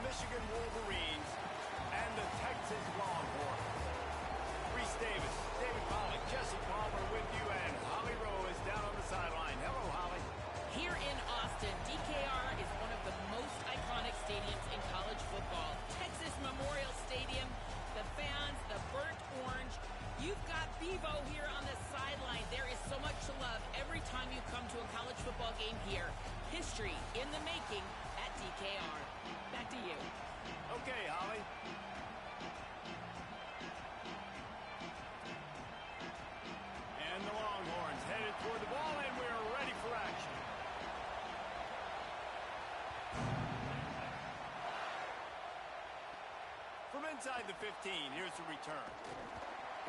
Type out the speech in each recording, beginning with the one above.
Michigan Wolverines and the Texas Longhorns. Reese Davis, David Pollock, Jesse Palmer with you, and Holly Rowe is down on the sideline. Hello, Holly. Here in Austin, DKR is one of the most iconic stadiums in college football. Texas Memorial Stadium, the fans, the burnt orange. You've got Bevo here on the sideline. There is so much to love every time you come to a college football game here. History in the making at DKR. Back to you. Okay, Holly. And the Longhorns headed toward the ball, and we're ready for action. From inside the 15, here's the return.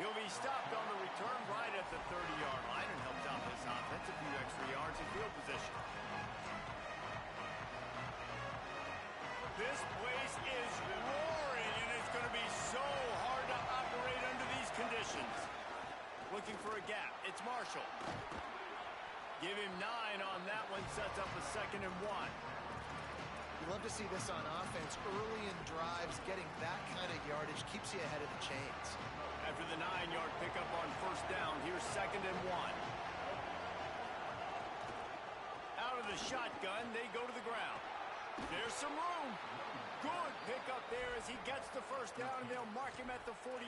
He'll be stopped on the return right at the 30-yard line and helps out this offense a few extra yards in field position. This place is roaring, and it's going to be so hard to operate under these conditions. Looking for a gap. It's Marshall. Give him 9 on that one. Sets up a 2nd and 1. You love to see this on offense. Early in drives, getting that kind of yardage keeps you ahead of the chains. After the 9-yard pickup on 1st down, here's 2nd and 1. Out of the shotgun, they go to the ground. There's some room. Good pickup there as he gets the 1st down, and they'll mark him at the 48.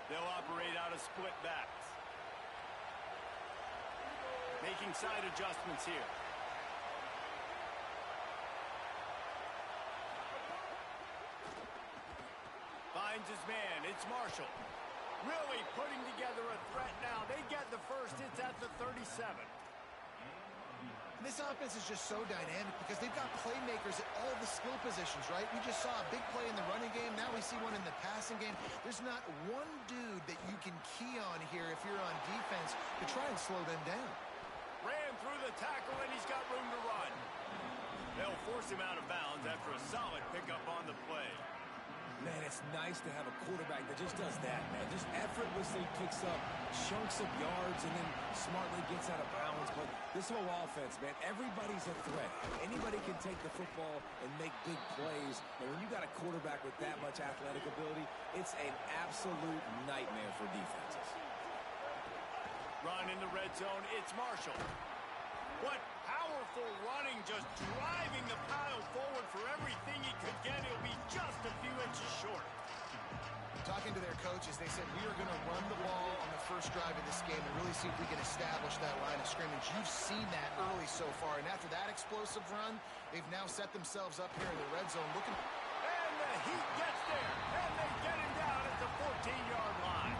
They'll operate out of split backs. Making side adjustments here. Finds his man. It's Marshall. Really putting together a threat now. They get the 1st. It's at the 37. And this offense is just so dynamic because they've got playmakers at all the skill positions, right? We just saw a big play in the running game. Now we see one in the passing game. There's not one dude that you can key on here if you're on defense to try and slow them down. Ran through the tackle, and he's got room to run. They'll force him out of bounds after a solid pickup on the play. Man, it's nice to have a quarterback that just does that, man. Just effortlessly picks up chunks of yards and then smartly gets out of bounds. But this whole offense, man, everybody's a threat. Anybody can take the football and make big plays. And when you got a quarterback with that much athletic ability, it's an absolute nightmare for defenses. Run in the red zone, it's Marshall. What powerful running, just driving the pile forward for everything he could get. He'll be just a few inches short. Talking to their coaches, they said, we are going to run the ball on the first drive of this game and really see if we can establish that line of scrimmage. You've seen that early so far, and after that explosive run, they've now set themselves up here in the red zone looking. And the heat gets there, and they get him down at the 14-yard line.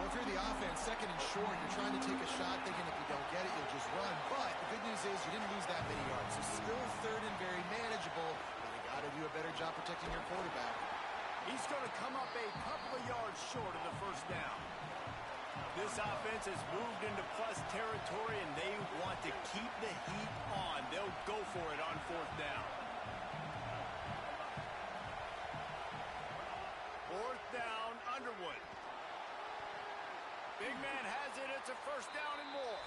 Well, if you're the offense, 2nd and short, you're trying to take a shot thinking if you don't get it, you'll just run. But the good news is you didn't lose that many yards. So still 3rd and very manageable, but you got to do a better job protecting your quarterback. He's going to come up a couple of yards short of the 1st down. This offense has moved into plus territory, and they want to keep the heat on. They'll go for it on 4th down. 4th down, Underwood. Big man has it. It's a 1st down and more.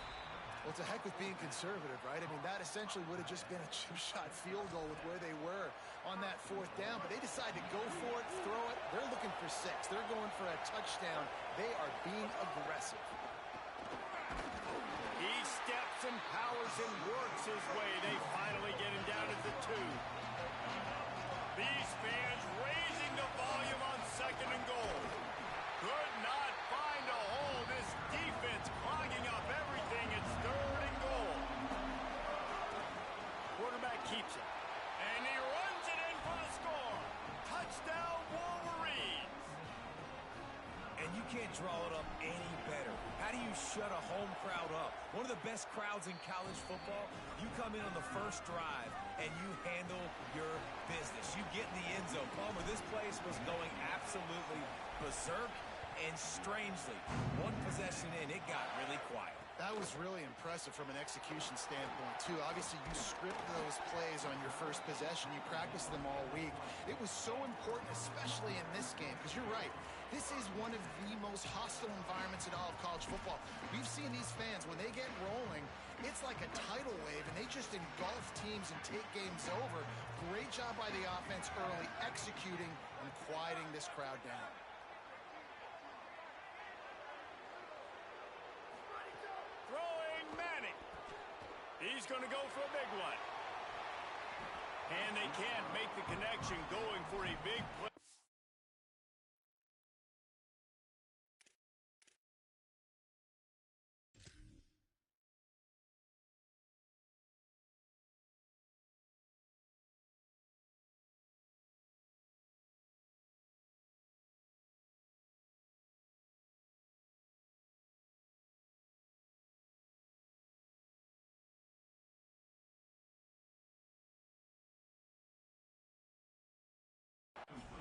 Well, it's a heck with being conservative, right? I mean, that essentially would have just been a two-shot field goal with where they were on that 4th down. But they decide to go for it, throw it. They're looking for 6. They're going for a touchdown. They are being aggressive. He steps and powers and works his way. They finally get him down at the 2. These fans raising the volume on 2nd and goal. Could not find a hole. This defense clogging up everything. It's 3rd and goal. Quarterback keeps it. And he runs it in for the score. Touchdown, Wolverines. And you can't draw it up any better. How do you shut a home crowd up? One of the best crowds in college football. You come in on the 1st drive, and you handle your business. You get in the end zone. Palmer, this place was going absolutely berserk. And strangely, one possession in, it got really quiet. That was really impressive from an execution standpoint, too. Obviously, you script those plays on your 1st possession. You practice them all week. It was so important, especially in this game, because you're right. This is one of the most hostile environments in all of college football. We've seen these fans, when they get rolling, it's like a tidal wave, and they just engulf teams and take games over. Great job by the offense early, executing and quieting this crowd down. Throwing Manning. He's going to go for a big one. And they can't make the connection, going for a big play.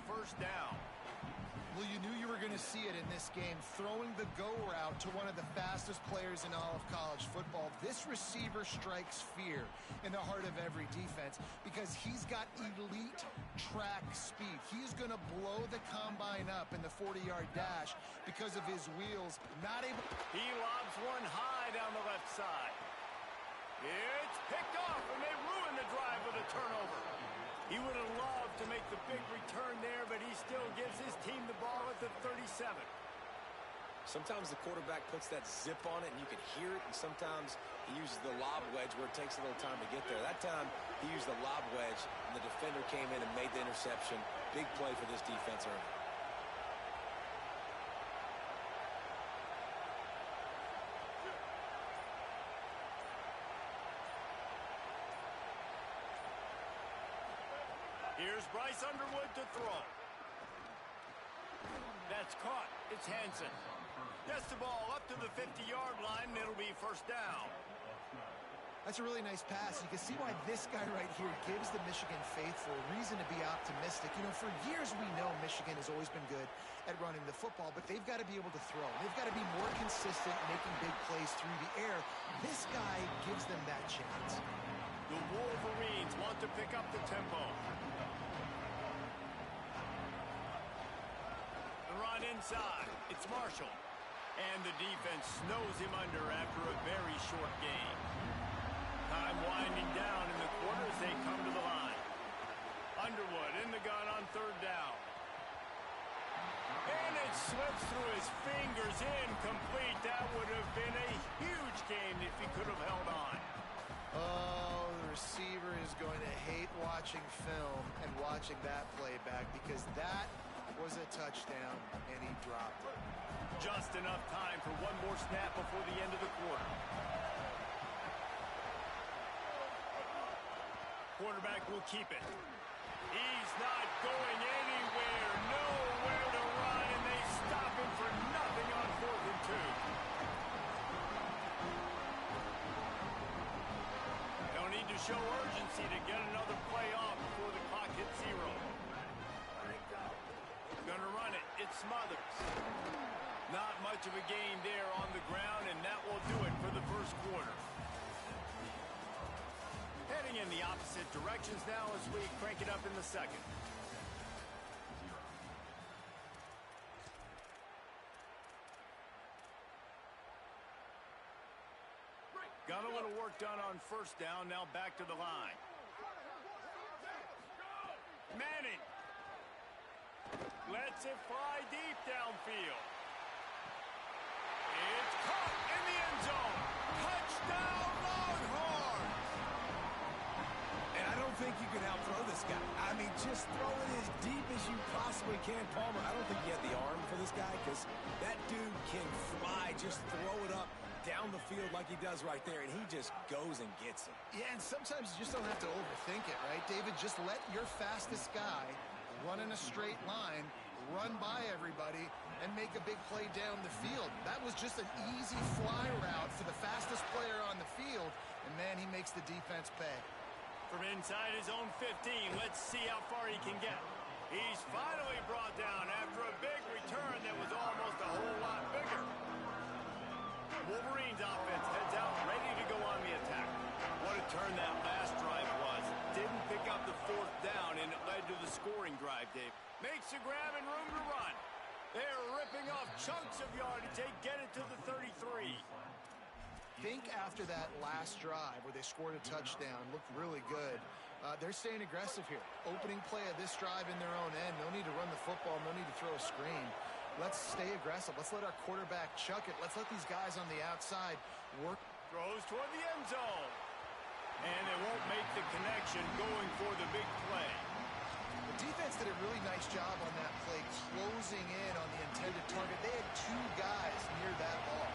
First down. Well, you knew you were going to see it in this game, throwing the go route to one of the fastest players in all of college football. This receiver strikes fear in the heart of every defense because he's got elite track speed. He's going to blow the combine up in the 40-yard dash because of his wheels. Not able. He lobs one high down the left side. It's picked off, and they ruin the drive with a turnover. He would have loved to make the big return there, but he still gives his team the ball at the 37. Sometimes the quarterback puts that zip on it, and you can hear it, and sometimes he uses the lob wedge where it takes a little time to get there. That time, he used the lob wedge, and the defender came in and made the interception. Big play for this defense early. Here's Bryce Underwood to throw. That's caught. It's Hansen. Gets the ball up to the 50-yard line, and it'll be first down. That's a really nice pass. You can see why this guy right here gives the Michigan faithful a reason to be optimistic. You know, for years we know Michigan has always been good at running the football, but they've got to be able to throw. They've got to be more consistent, making big plays through the air. This guy gives them that chance. The Wolverines want to pick up the tempo. The run inside. It's Marshall. And the defense snows him under after a very short game. Time winding down in the quarter as they come to the line. Underwood in the gun on third down. And it slips through his fingers, incomplete. That would have been a huge game if he could have held on. Oh, the receiver is going to hate watching film and watching that play back because that was a touchdown, and he dropped it. Just enough time for one more snap before the end of the quarter. Quarterback will keep it. He's not going anywhere, nowhere to run, and they stop him for nothing on 4th and 2. Don't need to show urgency to get another play off before the clock hits 0. Gonna run it. It's Smothers. Not much of a gain there on the ground, and that will do it for the first quarter. Heading in the opposite directions now as we crank it up in the second. Got a little work done on first down, now back to the line. Manning lets it fly deep downfield. It's caught in the end zone. Touchdown, Longhorns! And I don't think you can outthrow this guy. I mean, just throw it as deep as you possibly can, Palmer. I don't think you have the arm for this guy because that dude can fly. Just throw it up down the field like he does right there, and he just goes and gets it. Yeah, and sometimes you just don't have to overthink it, right, David? Just let your fastest guy run in a straight line, run by everybody, and make a big play down the field. That was just an easy fly route for the fastest player on the field, and, man, he makes the defense pay. From inside his own 15, let's see how far he can get. He's finally brought down after a big return that was almost a whole lot bigger. Wolverines offense heads out, ready to go on the attack. What a turn that last drive was. Didn't pick up the 4th down, and it led to the scoring drive, Dave. Makes a grab and room to run. They're ripping off chunks of yardage. They get it to the 33. think after that last drive where they scored a touchdown, looked really good, they're staying aggressive here. Opening play of this drive in their own end. No need to run the football. No need to throw a screen. Let's stay aggressive. Let's let our quarterback chuck it. Let's let these guys on the outside work. Throws toward the end zone. And they won't make the connection going for the big play. The defense did a really nice job on that play, closing in on the intended target. They had two guys near that ball.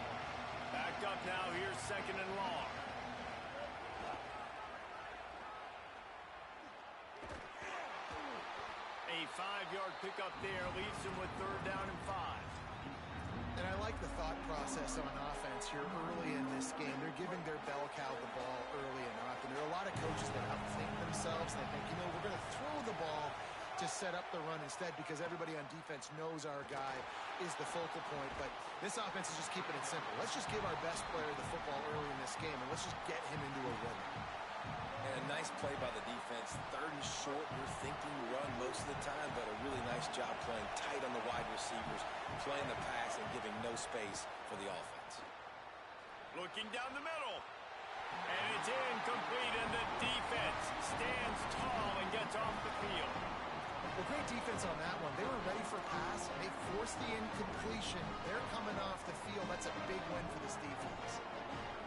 Back up now. Here's second and long. A 5-yard pickup there leaves them with 3rd down and 5. And I like the thought process on offense here early in this game. They're giving their bell cow the ball early enough. And there are a lot of coaches that outthink themselves. They think, we're going to throw the ball to set up the run instead because everybody on defense knows our guy is the focal point. But this offense is just keeping it simple. Let's just give our best player the football early in this game, and let's just get him into a rhythm. And a nice play by the defense. 3rd and short, you're thinking run most of the time, but a really nice job playing tight on the wide receivers, playing the pass and giving no space for the offense. Looking down the middle. And it's incomplete, and the defense stands tall and gets off the field. Well, great defense on that one. They were ready for pass, and they forced the incompletion. They're coming off the field. That's a big win for this defense.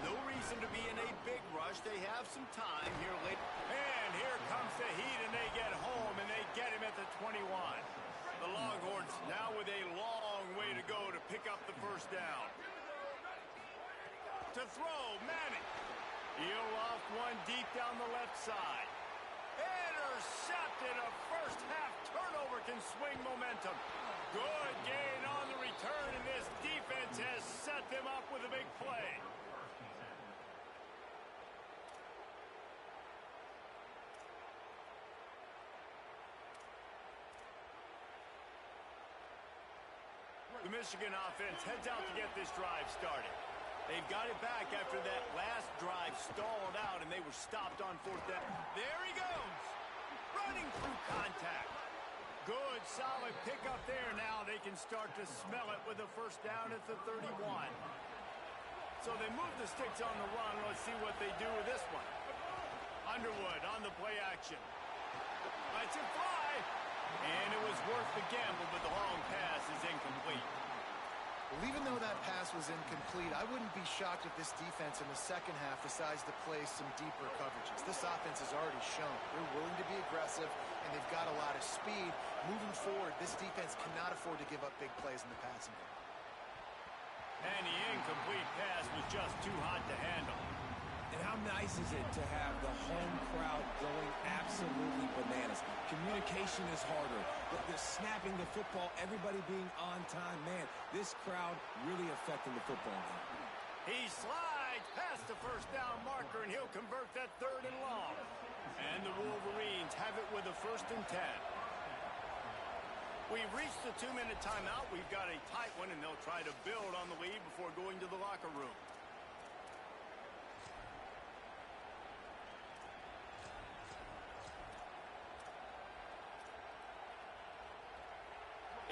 No reason to be in a big rush. They have some time here late. And here comes the heat, and they get home, and they get him at the 21. The Longhorns now with a long way to go to pick up the 1st down. To throw, Manning. He'll off one deep down the left side. Intercepted. A first-half turnover can swing momentum. Good gain on the return, and this defense has set them up with a big play. The Michigan offense heads out to get this drive started. They've got it back after that last drive stalled out, and they were stopped on 4th down. There he goes, running through contact. Good, solid pickup there. Now they can start to smell it with a 1st down at the 31. So they move the sticks on the run. Let's see what they do with this one. Underwood on the play action. Lets it fly. And it was worth the gamble, but the long pass is incomplete. Well, even though that pass was incomplete, I wouldn't be shocked if this defense in the second half decides to play some deeper coverages. This offense has already shown they're willing to be aggressive, and they've got a lot of speed. Moving forward, this defense cannot afford to give up big plays in the passing game. And the incomplete pass was just too hot to handle. And how nice is it to have the home crowd going absolutely bananas? Communication is harder. The snapping the football, everybody being on time. Man, this crowd really affecting the football game. He slides past the 1st down marker, and he'll convert that 3rd and long. And the Wolverines have it with a 1st and 10. We've reached the 2-minute timeout. We've got a tight one, and they'll try to build on the lead before going to the locker room.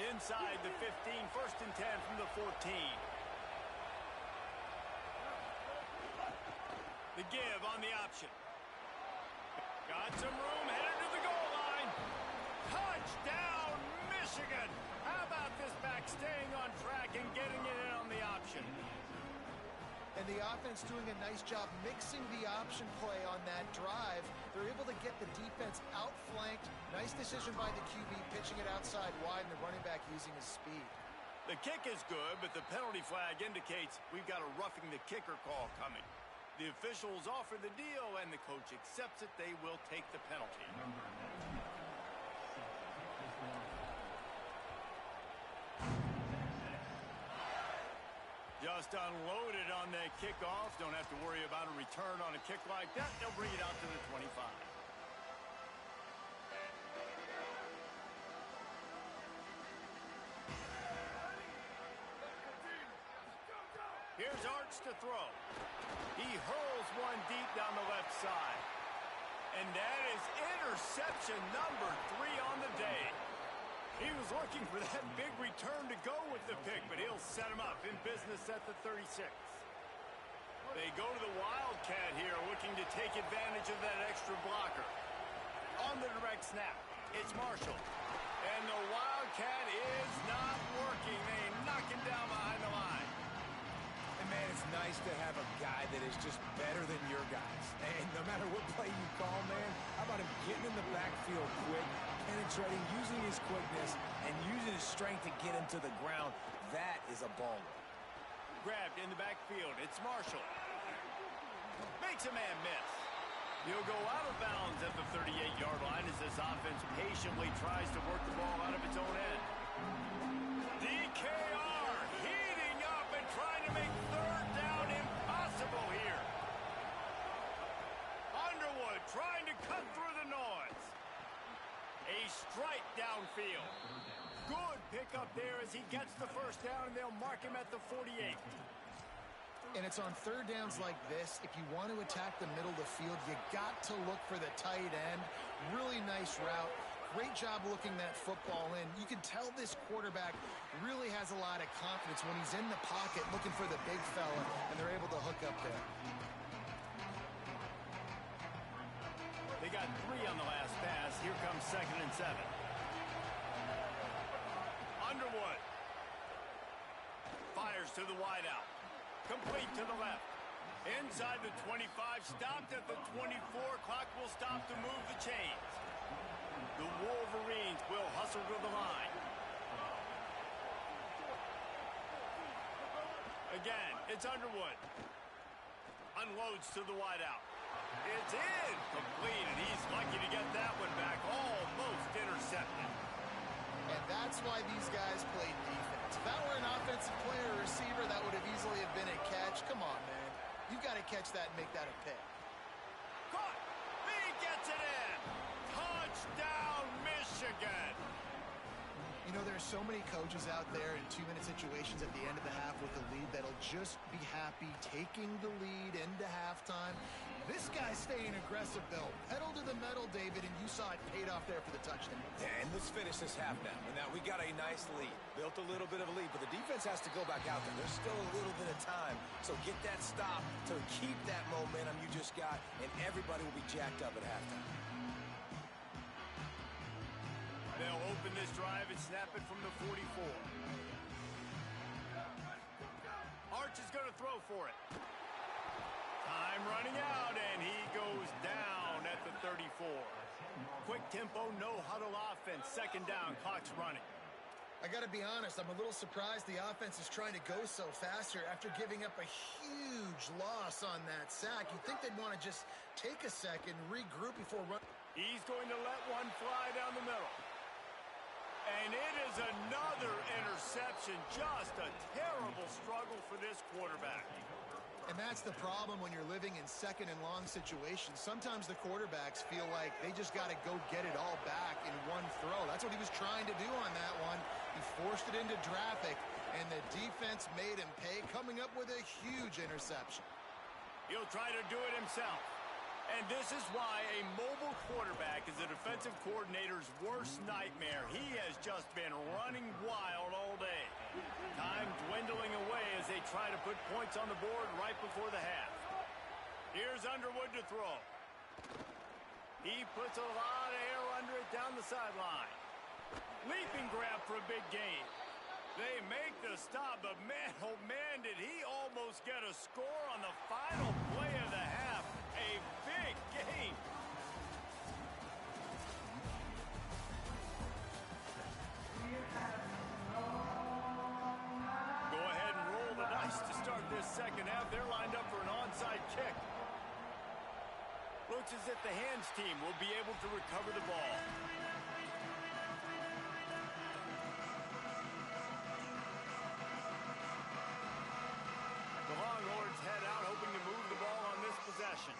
Inside the 15, 1st and 10 from the 14. The give on the option. Got some room, headed to the goal line. Touchdown, Michigan. How about this back staying on track and getting it in on the option? And the offense doing a nice job mixing the option play on that drive. They're able to get the defense outflanked. Nice decision by the QB, pitching it outside wide, and the running back using his speed. The kick is good, but the penalty flag indicates we've got a roughing the kicker call coming. The officials offer the deal, and the coach accepts it. They will take the penalty. Just unloaded on that kickoff. Don't have to worry about a return on a kick like that. They'll bring it out to the 25. Here's Arch to throw. He hurls one deep down the left side. And that is interception number 3 on the day. He was looking for that big return to go with the pick, but he'll set him up in business at the 36. They go to the Wildcat here, looking to take advantage of that extra blocker. On the direct snap, it's Marshall. And the Wildcat is not working. They knock him down behind the line. And, man, it's nice to have a guy that is just better than your guys. And no matter what play you call, man, how about him getting in the backfield quick, penetrating, using his quickness, and using his strength to get him to the ground. That is a baller. Grabbed in the backfield. It's Marshall. Makes a man miss. He'll go out of bounds at the 38-yard line as this offense patiently tries to work the ball out of its own end. DKR heating up and trying to make third down impossible here. Underwood trying to cut through the noise. A strike downfield. Good pickup there as he gets the first down, and they'll mark him at the 48. And it's on third downs like this. If you want to attack the middle of the field, you got to look for the tight end. Really nice route. Great job looking that football in. You can tell this quarterback really has a lot of confidence when he's in the pocket looking for the big fella, and they're able to hook up there. They got 3 on the last pass. Here comes 2nd and 7. Underwood fires to the wideout. Complete to the left. Inside the 25, stopped at the 24. Clock will stop to move the chains. The Wolverines will hustle to the line. Again, it's Underwood. Unloads to the wideout. It's in. Complete, and he's lucky to get that one back. Almost intercepted. And that's why these guys play defense. If that were an offensive player or receiver, that would have easily have been a catch. Come on, man. You've got to catch that and make that a pick. Caught. He gets it in. Touchdown, Michigan. You know, there's so many coaches out there in 2-minute situations at the end of the half with the lead that'll just be happy taking the lead into halftime. This guy's staying aggressive, though. Pedal to the metal, David, and you saw it paid off there for the touchdown. And let's finish this half now. And now we got a nice lead. Built a little bit of a lead, but the defense has to go back out there. There's still a little bit of time. So get that stop to keep that momentum you just got, and everybody will be jacked up at halftime. They'll open this drive and snap it from the 44. Arch is going to throw for it. Time running out, and he goes down at the 34. Quick tempo, no huddle offense. 2nd down, clock's running. I got to be honest, I'm a little surprised the offense is trying to go so fast here after giving up a huge loss on that sack. You'd think they'd want to just take a second, regroup before running. He's going to let one fly down the middle. And it is another interception. Just a terrible struggle for this quarterback. And that's the problem when you're living in 2nd and long situations. Sometimes the quarterbacks feel like they just got to go get it all back in one throw. That's what he was trying to do on that one. He forced it into traffic, and the defense made him pay, coming up with a huge interception. He'll try to do it himself. And this is why a mobile quarterback is a defensive coordinator's worst nightmare. He has just been running wild all day. Time dwindling away as they try to put points on the board right before the half. Here's Underwood to throw. He puts a lot of air under it down the sideline. Leaping grab for a big gain. They make the stop, but man, oh man, did he almost get a score on the final play of the half. A big gain. Go ahead and roll the dice to start this 2nd half. They're lined up for an onside kick. Looks as if the hands team will be able to recover the ball. The Longhorns head out, hoping to move the ball on this possession.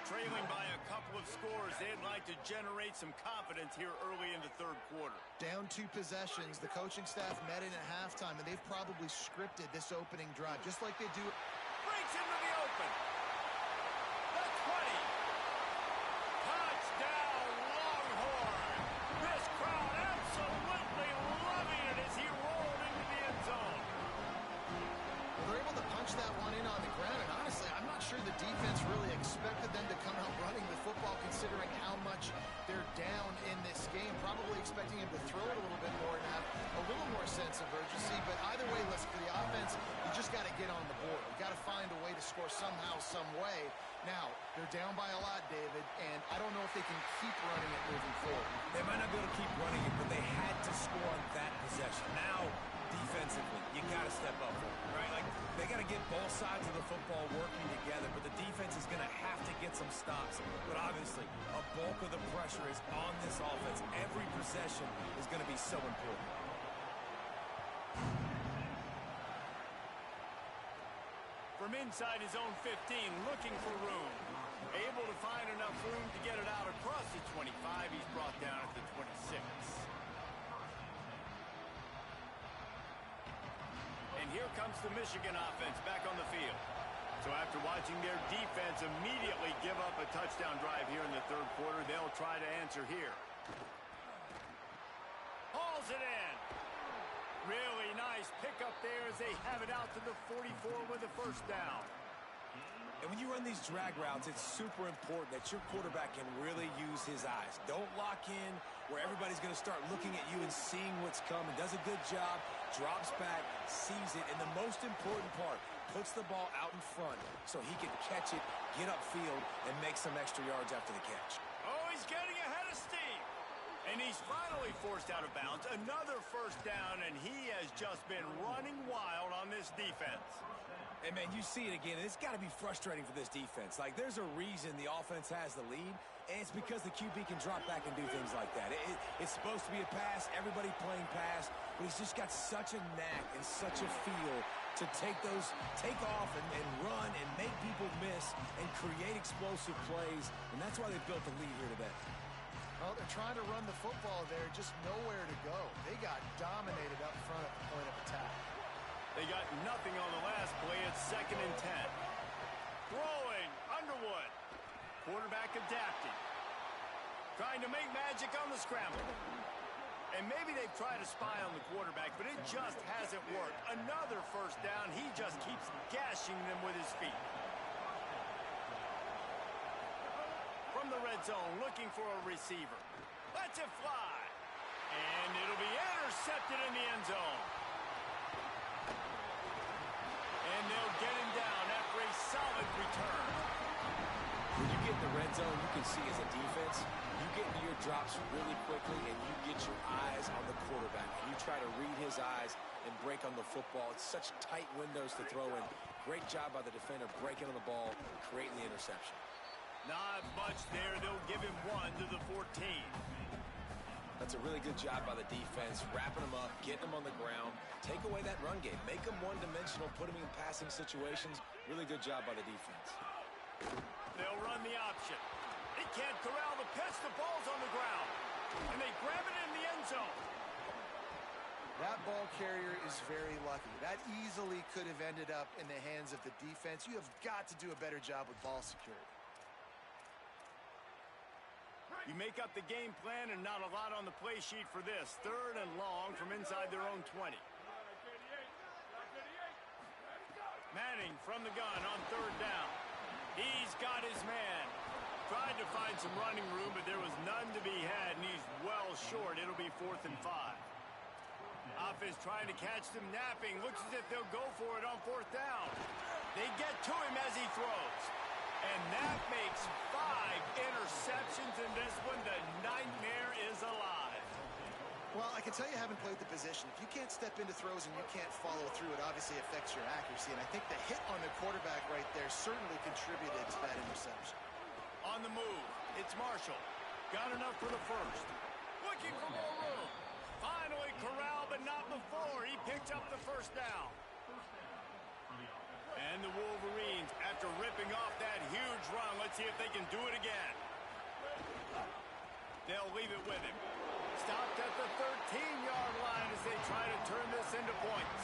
Trailing by a couple of scores, they'd like to generate some confidence here early in the 3rd quarter. Down 2 possessions, the coaching staff met in at halftime, and they've probably scripted this opening drive, just like they do. Breaks into the open. The 20. Touchdown, Longhorn. This crowd absolutely loving it as he rolled into the end zone. Well, they're able to punch that one in on the ground, and honestly, I'm not somehow, some way. Now, they're down by a lot, David, and I don't know if they can keep running it moving forward. They might not be able to keep running it, but they had to score on that possession. Now, defensively, you got to step up for it, right? Like, they got to get both sides of the football working together, but the defense is going to have to get some stops. But obviously, a bulk of the pressure is on this offense. Every possession is going to be so important. From inside his own 15, looking for room. Able to find enough room to get it out across the 25. He's brought down at the 26. And here comes the Michigan offense back on the field. So after watching their defense immediately give up a touchdown drive here in the third quarter, they'll try to answer here. Hauls it in. Really nice pickup there as they have it out to the 44 with a first down. And when you run these drag routes, it's super important that your quarterback can really use his eyes. Don't lock in where everybody's going to start looking at you and seeing what's coming. Does a good job, drops back, sees it, and the most important part, puts the ball out in front so he can catch it, get upfield, and make some extra yards after the catch. Oh, he's getting ahead of steam. And he's finally forced out of bounds. Another first down, and he has just been running wild on this defense. And, man, you see it again. It's got to be frustrating for this defense. Like, there's a reason the offense has the lead, and it's because the QB can drop back and do things like that. It's supposed to be a pass, everybody playing pass, but he's just got such a knack and such a feel to take off and run and make people miss and create explosive plays, and that's why they built the lead here today. Well, they're trying to run the football there, just nowhere to go. They got dominated up front at the point of attack. They got nothing on the last play. It's 2nd and 10. Throwing, Underwood. Quarterback adapting. Trying to make magic on the scramble. And maybe they've tried to spy on the quarterback, but it just hasn't worked. Another first down. He just keeps gashing them with his feet. From the red zone, looking for a receiver. Lets it fly. And it'll be intercepted in the end zone. And they'll get him down after a solid return. When you get in the red zone, you can see as a defense, you get into your drops really quickly and you get your eyes on the quarterback. And you try to read his eyes and break on the football. It's such tight windows to throw in. Great job by the defender breaking on the ball, creating the interception. Not much there. They'll give him 1 to the 14. That's a really good job by the defense, wrapping them up, getting them on the ground, take away that run game, make them one-dimensional, put them in passing situations. Really good job by the defense. They'll run the option. They can't corral the pitch. The ball's on the ground. And they grab it in the end zone. That ball carrier is very lucky. That easily could have ended up in the hands of the defense. You have got to do a better job with ball security. You make up the game plan and not a lot on the play sheet for this. 3rd and long from inside their own 20. Manning from the gun on 3rd down. He's got his man. Tried to find some running room, but there was none to be had, and he's well short. It'll be 4th and 5. Offense trying to catch them napping. Looks as if they'll go for it on 4th down. They get to him as he throws. And that makes 5 interceptions in this one. The nightmare is alive. Well, I can tell you haven't played the position. If you can't step into throws and you can't follow through, it obviously affects your accuracy. And I think the hit on the quarterback right there certainly contributed to that interception. On the move, it's Marshall. Got enough for the first. Looking for more room. Finally corralled, but not before. He picked up the first down. And the Wolverines, after ripping off that huge run, let's see if they can do it again. They'll leave it with him. Stopped at the 13-yard line as they try to turn this into points.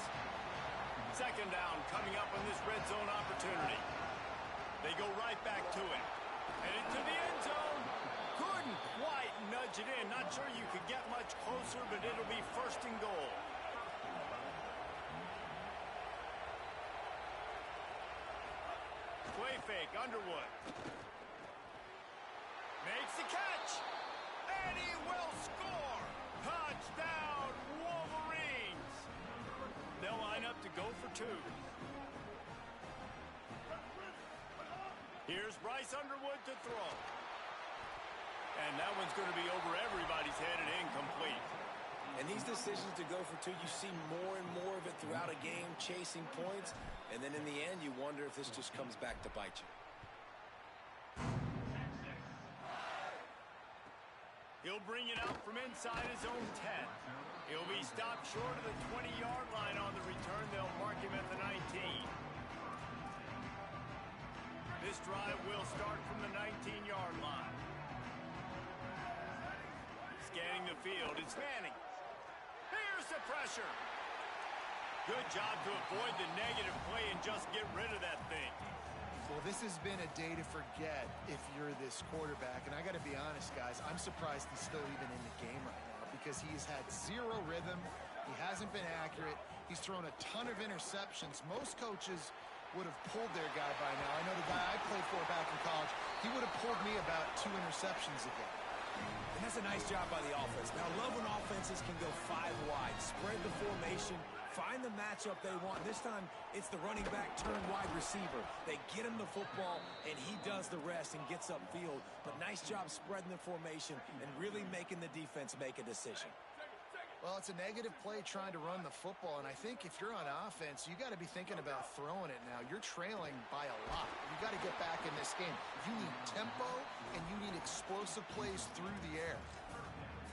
2nd down coming up on this red zone opportunity. They go right back to it. And into the end zone. Couldn't quite nudge it in. Not sure you could get much closer, but it'll be 1st and goal. Play fake, Underwood. Makes the catch. And he will score. Touchdown, Wolverines. They'll line up to go for 2. Here's Bryce Underwood to throw. And that one's going to be over everybody's head and incomplete. And these decisions to go for two, you see more and more of it throughout a game, chasing points. And then in the end, you wonder if this just comes back to bite you. He'll bring it out from inside his own 10. He'll be stopped short of the 20-yard line on the return. They'll mark him at the 19. This drive will start from the 19-yard line. Scanning the field, it's Manning. Here's the pressure. Good job to avoid the negative play and just get rid of that thing. Well, this has been a day to forget if you're this quarterback. And I got to be honest, guys, I'm surprised he's still even in the game right now because he's had zero rhythm. He hasn't been accurate. He's thrown a ton of interceptions. Most coaches would have pulled their guy by now. I know the guy I played for back in college, he would have pulled me about 2 interceptions ago. And that's a nice job by the offense. Now, I love when offenses can go 5 wide, spread the formation, find the matchup they want. This time, it's the running back turned wide receiver. They get him the football, and he does the rest and gets upfield. But nice job spreading the formation and really making the defense make a decision. Well, it's a negative play trying to run the football, and I think if you're on offense, you got to be thinking about throwing it now. You're trailing by a lot. You got to get back in this game. You need tempo, and you need explosive plays through the air.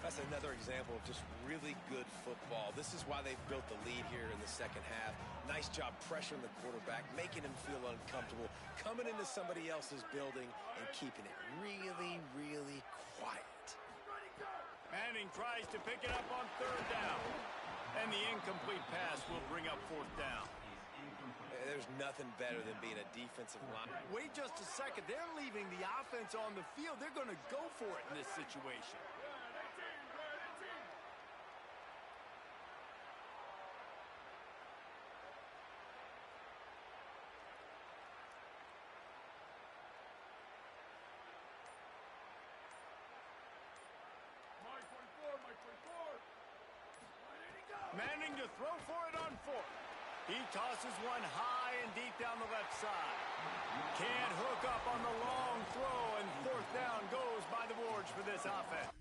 That's another example of just really good football. This is why they've built the lead here in the second half. Nice job pressuring the quarterback, making him feel uncomfortable, coming into somebody else's building and keeping it really, really quiet. Manning tries to pick it up on 3rd down. And the incomplete pass will bring up 4th down. There's nothing better than being a defensive line. Wait just a second. They're leaving the offense on the field. They're going to go for it in this situation. Manning to throw for it on 4th. He tosses one high and deep down the left side. Can't hook up on the long throw, and 4th down goes by the boards for this offense.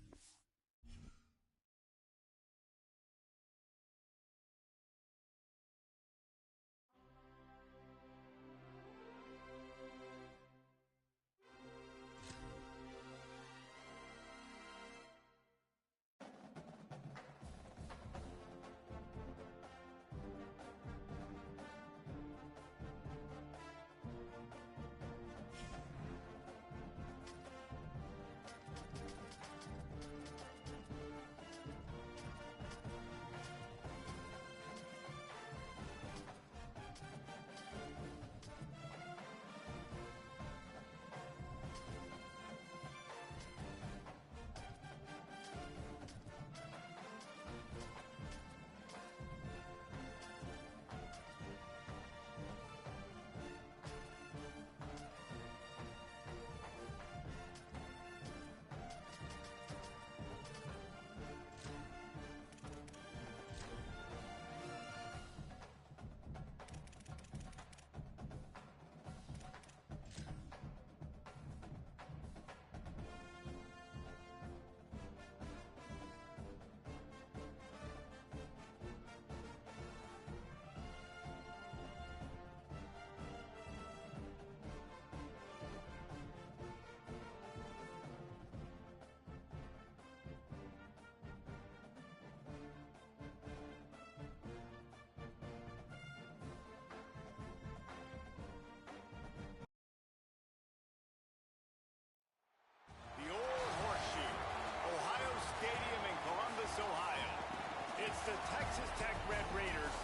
It's the Texas Tech Red Raiders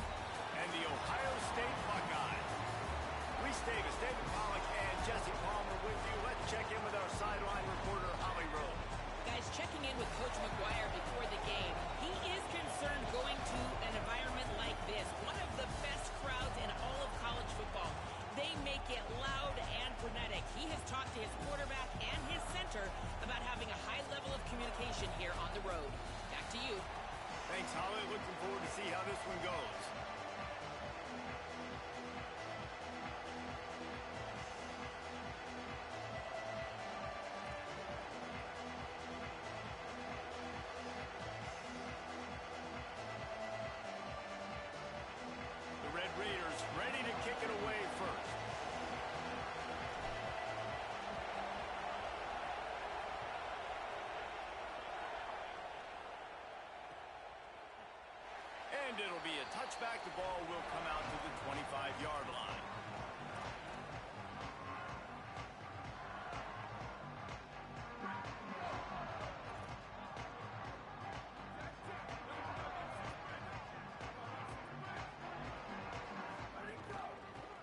and the Ohio State Buckeyes. Reese Davis, David Pollack, and Jesse Palmer with you. Let's check in with our sideline reporter, Holly Rowe. Guys, checking in with Coach McGuire before the game. He is concerned going to an environment like this, one of the best crowds in all of college football. They make it loud and frenetic. He has talked to his quarterback and his center about having a high level of communication here on the road. Back to you. Thanks, Holly. Looking forward to see how this one goes. timed. It'll be a touchback. The ball will come out to the 25-yard line.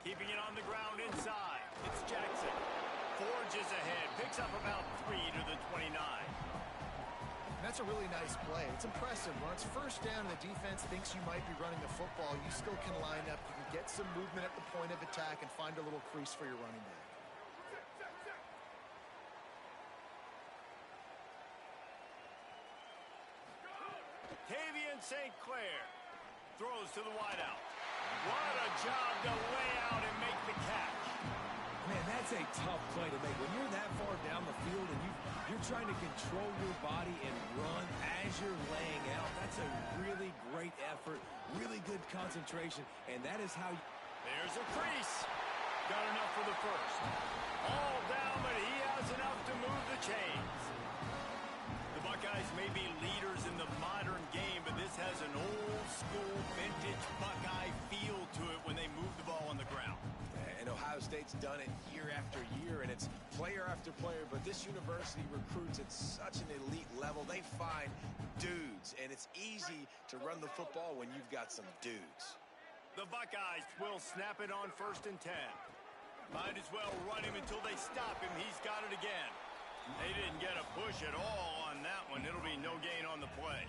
Keeping it on the ground inside. It's Jackson. Forges ahead. Picks up about 3 to the 29. That's a really nice play. It's impressive. When it's first down and the defense thinks you might be running the football, you still can line up. You can get some movement at the point of attack and find a little crease for your running back. Tavian St. Clair throws to the wideout. What a job to lay out and make the catch. Man, that's a tough play to make. When you're that far down the field and you're trying to control your body and run as you're laying out, that's a really great effort, really good concentration, and that is how you... There's a crease. Got enough for the first. All down, but he has enough to move the chains. The Buckeyes may be leaders in the modern game, but this has an old-school, vintage Buckeye feel to it when they move the ball on the ground. And Ohio State's done it year after year, and it's player after player, but this university recruits at such an elite level. They find dudes, and it's easy to run the football when you've got some dudes. The Buckeyes will snap it on 1st and 10. Might as well run him until they stop him. He's got it again. They didn't get a push at all on that one. It'll be no gain on the play.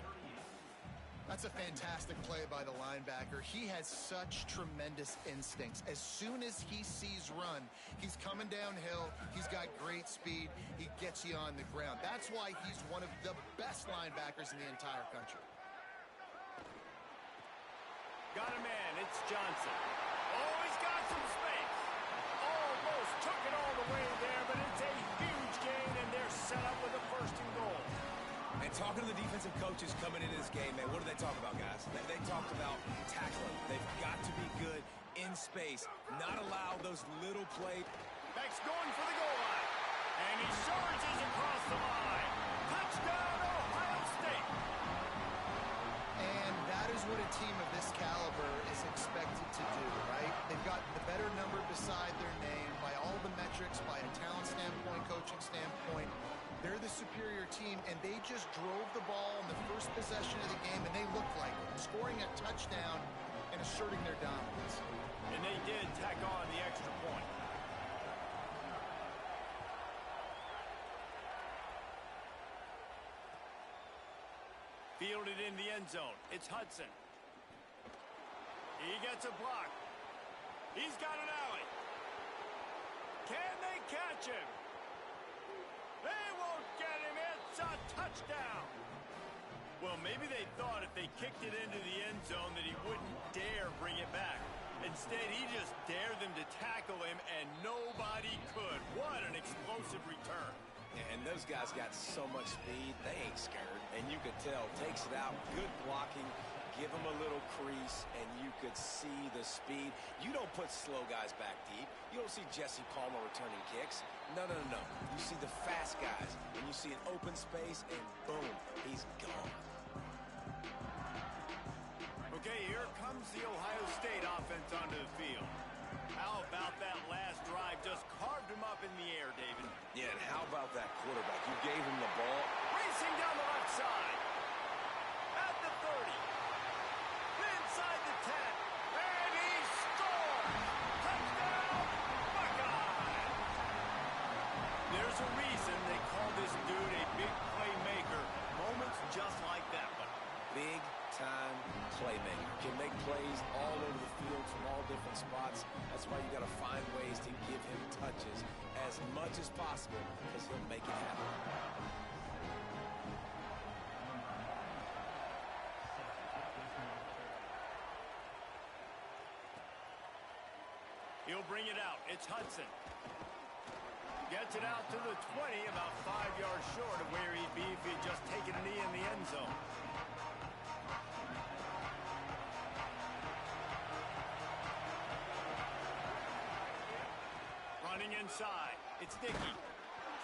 That's a fantastic play by the linebacker. He has such tremendous instincts. As soon as he sees run, he's coming downhill. He's got great speed. He gets you on the ground. That's why he's one of the best linebackers in the entire country. Got a man. It's Johnson. Oh, he's got some space. Almost took it all the way there, but it's a huge gain, and they're set up with a 1st and goal. And talking to the defensive coaches coming into this game, man, what do they talk about, guys? They talked about tackling. They've got to be good in space, not allow those little plays. Beck's going for the goal line, and he surges across the line. Touchdown, Ohio State. And that is what a team of this caliber is expected to do, right? They've got the better number beside their name by all the metrics, by a talent standpoint, coaching standpoint. They're the superior team, and they just drove the ball in the first possession of the game, and they looked like it, scoring a touchdown and asserting their dominance. And they did tack on the extra point. Fielded in the end zone. It's Hudson. He gets a block. He's got an alley. Can they catch him? They won't get him. It's a touchdown. Well, maybe they thought if they kicked it into the end zone that he wouldn't dare bring it back. Instead, he just dared them to tackle him, and nobody could. What an explosive return. And those guys got so much speed, they ain't scared. And you could tell, takes it out, good blocking, give him a little crease, and you could see the speed. You don't put slow guys back deep. You don't see Jesse Palmer returning kicks. No. You see the fast guys, and you see an open space, and boom, he's gone. Okay, here comes the Ohio State offense onto the field. How about that last drive? Just carved him up in the air, David. Yeah, and how about that quarterback? You gave him the ball. Racing down the left side. At the 30. Inside the 10. And he scores! Touchdown, Buckeyes! There's a reason they call this dude a big playmaker. Moments just like that one. Big-time playmaker. Can make plays all over the field from all different spots. That's why you got to find ways to give him touches as much as possible because he'll make it happen. He'll bring it out. It's Hudson. Gets it out to the 20, about 5 yards short of where he'd be if he'd just taken a knee in the end zone. Running inside. It's Dickey.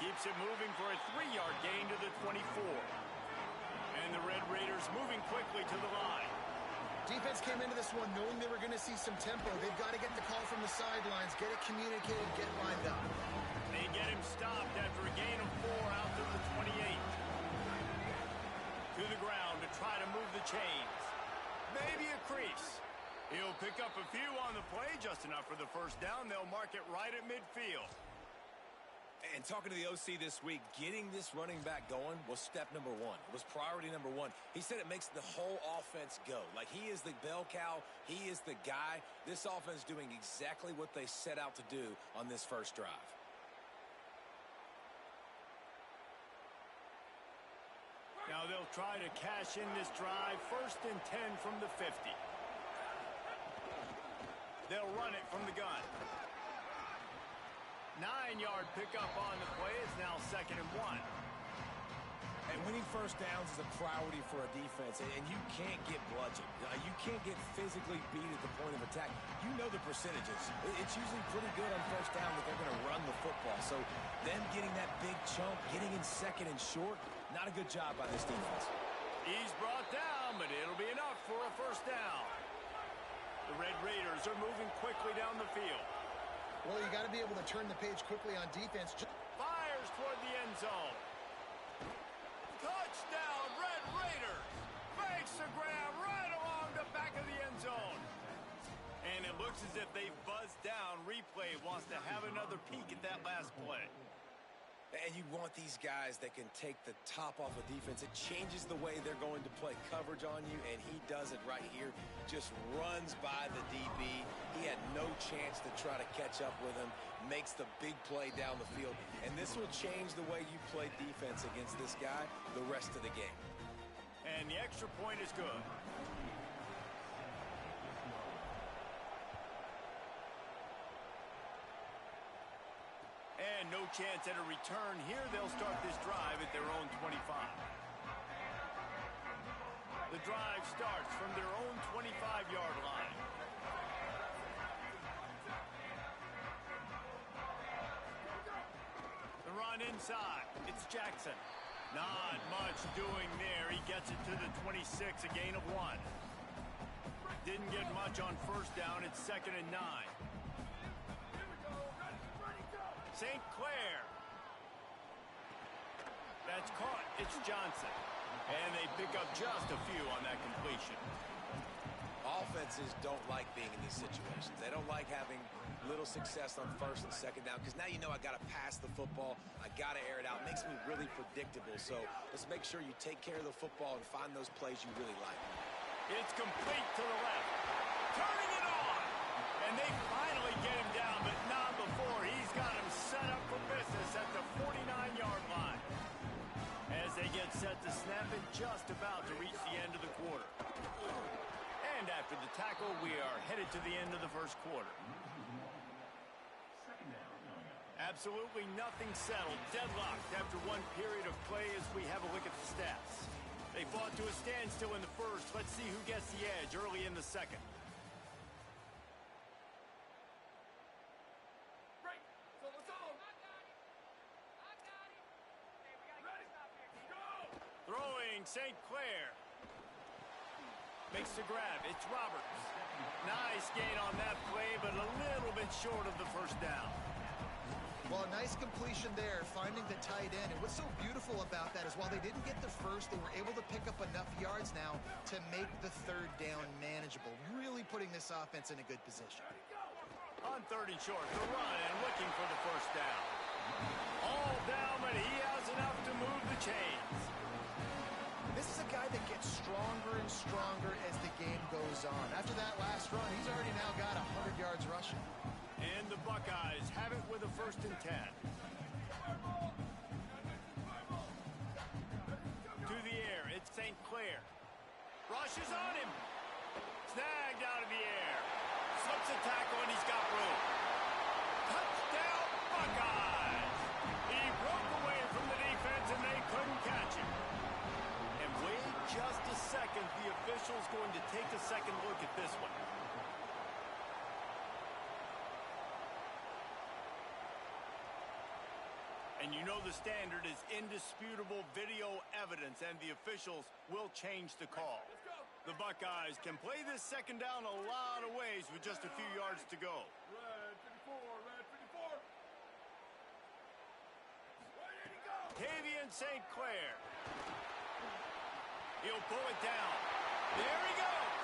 Keeps it moving for a 3-yard gain to the 24. And the Red Raiders moving quickly to the line. Defense came into this one knowing they were going to see some tempo. They've got to get the call from the sidelines, get it communicated, get lined up. They get him stopped after a gain of 4 out to the 28. To the ground to try to move the chains. Maybe a crease. He'll pick up a few on the play, just enough for the first down. They'll mark it right at midfield. And talking to the OC this week, getting this running back going was step number one. It was priority number one. He said it makes the whole offense go. Like, he is the bell cow. He is the guy. This offense doing exactly what they set out to do on this first drive. Now they'll try to cash in this drive. 1st and 10 from the 50. They'll run it from the gun. 9-yard pickup on the play. It's now 2nd and 1. And winning first downs is a priority for a defense, and you can't get bludgeoned. You can't get physically beat at the point of attack. You know the percentages. It's usually pretty good on first down that they're going to run the football. So them getting that big chunk, getting in 2nd and short, not a good job by this defense. He's brought down, but it'll be enough for a first down. The Red Raiders are moving quickly down the field. Well, you got to be able to turn the page quickly on defense. Fires toward the end zone. Touchdown, Red Raiders. Makes the grab right along the back of the end zone. And it looks as if they've buzzed down. Replay wants to have another peek at that last play. And you want these guys that can take the top off of defense. It changes the way they're going to play coverage on you, and he does it right here. Just runs by the DB. He had no chance to try to catch up with him. Makes the big play down the field. And this will change the way you play defense against this guy the rest of the game. And the extra point is good. And no chance at a return here. They'll start this drive at their own 25. The drive starts from their own 25-yard line. The run inside. It's Jackson. Not much doing there. He gets it to the 26, a gain of 1. Didn't get much on first down. It's 2nd and 9. St. Clair. That's caught. It's Johnson. And they pick up just a few on that completion. Offenses don't like being in these situations. They don't like having little success on 1st and 2nd down, because now you know I got to pass the football. I got to air it out. It makes me really predictable. So let's make sure you take care of the football and find those plays you really like. It's complete to the left. Turning it on. And they finally get him down, but not before. He's got him set up for business at the 49-yard line. As they get set to snap it, just about to reach the end of the quarter. And after the tackle, we are headed to the end of the first quarter. Absolutely nothing settled. Deadlocked after one period of play as we have a look at the stats. They fought to a standstill in the first. Let's see who gets the edge early in the second. Throwing St. Clair. Makes the grab. It's Roberts. Nice gain on that play, but a little bit short of the first down. Well, a nice completion there, finding the tight end. And what's so beautiful about that is while they didn't get the first, they were able to pick up enough yards now to make the 3rd down manageable. Really putting this offense in a good position. On 3rd and short, the run and looking for the first down. All down, but he has enough to move the chains. This is a guy that gets stronger and stronger as the game goes on. After that last run, he's already now got 100 yards rushing. And the Buckeyes have it with a 1st and 10. To the air, it's St. Clair. Rushes on him. Snagged out of the air. Slips a tackle and he's got room. Touchdown Buckeyes! He broke away from the defense and they couldn't catch him. And wait just a second. The official's going to take a second look at this one. And you know the standard is indisputable video evidence, and the officials will change the call. The Buckeyes can play this second down a lot of ways with just a few yards to go. Red 54, red 54. Where did he go? Tavian St. Clair. He'll pull it down. There he goes.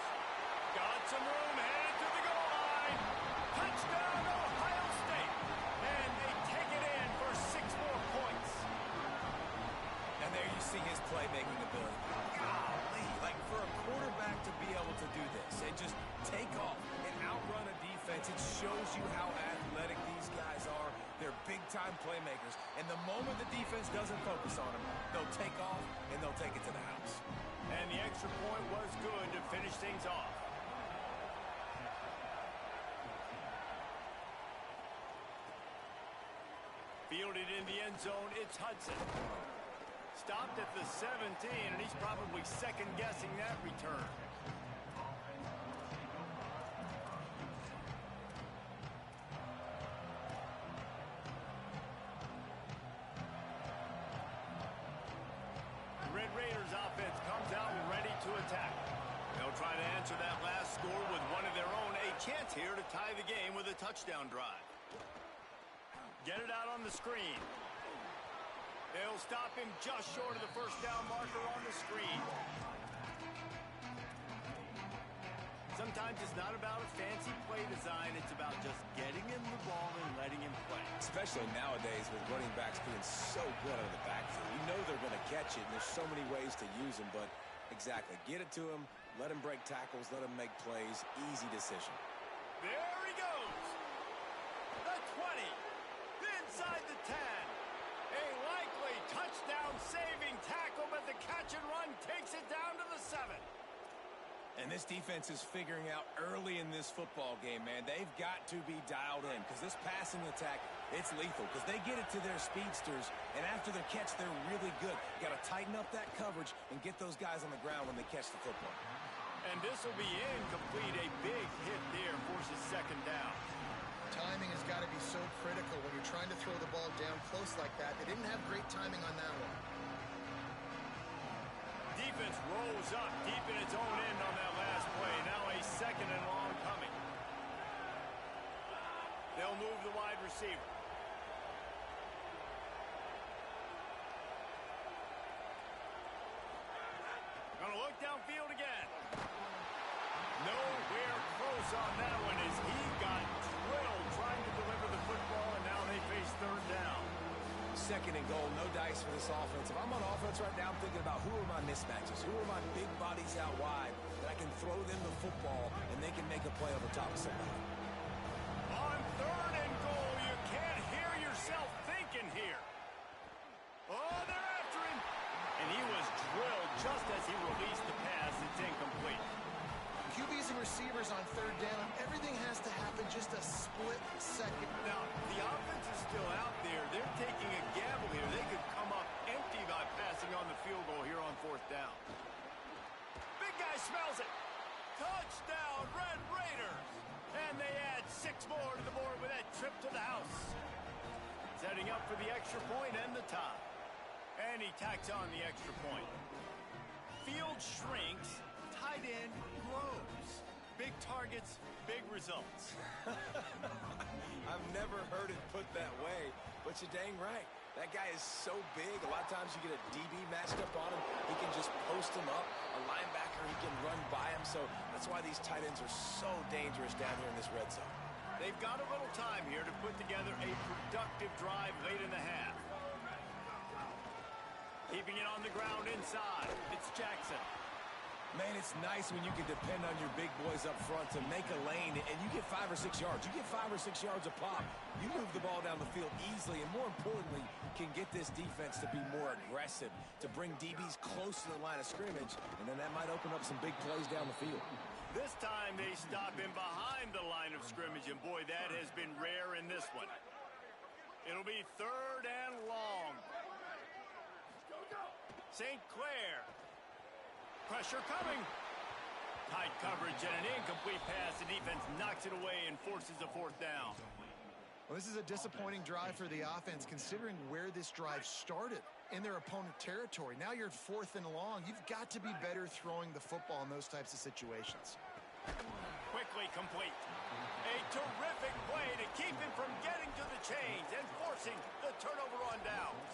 Got some room, headed to the goal line. Touchdown, Ohio State. And they take it in for 6 more points. And there you see his playmaking ability. Golly, like for a quarterback to be able to do this and just take off and outrun a defense, it shows you how athletic these guys are. They're big-time playmakers. And the moment the defense doesn't focus on them, they'll take off and they'll take it to the house. And the extra point was good to finish things off. Fielded in the end zone, it's Hudson. Stopped at the 17, and he's probably second-guessing that return. The Red Raiders offense comes out ready to attack. They'll try to answer that last score with one of their own. A chance here to tie the game with a touchdown drive. Get it out on the screen. They'll stop him just short of the first down marker on the screen. Sometimes it's not about a fancy play design. It's about just getting him the ball and letting him play. Especially nowadays with running backs being so good out of the backfield. You know they're going to catch it, and there's so many ways to use them. But exactly, get it to him, let him break tackles, let him make plays. Easy decision. There he goes. The 20. Inside the 10. A likely touchdown-saving tackle, but the catch and run takes it down to the 7. And this defense is figuring out early in this football game, man. They've got to be dialed in because this passing attack, it's lethal because they get it to their speedsters, and after the catch, they're really good. Got to tighten up that coverage and get those guys on the ground when they catch the football. And this will be incomplete. A big hit there forces second down. Timing has got to be so critical when you're trying to throw the ball down close like that. They didn't have great timing on that one. Defense rolls up deep in its own end on that last play. Now a second and long coming. They'll move the wide receiver. Gonna look downfield again. Nowhere close on that one as he got thrilled trying to deliver the football, and now they face third down. Second and goal, no dice for this offense. If I'm on offense right now, I'm thinking about who are my mismatches, who are my big bodies out wide that I can throw them the football and they can make a play over top of somebody. On third and goal, you can't hear yourself thinking here. Oh, they're after him. And he was drilled just as he released the pass. It's incomplete. QBs and receivers on third down, everything has to happen just a split second. Now, the offense is still out there. They're taking a gamble here. They could come up empty by passing on the field goal here on fourth down. Big guy smells it. Touchdown, Red Raiders. And they add 6 more to the board with that trip to the house. Setting up for the extra point and the tie. And he tacks on the extra point. Field shrinks. Tight end grows. Big targets, big results. I've never heard it put that way, but you're dang right. That guy is so big. A lot of times you get a DB matched up on him. He can just post him up. A linebacker, he can run by him. So that's why these tight ends are so dangerous down here in this red zone. They've got a little time here to put together a productive drive late in the half. Keeping it on the ground inside. It's Jackson. Man, it's nice when you can depend on your big boys up front to make a lane, and you get 5 or 6 yards. You get 5 or 6 yards a pop. You move the ball down the field easily, and more importantly, can get this defense to be more aggressive, to bring DBs close to the line of scrimmage, and then that might open up some big plays down the field. This time they stop him behind the line of scrimmage, and boy, that has been rare in this one. It'll be third and long. St. Clair. Pressure coming. Tight coverage and an incomplete pass. The defense knocks it away and forces a fourth down. Well, this is a disappointing drive for the offense considering where this drive started, in their opponent territory. Now you're 4th and long. You've got to be better throwing the football in those types of situations. Quickly complete. A terrific play to keep him from getting to the chains and forcing the turnover on downs.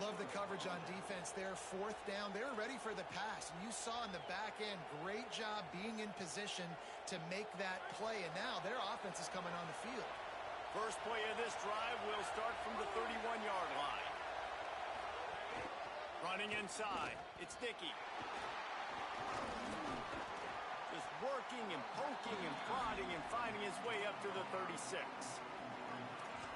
Love the coverage on defense there. 4th down. They're ready for the pass. And you saw in the back end, great job being in position to make that play. And now their offense is coming on the field. First play of this drive will start from the 31-yard line. Running inside. It's Dickey. Just working and poking and prodding and finding his way up to the 36.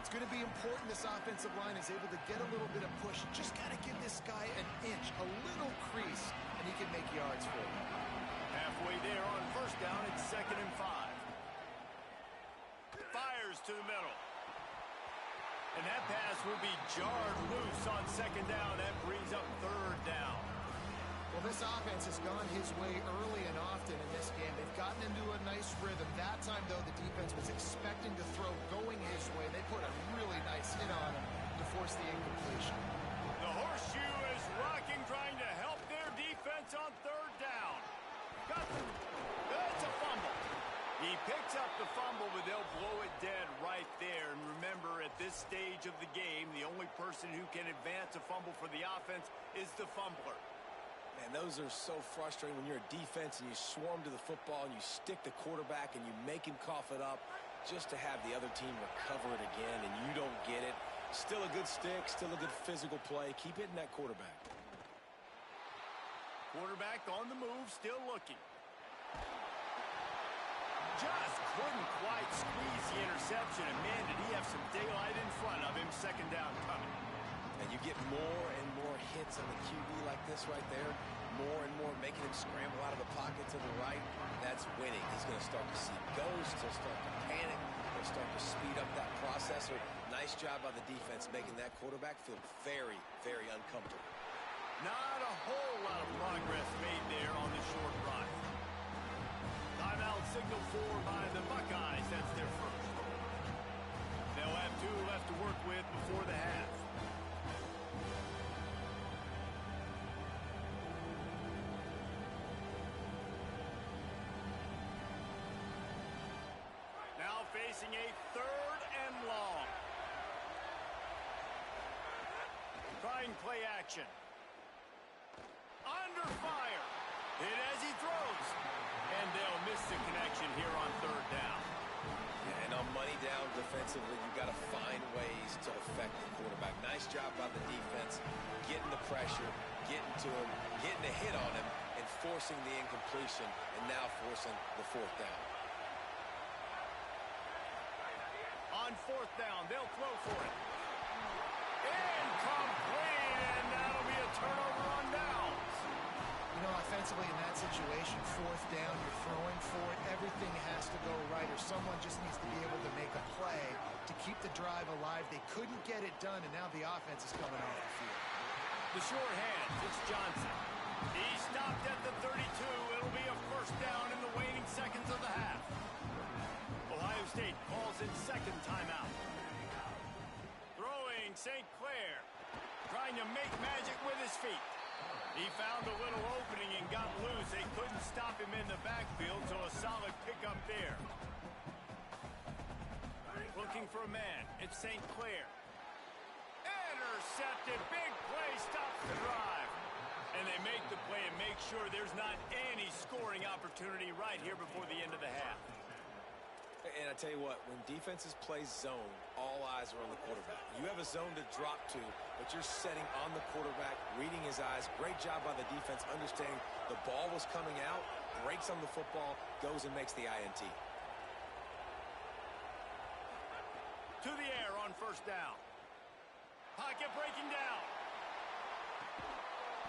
It's going to be important this offensive line is able to get a little bit of push. Just got to give this guy an inch, a little crease, and he can make yards for you. Halfway there on first down, it's 2nd and 5. Fires to the middle. And that pass will be jarred loose on 2nd down. That brings up 3rd down. Well, this offense has gone his way early and often in this game. They've gotten into a nice rhythm. That time, though, the defense was expecting to throw going his way. They put a really nice hit on him to force the incompletion. The horseshoe is rocking, trying to help their defense on 3rd down. That's a fumble. He picks up the fumble, but they'll blow it dead right there. And remember, at this stage of the game, the only person who can advance a fumble for the offense is the fumbler. Man, those are so frustrating when you're a defense and you swarm to the football and you stick the quarterback and you make him cough it up just to have the other team recover it again and you don't get it. Still a good stick, still a good physical play. Keep hitting that quarterback. Quarterback on the move, still looking. Just couldn't quite squeeze the interception, and man, did he have some daylight in front of him. 2nd down coming. And you get more and more hits on the QB like this right there. More and more making him scramble out of the pocket to the right. That's winning. He's going to start to see ghosts. He'll start to panic. He'll start to speed up that processor. Nice job by the defense making that quarterback feel very, very uncomfortable. Not a whole lot of progress made there on the short run. Timeout signal for by the Buckeyes. That's their first. They'll have 2 left to work with before the half. Now facing a 3rd and long. Trying play action. Under fire. Hit as he throws. And they'll miss the connection here on 3rd down. Yeah, and on money down defensively, you've got to find ways to affect the quarterback. Nice job by the defense, getting the pressure, getting to him, getting a hit on him, and forcing the incompletion, and now forcing the 4th down. On 4th down, they'll throw for it. Incomplete, and that'll be a turnover on downs. You know, offensively in that situation, 4th down, you're throwing for it. Everything has to go right, or someone just needs to be able to make a play to keep the drive alive. They couldn't get it done, and now the offense is coming off the field. The short hand, it's Johnson. He stopped at the 32. It'll be a 1st down in the waning seconds of the half. Ohio State calls in 2nd timeout. Throwing St. Clair, trying to make magic with his feet. He found a little opening and got loose. They couldn't stop him in the backfield, so a solid pickup there. Looking for a man. It's St. Clair. Intercepted. Big play. Stops the drive. And they make the play and make sure there's not any scoring opportunity right here before the end of the half. And I tell you what, when defenses play zone, all eyes are on the quarterback. You have a zone to drop to, but you're setting on the quarterback, reading his eyes. Great job by the defense, understanding the ball was coming out, breaks on the football, goes and makes the INT. To the air on 1st down. Pocket breaking down.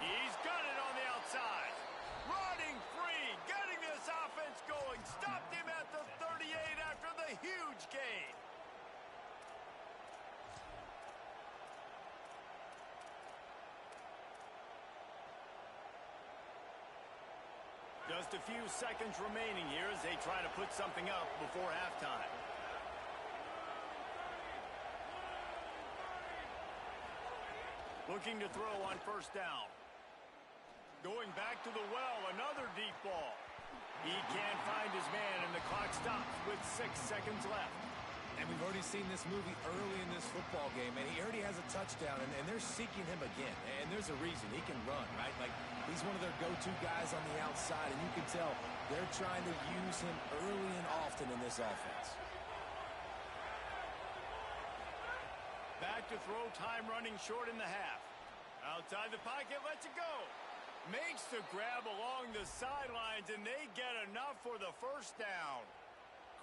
He's got it on the outside. Running free, getting this offense going. Stopped him at the 38 after the huge gain. Just a few seconds remaining here as they try to put something up before halftime. Looking to throw on first down. Going back to the well, another deep ball. He can't find his man, and the clock stops with 6 seconds left. And we've already seen this movie early in this football game, and he already has a touchdown, and they're seeking him again. And there's a reason. He can run, right? Like, he's one of their go-to guys on the outside, and you can tell they're trying to use him early and often in this offense. Back to throw, time running short in the half. Outside the pocket, lets it go. Makes the grab along the sidelines, and they get enough for the first down.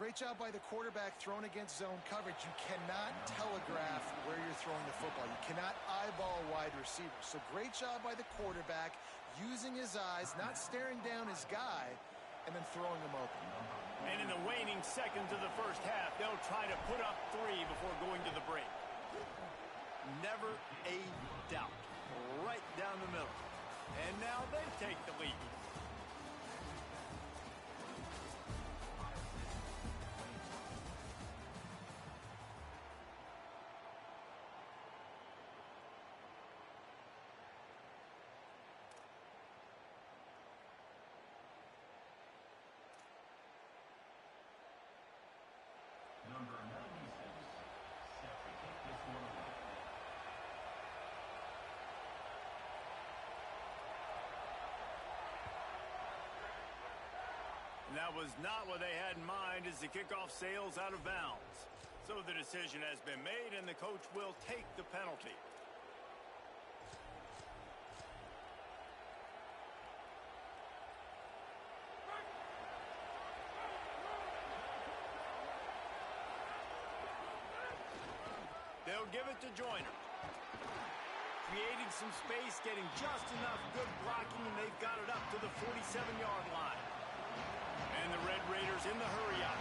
Great job by the quarterback thrown against zone coverage. You cannot telegraph where you're throwing the football. You cannot eyeball wide receivers. So great job by the quarterback using his eyes, not staring down his guy, and then throwing him open. And in the waning seconds of the first half, they'll try to put up 3 before going to the break. Never a doubt. Right down the middle. And now they take the lead. Number 96, set to kick this one away. And that was not what they had in mind as the kickoff sails out of bounds. So the decision has been made, and the coach will take the penalty. They'll give it to Joyner. Creating some space, getting just enough good blocking, and they've got it up to the 47-yard line. And the Red Raiders in the hurry up.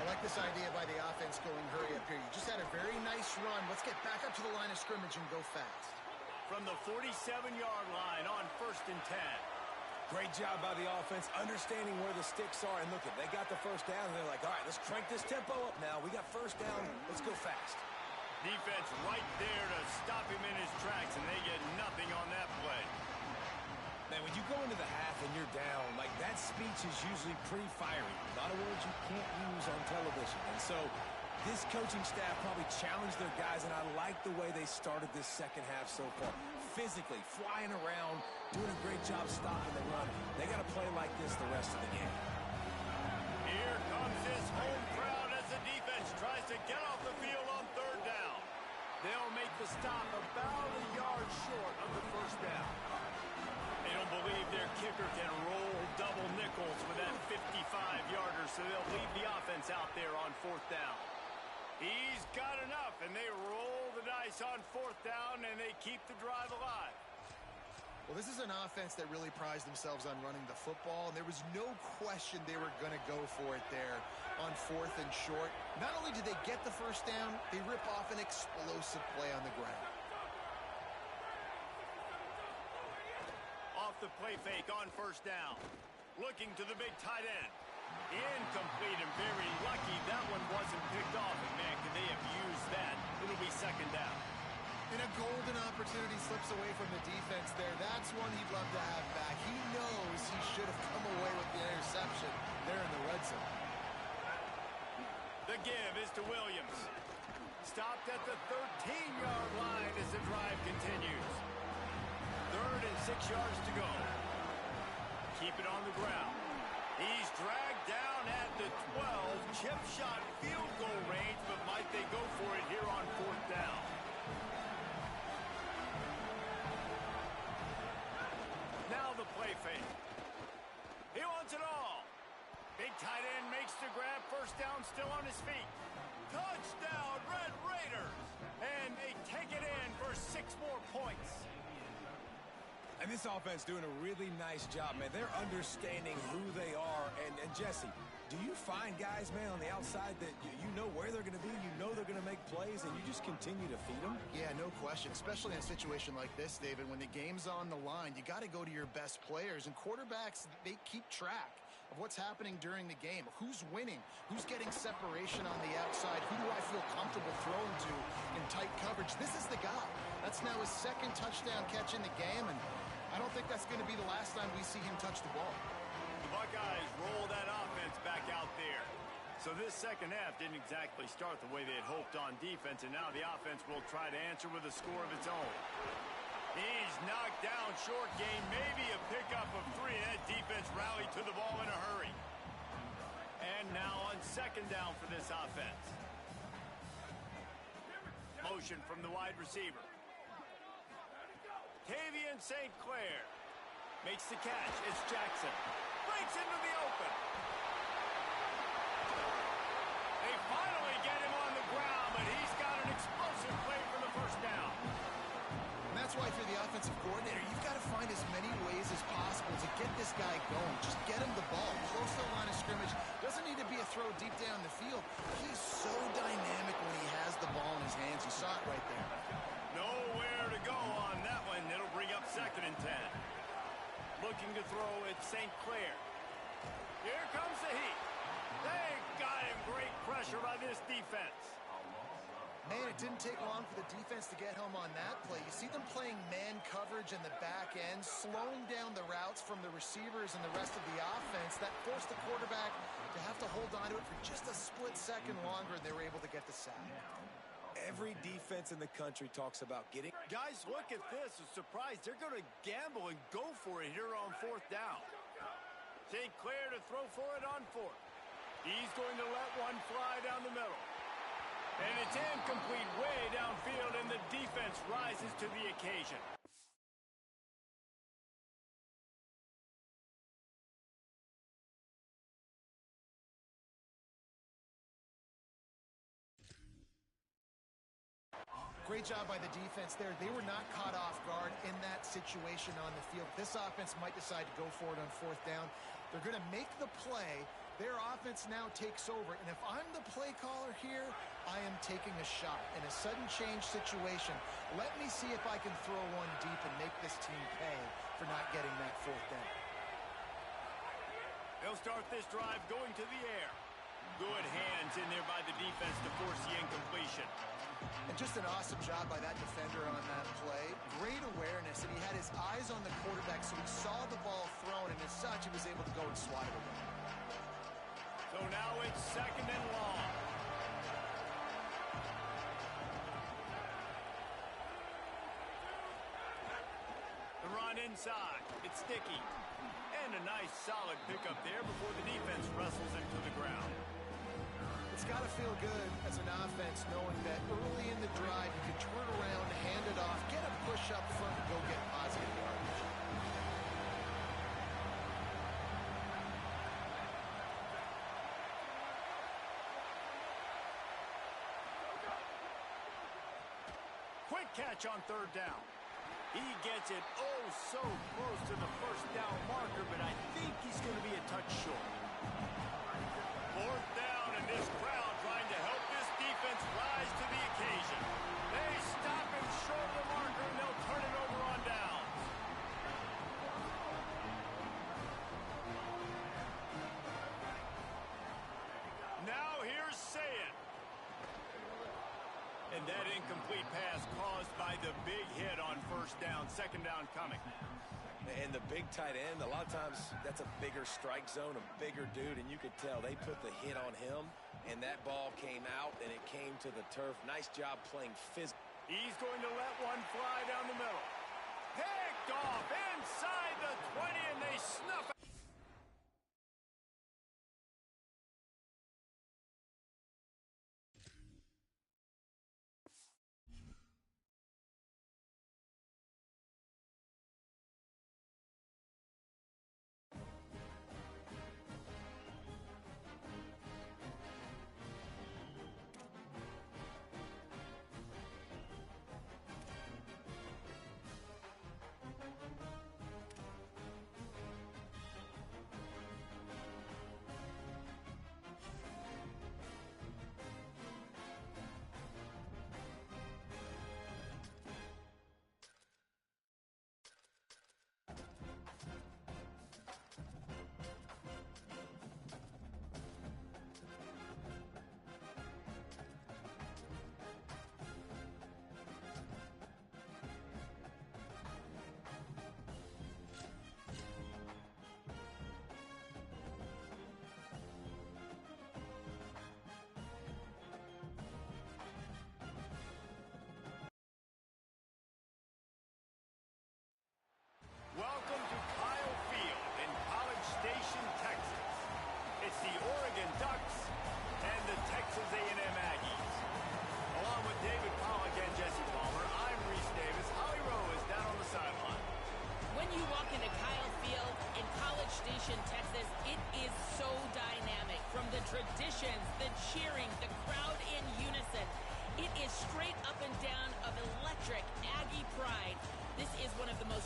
I like this idea by the offense going hurry up here. You just had a very nice run. Let's get back up to the line of scrimmage and go fast. From the 47-yard line on 1st and 10. Great job by the offense, understanding where the sticks are. And look, they got the first down, and they're like, all right, let's crank this tempo up now. We got first down. Let's go fast. Defense right there to stop him in his tracks, and they get nothing on that play. Man, when you go into the half and you're down, like, that speech is usually pretty fiery. A lot of words you can't use on television. And so this coaching staff probably challenged their guys, and I like the way they started this second half so far. Physically, flying around, doing a great job stopping the run. They got to play like this the rest of the game. Here comes this home crowd as the defense tries to get off the field on 3rd down. They'll make the stop about a yard short of the first down. They don't believe their kicker can roll double nickels with that 55-yarder, so they'll leave the offense out there on 4th down. He's got enough, and they roll the dice on 4th down, and they keep the drive alive. Well, this is an offense that really prides themselves on running the football, and there was no question they were going to go for it there on 4th and short. Not only did they get the first down, they rip off an explosive play on the ground. Off the play fake on 1st down. Looking to the big tight end. Incomplete, and very lucky that one wasn't picked off. And man, could they have used that? It'll be 2nd down. And a golden opportunity slips away from the defense there. That's one he'd love to have back. He knows he should have come away with the interception there in the red zone. The give is to Williams. Stopped at the 13-yard line as the drive continues. 3rd and 6 yards to go. Keep it on the ground. He's dragged down at the 12. Chip shot field goal range, but might they go for it here on 4th down? Now the play fake. He wants it all. Big tight end makes the grab. 1st down, still on his feet. Touchdown, Red Raiders. And they take it in for 6 more points. And this offense doing a really nice job, man. They're understanding who they are. And Jesse, do you find guys, man, on the outside that you know where they're going to be, you know they're going to make plays, and you just continue to feed them? Yeah, no question, especially in a situation like this, David. When the game's on the line, you got to go to your best players. And quarterbacks, they keep track of what's happening during the game. Who's winning? Who's getting separation on the outside? Who do I feel comfortable throwing to in tight coverage? This is the guy. That's now his second touchdown catch in the game, and I don't think that's going to be the last time we see him touch the ball. The Buckeyes roll that offense back out there. So this second half didn't exactly start the way they had hoped on defense, and now the offense will try to answer with a score of its own. He's knocked down short game, maybe a pickup of 3. That defense rallied to the ball in a hurry. And now on second down for this offense. Motion from the wide receiver. Tavian St. Clair makes the catch. It's Jackson. Breaks into the open. They finally get him on the ground, but he's got an explosive play for the first down. And that's why, if you're the offensive coordinator, you've got to find as many ways as possible to get this guy going. Just get him the ball close to the line of scrimmage. Doesn't need to be a throw deep down the field. He's so dynamic when he has the ball in his hands. You saw it right there. Nowhere to go on that one. It'll bring up 2nd and 10. Looking to throw at St. Clair. Here comes the heat. They got him. Great pressure by this defense. Man, it didn't take long for the defense to get home on that play. You see them playing man coverage in the back end, slowing down the routes from the receivers and the rest of the offense. That forced the quarterback to have to hold on to it for just a split second longer, and they were able to get the sack. Every defense in the country talks about getting... Guys, look at this. I'm surprised they're going to gamble and go for it here on 4th down. St. Clair to throw for it on 4th. He's going to let one fly down the middle. And it's incomplete way downfield, and the defense rises to the occasion. Great job by the defense there. They were not caught off guard in that situation on the field. This offense might decide to go for it on 4th down. They're going to make the play. Their offense now takes over. And if I'm the play caller here, I am taking a shot. In a sudden change situation, let me see if I can throw one deep and make this team pay for not getting that 4th down. They'll start this drive going to the air. Good hands in there by the defense to force the incompletion. And just an awesome job by that defender on that play. Great awareness, and he had his eyes on the quarterback, so he saw the ball thrown, and as such, he was able to go and swat it away. So now it's 2nd and long. The run inside. It's sticky. And a nice solid pickup there before the defense wrestles him to the ground. It's got to feel good as an offense knowing that early in the drive you can turn around, hand it off, get a push up front, and go get positive yardage. Quick catch on 3rd down. He gets it oh so close to the 1st down marker, but I think he's going to be a touch short. 4th down, and this crowd trying to help this defense rise to the occasion. They stop him short of the marker, and they'll turn it over on downs. Now here's Sayed. And that incomplete pass caused by the big hit on 1st down. 2nd down coming. And the big tight end, a lot of times that's a bigger strike zone, a bigger dude, and you could tell they put the hit on him, and that ball came out, and it came to the turf. Nice job playing physical. He's going to let one fly down the middle. Picked off inside the 20, and they snuff it.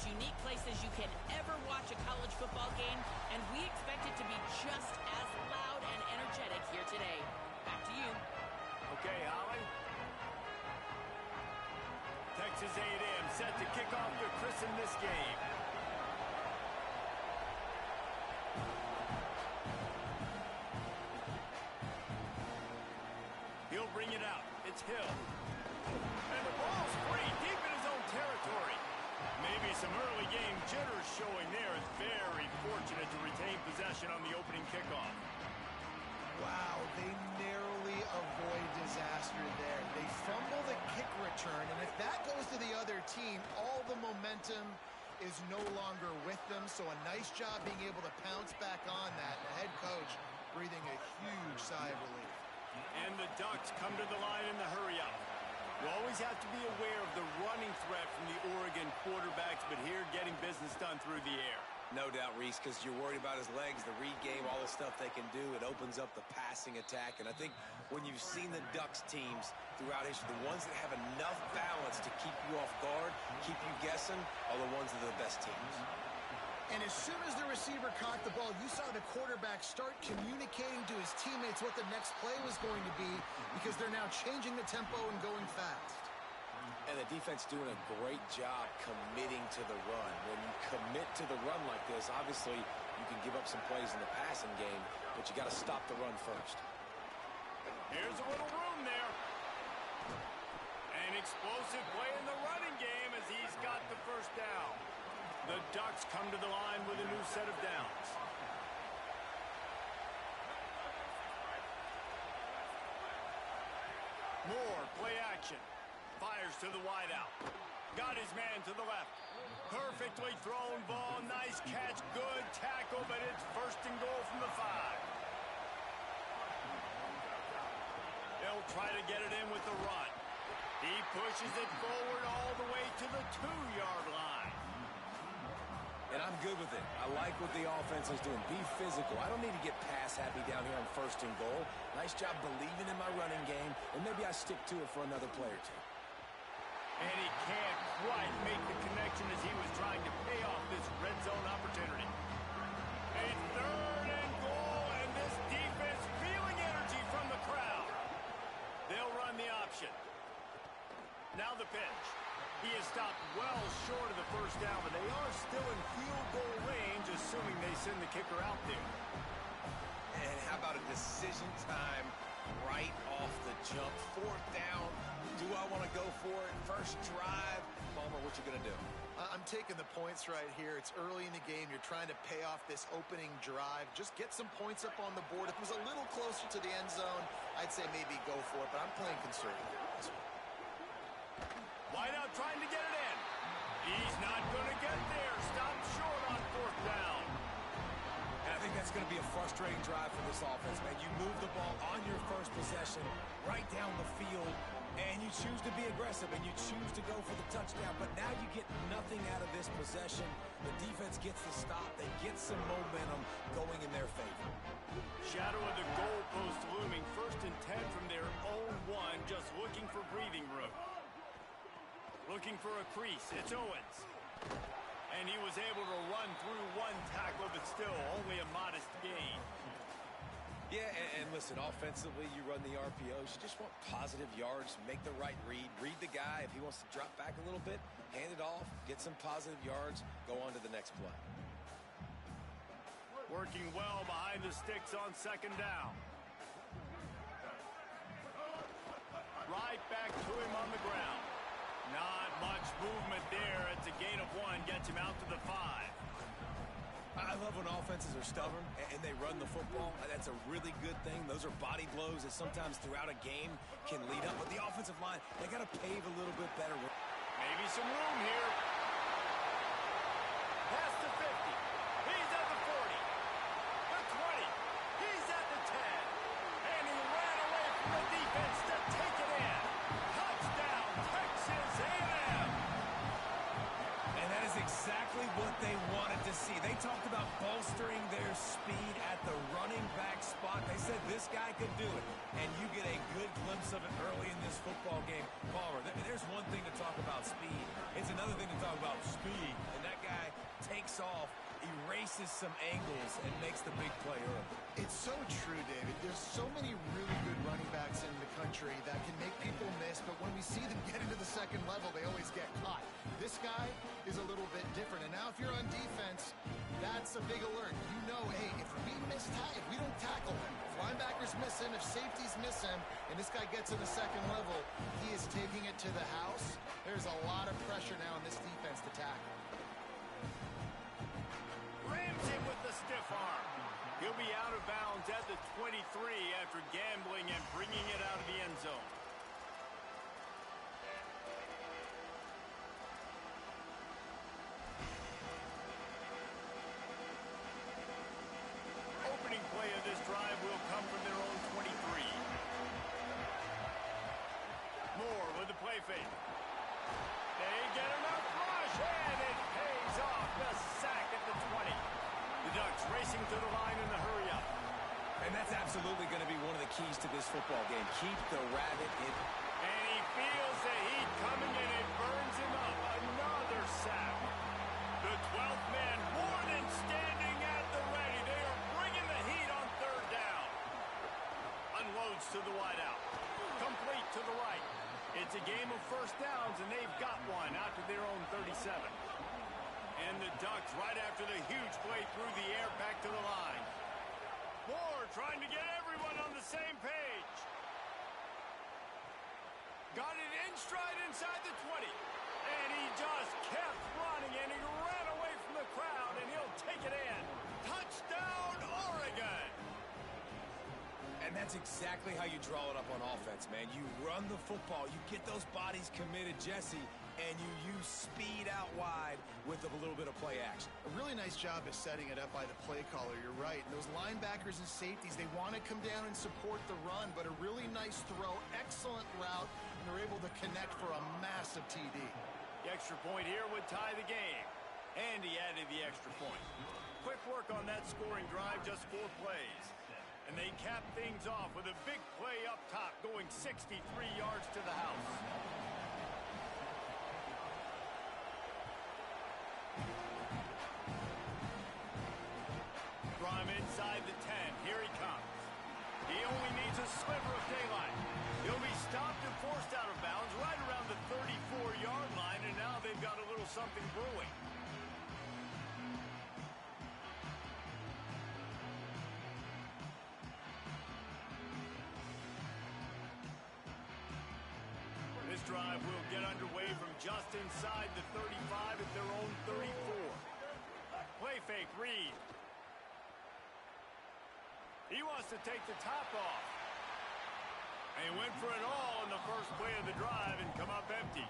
most unique places you can ever watch a college football game, and we expect it to be just as loud and energetic here today. Back to you. Okay, Holly. Texas A&M set to kick off to christen this game. He'll bring it out. It's Hill. And the ball's free, deep in his own territory. Maybe some early game jitters showing there. It's very fortunate to retain possession on the opening kickoff. Wow, they narrowly avoid disaster there. They fumble the kick return, and if that goes to the other team, all the momentum is no longer with them. So a nice job being able to pounce back on that. The head coach breathing a huge sigh of relief. And the Ducks come to the line in the hurry-up. You always have to be aware of the running threat from the Oregon quarterbacks, but here getting business done through the air. No doubt, Reese, because you're worried about his legs, the read game, all the stuff they can do. It opens up the passing attack. And I think when you've seen the Ducks teams throughout history, the ones that have enough balance to keep you off guard, keep you guessing, are the ones that are the best teams. And as soon as the receiver caught the ball, you saw the quarterback start communicating to his teammates what the next play was going to be, because they're now changing the tempo and going fast. And the defense doing a great job committing to the run. When you commit to the run like this, obviously you can give up some plays in the passing game, but you got to stop the run first. Here's a little room there. An explosive play in the running game as he's got the first down. The Ducks come to the line with a new set of downs. Moore, play action. Fires to the wideout. Got his man to the left. Perfectly thrown ball. Nice catch. Good tackle, but it's first and goal from the 5. They'll try to get it in with the run. He pushes it forward all the way to the 2-yard line. And I'm good with it. I like what the offense is doing. Be physical. I don't need to get pass happy down here on first and goal. Nice job believing in my running game, and maybe I stick to it for another play or two. And he can't quite make the connection as he was trying to pay off this red zone opportunity. A 3rd and goal, and this defense feeling energy from the crowd. They'll run the option. Now the pitch. He is stopped well short of the first down, but they are still in field goal range, assuming they send the kicker out there. And how about a decision time right off the jump? 4th down. Do I want to go for it? First drive. Palmer, what you going to do? I'm taking the points right here. It's early in the game. You're trying to pay off this opening drive. Just get some points up on the board. If it was a little closer to the end zone, I'd say maybe go for it, but I'm playing conservative. Wideout trying to get it in. He's not going to get there. Stopped short on 4th down. And I think that's going to be a frustrating drive for this offense, man. You move the ball on your first possession right down the field, and you choose to be aggressive, and you choose to go for the touchdown. But now you get nothing out of this possession. The defense gets the stop. They get some momentum going in their favor. Shadow of the goalpost looming. 1st and 10 from their own 1, just looking for breathing room. Looking for a crease. It's Owens. And he was able to run through 1 tackle, but still only a modest gain. Yeah, and listen, offensively, you run the RPOs. You just want positive yards, make the right read, read the guy. If he wants to drop back a little bit, hand it off, get some positive yards, go on to the next play. Working well behind the sticks on 2nd down. Right back to him on the ground. Not much movement there. It's a gain of 1. Gets him out to the 5. I love when offenses are stubborn and they run the football. That's a really good thing. Those are body blows that sometimes throughout a game can lead up. But the offensive line, they got to pave a little bit better. Maybe some room here. Past the 50. He's at the 40. The 20. He's at the 10. And he ran away from the defense to take it in. Touchdown, Texas A&M. And that is exactly what they wanted to see. They talked about bolstering their speed at the running back spot. They said this guy could do it. And you get a good glimpse of it early in this football game. Palmer, there's one thing to talk about speed. It's another thing to talk about speed. And that misses some angles and makes the big play early. It's so true, David. There's so many really good running backs in the country that can make people miss, but when we see them get into the second level, they always get caught. This guy is a little bit different. And now if you're on defense, that's a big alert. You know, hey, if we don't tackle him, if linebackers miss him, if safeties miss him, and this guy gets in the second level, he is taking it to the house. There's a lot of pressure now in this defense to tackle. Rams him with the stiff arm. He'll be out of bounds at the 23 after gambling and bringing it out of the end zone. Opening play of this drive will come from their own 23. Moore with the play fake. They get enough rush, and it pays off. The sack at the 20. The Ducks racing to the line in the hurry-up. And that's absolutely going to be one of the keys to this football game. Keep the rabbit in. And he feels the heat coming, and it burns him up. Another sack. The 12th man more than standing at the ready. They are bringing the heat on third down. Unloads to the wideout. Complete to the right. It's a game of first downs, and they've got one out to their own 37. And the Ducks right after the huge play through the air back to the line. Moore trying to get everyone on the same page. Got it in stride inside the 20. And he just kept running, and he ran away from the crowd, and he'll take it in. Touchdown, Oregon! And that's exactly how you draw it up on offense, man. You run the football, you get those bodies committed, Jesse, and you use speed out wide with a little bit of play action. A really nice job of setting it up by the play caller. You're right. And those linebackers and safeties, they want to come down and support the run, but a really nice throw, excellent route, and they're able to connect for a massive TD. The extra point here would tie the game. And he added the extra point. Quick work on that scoring drive, just 4 plays. And they cap things off with a big play up top, going 63 yards to the house. From inside the 10, here he comes. He only needs a sliver of daylight. He'll be stopped and forced out of bounds right around the 34-yard line, and now they've got a little something brewing. This drive will get underway from just inside the 35 at their own 34. Play fake, Reed. He wants to take the top off. And he went for it all in the first play of the drive and come up empty.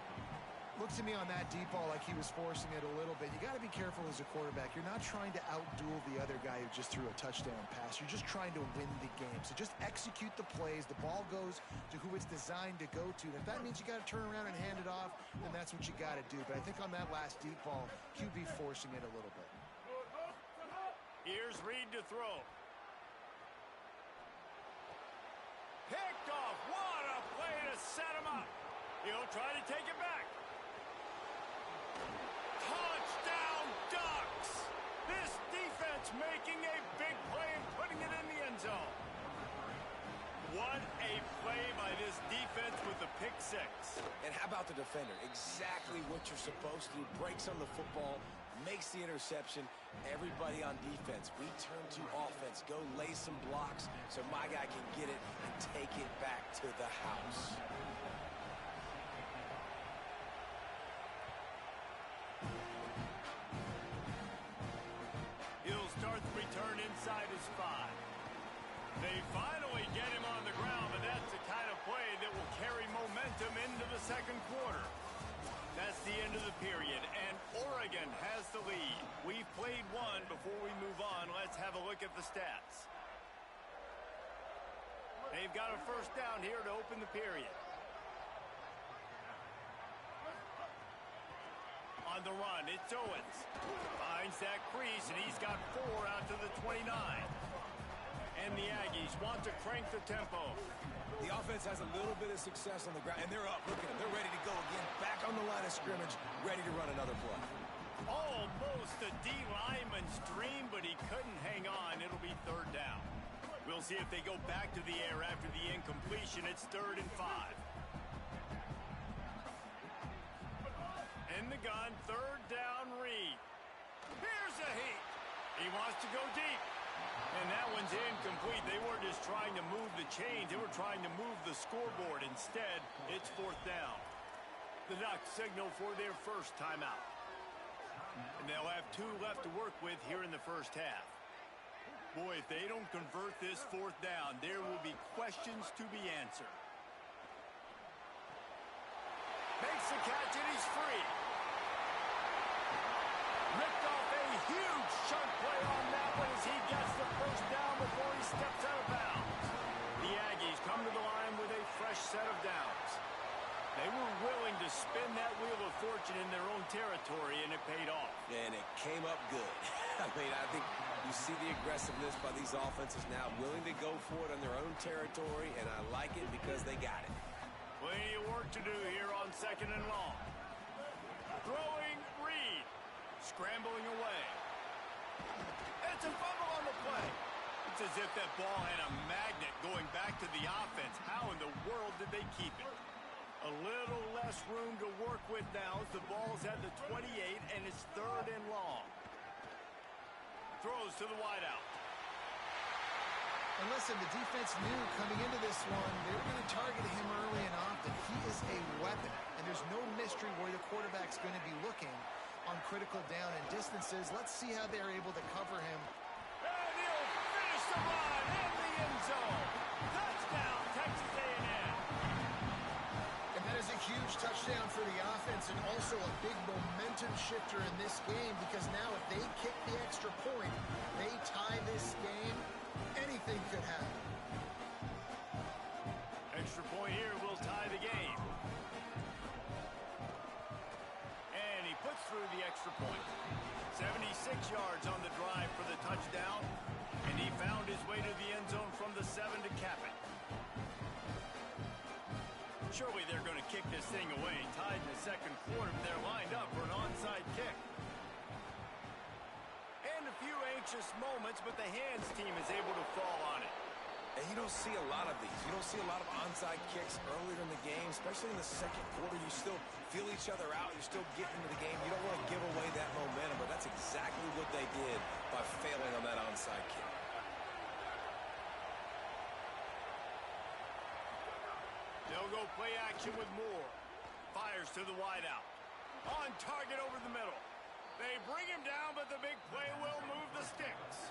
Looks to me on that deep ball like he was forcing it a little bit. You got to be careful as a quarterback. You're not trying to outduel the other guy who just threw a touchdown pass. You're just trying to win the game. So just execute the plays. The ball goes to who it's designed to go to. And if that means you got to turn around and hand it off, then that's what you got to do. But I think on that last deep ball, QB forcing it a little bit. Here's Reed to throw. Picked off. What a play to set him up. He'll try to take it back. Touchdown, Ducks! This defense making a big play and putting it in the end zone. What a play by this defense with the pick six. And how about the defender? Exactly what you're supposed to do. Breaks on the football, makes the interception. Everybody on defense, we turn to offense. Go lay some blocks so my guy can get it and take it back to the house. He'll start the return inside his 5. They finally get him on the ground, but that's the kind of play that will carry momentum into the second quarter. That's the end of the period, and Oregon has the lead. We've played one. Before we move on, let's have a look at the stats. They've got a first down here to open the period. On the run, it's Owens. Finds that crease, and he's got 4 out to the 29. And the Aggies want to crank the tempo. The offense has a little bit of success on the ground, and they're up. Look at them. They're ready to go again. Back on the line of scrimmage, ready to run another play. Almost a D lineman's dream, but see if they go back to the air after the incompletion. It's 3rd and 5. In the gun, 3rd down, Reed. Here's a heat. He wants to go deep. And that one's incomplete. They weren't just trying to move the chains. They were trying to move the scoreboard. Instead, it's 4th down. The Ducks signal for their first timeout. And they'll have 2 left to work with here in the first half. Boy, if they don't convert this 4th down, there will be questions to be answered. Makes the catch and he's free. Ripped off a huge chunk play on that one as he gets the first down before he steps out of bounds. The Aggies come to the line with a fresh set of downs. They were willing to spin that wheel of fortune in their own territory, and it paid off. And it came up good. I mean, I think you see the aggressiveness by these offenses now, willing to go for it on their own territory, and I like it because they got it. Plenty of work to do here on 2nd and long. Throwing Reed. Scrambling away. It's a fumble on the play. It's as if that ball had a magnet going back to the offense. How in the world did they keep it? A little less room to work with now as the ball's at the 28 and it's 3rd and long. Throws to the wideout. And listen, the defense knew coming into this one, they were going to target him early and often. He is a weapon, and there's no mystery where the quarterback's going to be looking on critical down and distances. Let's see how they're able to cover him. And he'll finish the run in the end zone. Touchdown, Texas A&M. And that is a huge touchdown for the offense and also a big momentum shifter in this game because now if they kick the extra point, they tie this game, anything could happen. Extra point here will tie the game. And he puts through the extra point. 76 yards on the drive for the touchdown. And he found his way to the end zone from the 7 to cap it. Surely they're going to kick this thing away. Tied in the 2nd quarter. They're lined up for an onside kick. And a few anxious moments, but the hands team is able to fall on it. And you don't see a lot of these. You don't see a lot of onside kicks earlier in the game, especially in the 2nd quarter. You still feel each other out. You're still getting into the game. You don't want to give away that momentum, but that's exactly what they did by failing on that onside kick. They'll go play action with Moore. Fires to the wideout. On target over the middle. They bring him down, but the big play will move the sticks.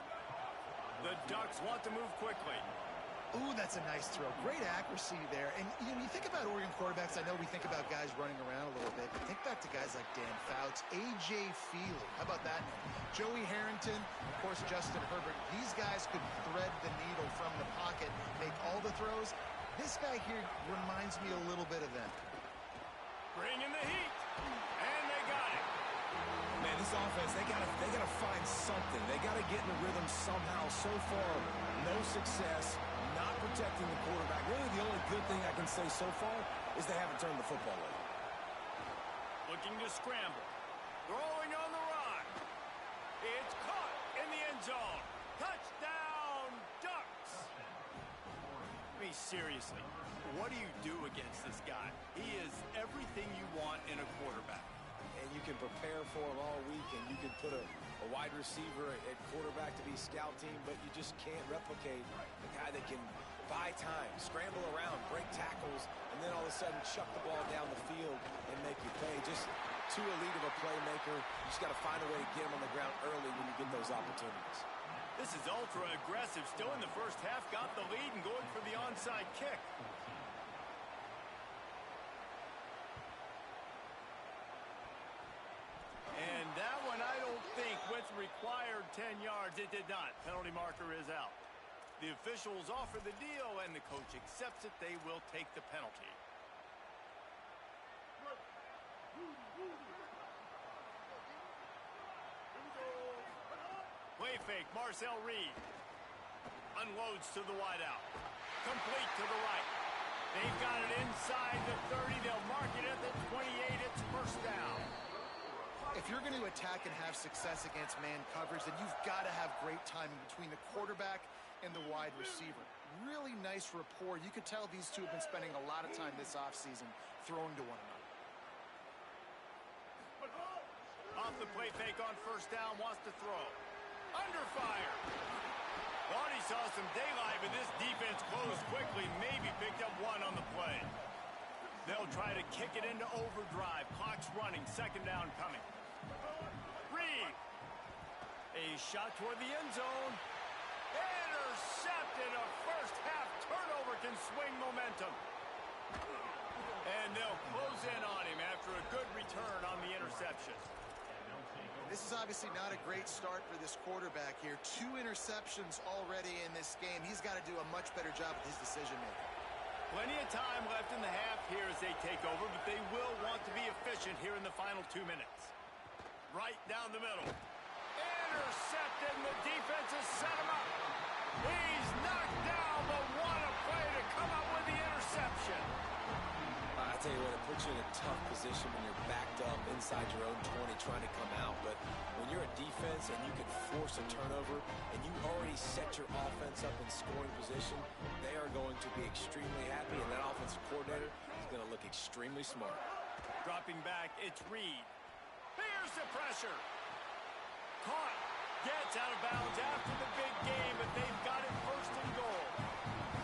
The Ducks want to move quickly. Ooh, that's a nice throw. Great accuracy there. And you think about Oregon quarterbacks, I know we think about guys running around a little bit, but think back to guys like Dan Fouts, A.J. Feely. How about that name? Joey Harrington, of course, Justin Herbert. These guys could thread the needle from the pocket, make all the throws. This guy here reminds me a little bit of them. Bring in the heat. And they got it. Man, this offense, they gotta find something. They gotta get in the rhythm somehow. So far, no success, not protecting the quarterback. Really, the only good thing I can say so far is they haven't turned the football over. Looking to scramble. Throwing on the run. It's caught in the end zone. Touchdown, Ducks. I mean, seriously, what do you do against this guy? He is everything you want in a quarterback. And you can prepare for him all week, and you can put a wide receiver at quarterback to be scout team, but you just can't replicate the guy that can buy time, scramble around, break tackles, and then all of a sudden chuck the ball down the field and make you pay. Just too elite of a playmaker. You just got to find a way to get him on the ground early when you get those opportunities. This is ultra aggressive. Still in the first half, got the lead and going for the onside kick. And that one, I don't think, with required 10 yards, it did not. Penalty marker is out. The officials offer the deal, and the coach accepts it. They will take the penalty. Play fake, Marcel Reed. Unloads to the wideout. Complete to the right. They've got it inside the 30. They'll mark it at the 28. It's first down. If you're going to attack and have success against man coverage, then you've got to have great timing between the quarterback and the wide receiver. Really nice rapport. You could tell these two have been spending a lot of time this offseason throwing to one another. Off the play fake on first down, wants to throw. Under fire. Thought he saw some daylight, but this defense closed quickly. Maybe picked up one on the play. They'll try to kick it into overdrive. Clock's running. Second down coming. Reed. A shot toward the end zone. Intercepted. A first half turnover can swing momentum. And they'll close in on him after a good return on the interception. This is obviously not a great start for this quarterback here. 2 interceptions already in this game. He's got to do a much better job with his decision-making. Plenty of time left in the half here as they take over, but they will want to be efficient here in the final 2 minutes. Right down the middle. Intercepted, and the defense has set him up. He's knocked down, but what a play to come up with the interception. I tell you what, it puts you in a tough position when you're backed up inside your own 20 trying to come out. But when you're a defense and you can force a turnover and you already set your offense up in scoring position, they are going to be extremely happy, and that offensive coordinator is going to look extremely smart. Dropping back, it's Reed. Here's the pressure. Caught. Gets out of bounds after the big game, but they've got it first and goal.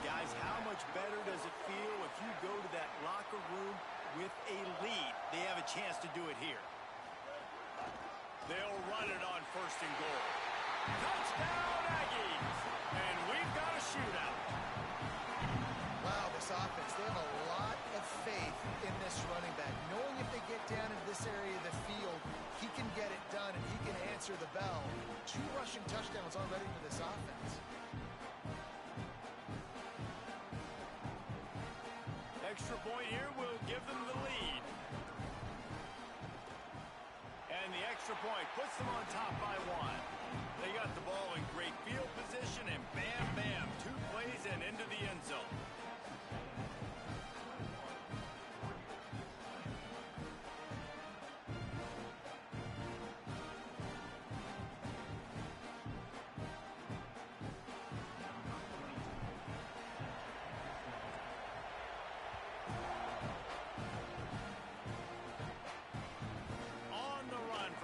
Guys, how much better does it feel if you go to that locker room with a lead? They have a chance to do it here. They'll run it on first and goal. Touchdown, Aggies! And we've got a shootout. Wow, this offense, they have a lot of faith in this running back. Knowing if they get down into this area of the field, he can get it done and he can answer the bell. 2 rushing touchdowns already for this offense. Extra point here will give them the lead. And the extra point puts them on top by 1. They got the ball in great field position, and bam, bam, 2 plays and into the end zone.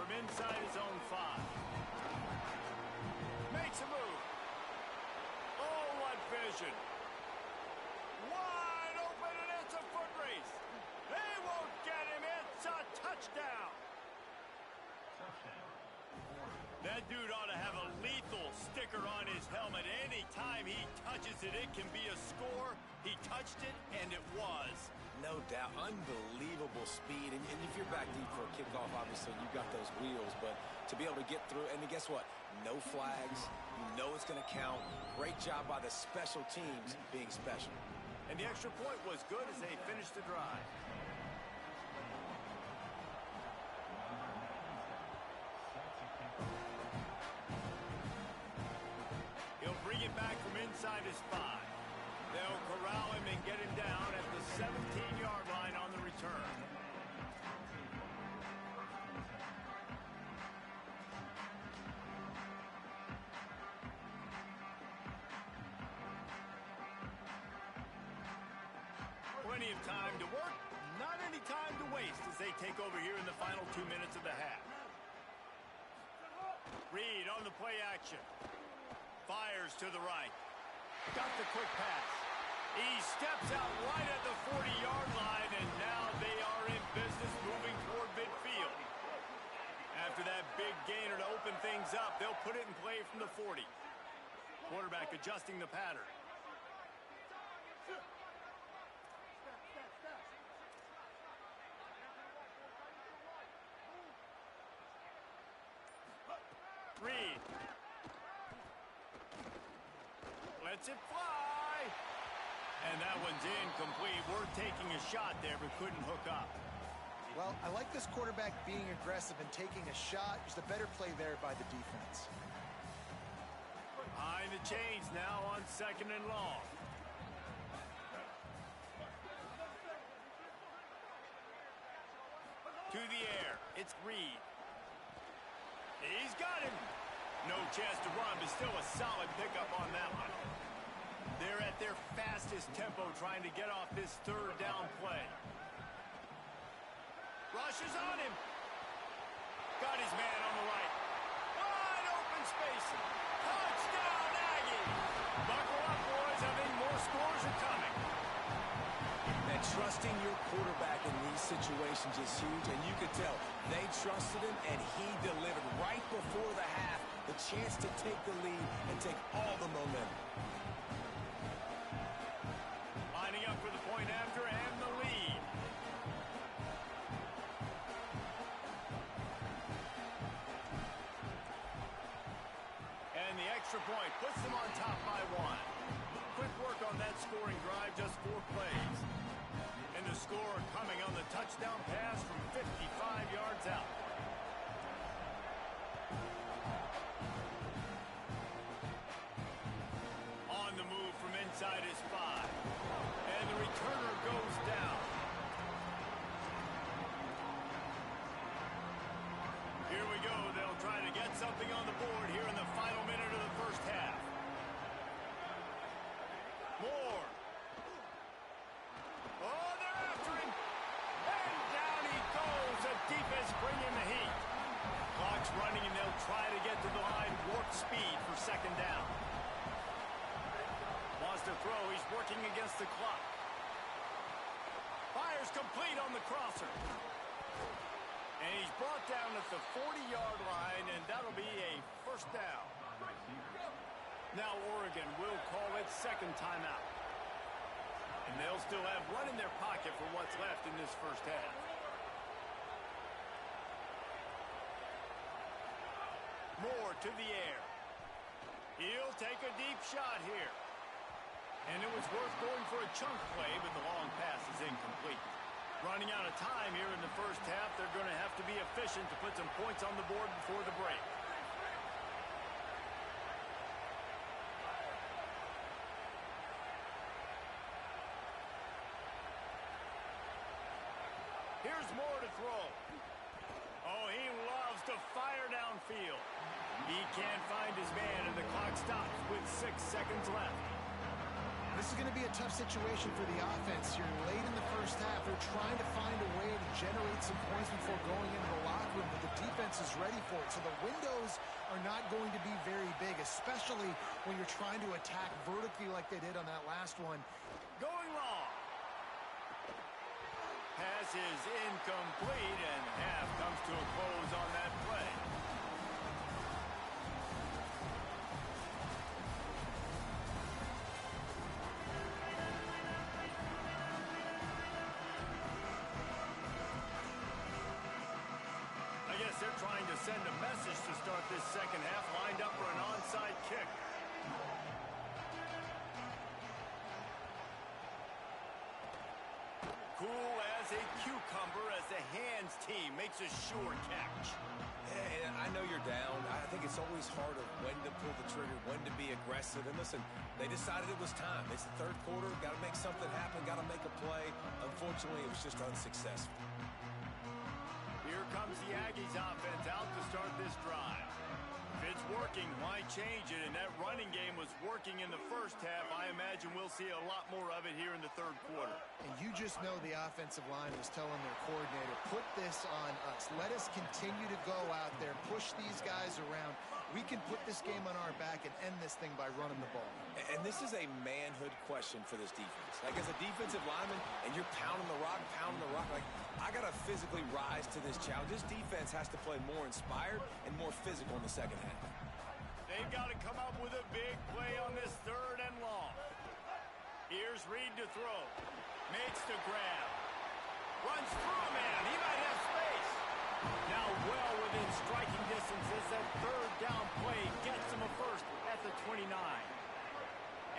Inside his own 5. Makes a move. Oh, what vision. Wide open, and it's a foot race. They won't get him. It's a touchdown. That dude ought to have a lethal sticker on his helmet. Anytime he touches it, it can be a score. He touched it, and it was. No doubt. Unbelievable speed. And if you're back deep for a kickoff, obviously, you've got those wheels. But to be able to get through, and guess what? No flags. You know it's going to count. Great job by the special teams being special. And the extra point was good as they finished the drive. He'll bring it back from inside his 5. They'll corral him and get him down at the 17-yard line on the return. Plenty of time to work, not any time to waste as they take over here in the final 2 minutes of the half. Reed on the play action. Fires to the right. Got the quick pass. He steps out right at the 40-yard line, and now they are in business moving toward midfield. After that big gainer to open things up, they'll put it in play from the 40. Quarterback adjusting the pattern. Reed. Lets it fly. And that one's incomplete. We're taking a shot there, but couldn't hook up. Well, I like this quarterback being aggressive and taking a shot. Just a better play there by the defense. Behind the chains now on 2nd and long. To the air. It's Reed. He's got him. No chance to run, but still a solid pickup on that one. They're at their fastest tempo trying to get off this third down play. Rushes on him. Got his man on the right. Wide open space. Touchdown, Aggie. Buckle up, boys. I think more scores are coming. And trusting your quarterback in these situations is huge, and you could tell they trusted him, and he delivered right before the half, the chance to take the lead and take all the momentum. Lining up for the point after and the lead. And the extra point puts them on top by one. Quick work on that scoring drive, just 4 plays. And the score coming on the touchdown pass from 55 yards out. On the move from inside his 5. And the returner goes down. Here we go. They'll try to get something on the board here in the final minute of the first half. Moore. Oh, they're after him. And down he goes. The defense bringing the heat. Clock's running, and they'll try to get to the line. Warp speed for second down. Wants to throw. He's working against the clock. Fires complete on the crosser. And he's brought down at the 40-yard line, and that'll be a first down. Now Oregon will call its second timeout. And they'll still have one in their pocket for what's left in this first half. Moore to the air. He'll take a deep shot here. And it was worth going for a chunk play, but the long pass is incomplete. Running out of time here in the first half, they're going to have to be efficient to put some points on the board before the break. Here's Moore to throw. Oh, he loves to fire downfield. He can't find his man, and the clock stops with 6 seconds left. This is going to be a tough situation for the offense here. Late in the first half, they're trying to find a way to generate some points before going into the locker room, but the defense is ready for it. So the windows are not going to be very big, especially when you're trying to attack vertically like they did on that last one. Going long. Pass is incomplete, and half comes to a close on that play. I guess they're trying to send a message to start this second half, lined up for an onside kick. Cool as a cucumber as the hands team makes a sure catch. And I know you're down. I think it's always harder when to pull the trigger, when to be aggressive. And listen, they decided it was time. It's the third quarter. Got to make something happen. Got to make a play. Unfortunately, it was just unsuccessful. Here comes the Aggies offense out to start this drive. If it's working, why change it? And that running game was working in the first half. I imagine we'll see a lot more of it here in the third quarter. And you just know the offensive line was telling their coordinator, put this on us. Let us continue to go out there, push these guys around. We can put this game on our back and end this thing by running the ball. And this is a manhood question for this defense. Like, as a defensive lineman, and you're pounding the rock, like, I got to physically rise to this challenge. This defense has to play more inspired and more physical in the second half. They've got to come up with a big play on this third and long. Here's Reed to throw. Makes the grab. Runs through a man. He might have space. Now well within striking distance as that third down play gets him a first at the 29.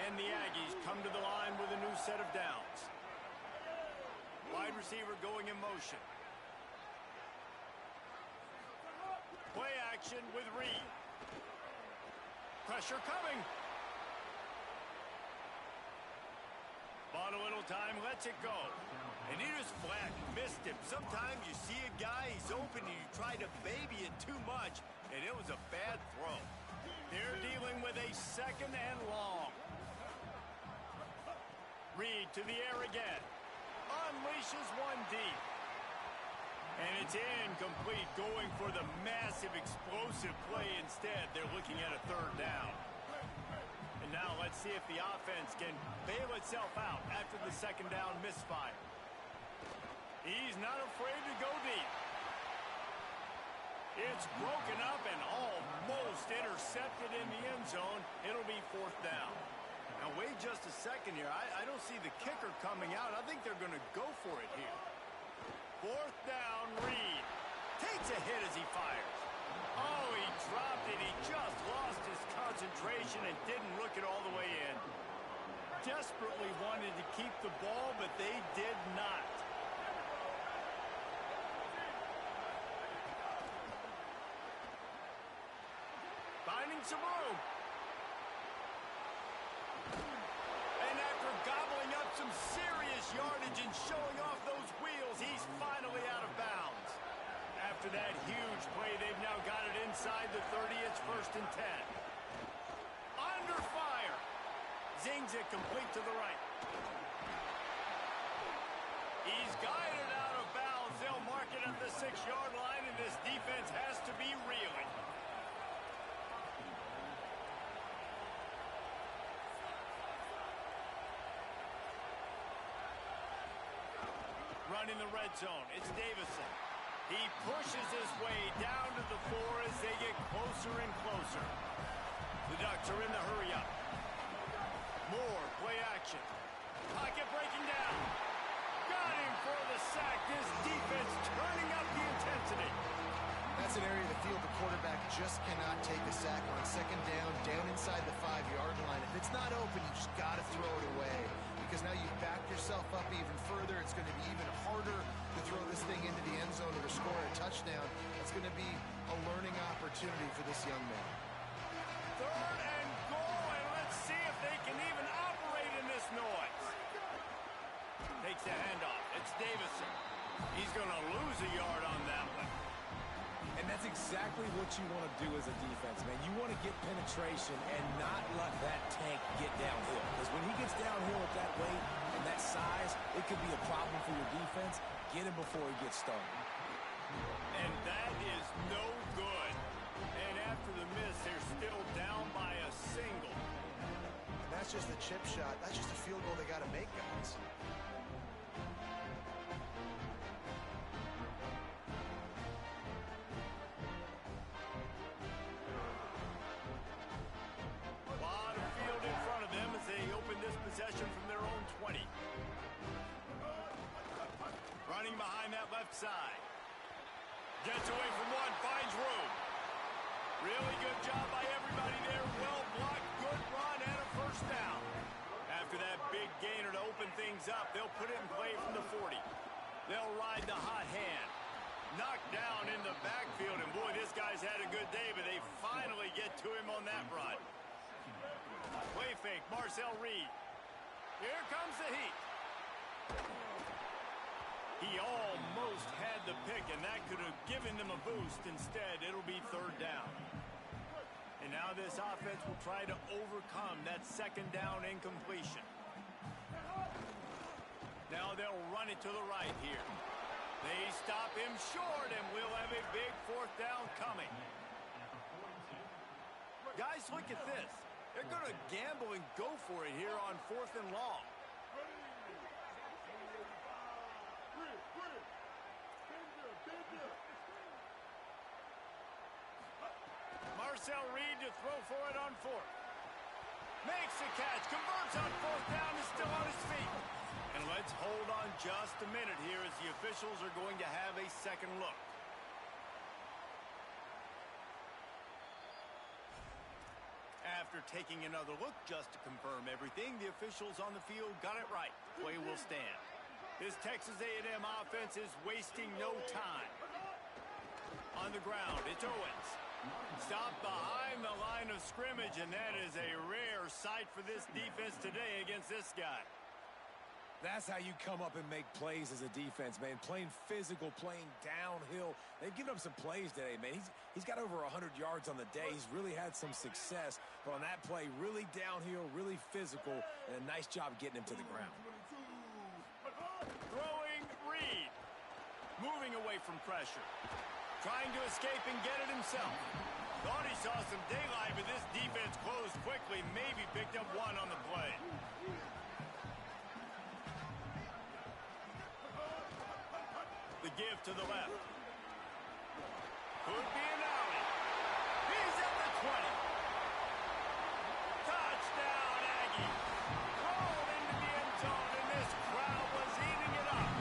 And the Aggies come to the line with a new set of downs. Wide receiver going in motion. Play action with Reed. Pressure coming. Bought a little time, lets it go. And he just flat missed him. Sometimes you see a guy, he's open, and you try to baby it too much, and it was a bad throw. They're dealing with a second and long. Reed to the air again. Unleashes one deep. And it's incomplete, going for the massive explosive play instead. They're looking at a third down. And now let's see if the offense can bail itself out after the second down misfire. He's not afraid to go deep. It's broken up and almost intercepted in the end zone. It'll be fourth down. Now wait just a second here. I don't see the kicker coming out. I think they're going to go for it here. Fourth down, Reed. Takes a hit as he fires. Oh, he dropped it. He just lost his concentration and didn't look it all the way in. Desperately wanted to keep the ball, but they did not. Finding some room. And after gobbling up some serious yardage and showing off those wheels, he's finally out of bounds. After that huge play, they've now got it inside the 30. It's first and 10. Under fire. Zings it complete to the right. He's guided out of bounds. They'll mark it at the 6-yard line, and this defense has to be reeling. Running the red zone, it's Davison. He pushes his way down to the 4 as they get closer and closer. The Ducks are in the hurry-up. More play action. Pocket breaking down. Got him for the sack. This defense turning up the intensity. That's an area of the field the quarterback just cannot take a sack on. Second down inside the 5-yard line. If it's not open, you just got to throw it away. Because now you've backed yourself up even further. It's going to be even harder to throw this thing into the end zone or to score a touchdown. It's going to be a learning opportunity for this young man. Third and goal, and let's see if they can even operate in this noise. Takes the handoff. It's Davison. He's going to lose a yard on that one. And that's exactly what you want to do as a defense, man. You want to get penetration and not let that tank get downhill. Because when he gets downhill at that weight and that size, it could be a problem for your defense. Get him before he gets started. And that is no good. And after the miss, they're still down by a single. And that's just a chip shot. That's just a field goal they got to make, guys. Possession from their own 20. Running behind that left side. Gets away from one, finds room. Really good job by everybody there. Well blocked, good run, and a first down. After that big gainer to open things up, they'll put it in play from the 40. They'll ride the hot hand. Knocked down in the backfield, and boy, this guy's had a good day, but they finally get to him on that run. Play fake, Marcel Reed. Here comes the heat. He almost had the pick, and that could have given them a boost. Instead, it'll be third down. And now this offense will try to overcome that second down incompletion. Now they'll run it to the right here. They stop him short, and we'll have a big fourth down coming. Guys, look at this. They're going to gamble and go for it here on fourth and long. Marcel Reed to throw for it on fourth. Makes the catch, converts on fourth down, is still on his feet. And let's hold on just a minute here as the officials are going to have a second look. After taking another look just to confirm everything, the officials on the field got it right. Play will stand. This Texas A&M offense is wasting no time. On the ground, it's Owens. Stopped behind the line of scrimmage, and that is a rare sight for this defense today against this guy. That's how you come up and make plays as a defense, man. Playing physical, playing downhill. They've given up some plays today, man. He's got over 100 yards on the day. He's really had some success. But on that play, really downhill, really physical, and a nice job getting him to the ground. Throwing Reed. Moving away from pressure. Trying to escape and get it himself. Thought he saw some daylight, but this defense closed quickly. Maybe picked up one on the play. The give to the left. Could be an alley. He's at the 20. Touchdown, Aggie. Rolled into the end zone, and this crowd was eating it up.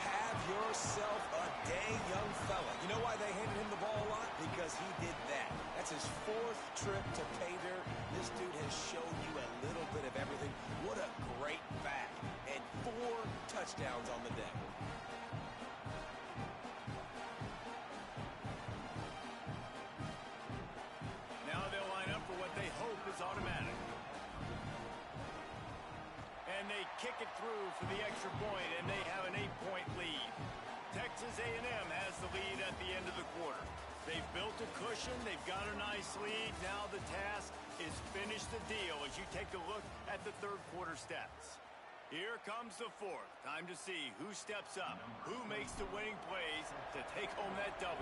Have yourself a dang young fella. You know why they handed him the ball a lot? Because he did that. That's his 4th trip to pay dirt. This dude has shown you a little bit of everything. What a great back. And 4 touchdowns on the day. Now they'll line up for what they hope is automatic. And they kick it through for the extra point, and they have an 8-point lead. Texas A&M has the lead at the end of the quarter. They've built a cushion. They've got a nice lead. Now the task is finish the deal as you take a look at the third quarter stats. Here comes the fourth. Time to see who steps up, who makes the winning plays to take home that W.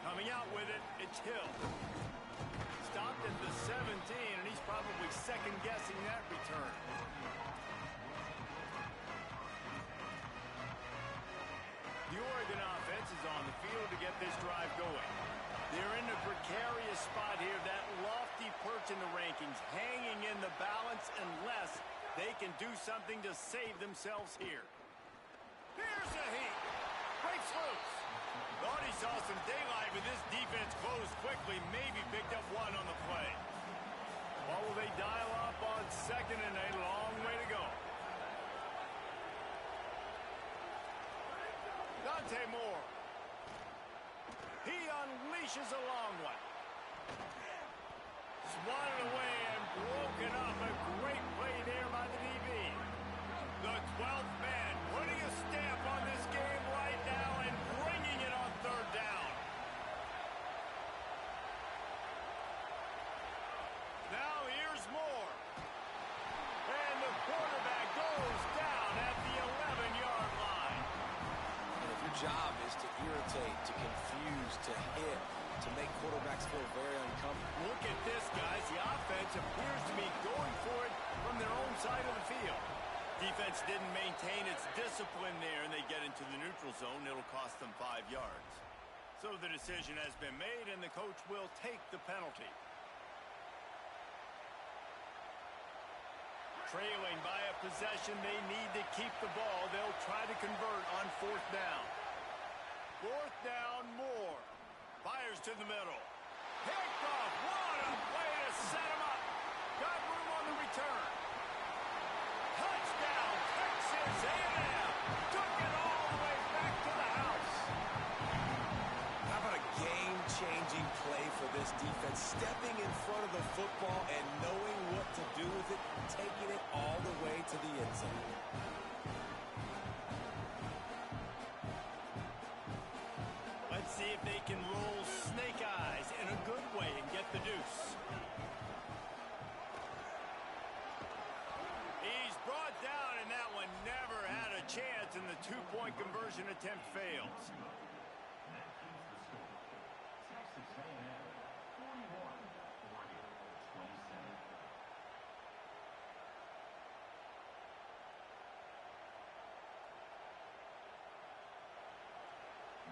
Coming out with it, it's Hill. Stopped at the 17, and he's probably second-guessing that return. The Oregon offense is on the field to get this drive going. They're in a precarious spot here, that lofty perch in the rankings, hanging in the balance unless they can do something to save themselves here. Here's a heat. Breaks loose. Thought he saw some daylight, but this defense closed quickly, maybe picked up one on the play. What will they dial up on second and a long way to go? Dante Moore. He unleashes a long one. Swatted away and broken up. A great play there by the DB. The 12th man putting a stamp on this game right now and bringing it on third down. Now here's Moore. And the quarterback goes down at the 11-yard line. And if your job is to irritate, to confuse, to hit, to make quarterbacks feel very uncomfortable. Look at this, guys. The offense appears to be going for it from their own side of the field. Defense didn't maintain its discipline there, and they get into the neutral zone. It'll cost them 5 yards. So the decision has been made, and the coach will take the penalty. Trailing by a possession, they need to keep the ball. They'll try to convert on 4th down. 4th down, Moore. Fires to the middle. Picked off. What a way to set him up. Got room on the return. Touchdown, Texas A&M. Took it all the way back to the house. How about a game-changing play for this defense? Stepping in front of the football and knowing what to do with it, taking it all the way to the end zone. Let's see if they can roll snake eyes in a good way and get the deuce. He's brought down, and that one never had a chance, and the 2-point conversion attempt fails. That keeps the score. Texas A&M 41, Oregon 27.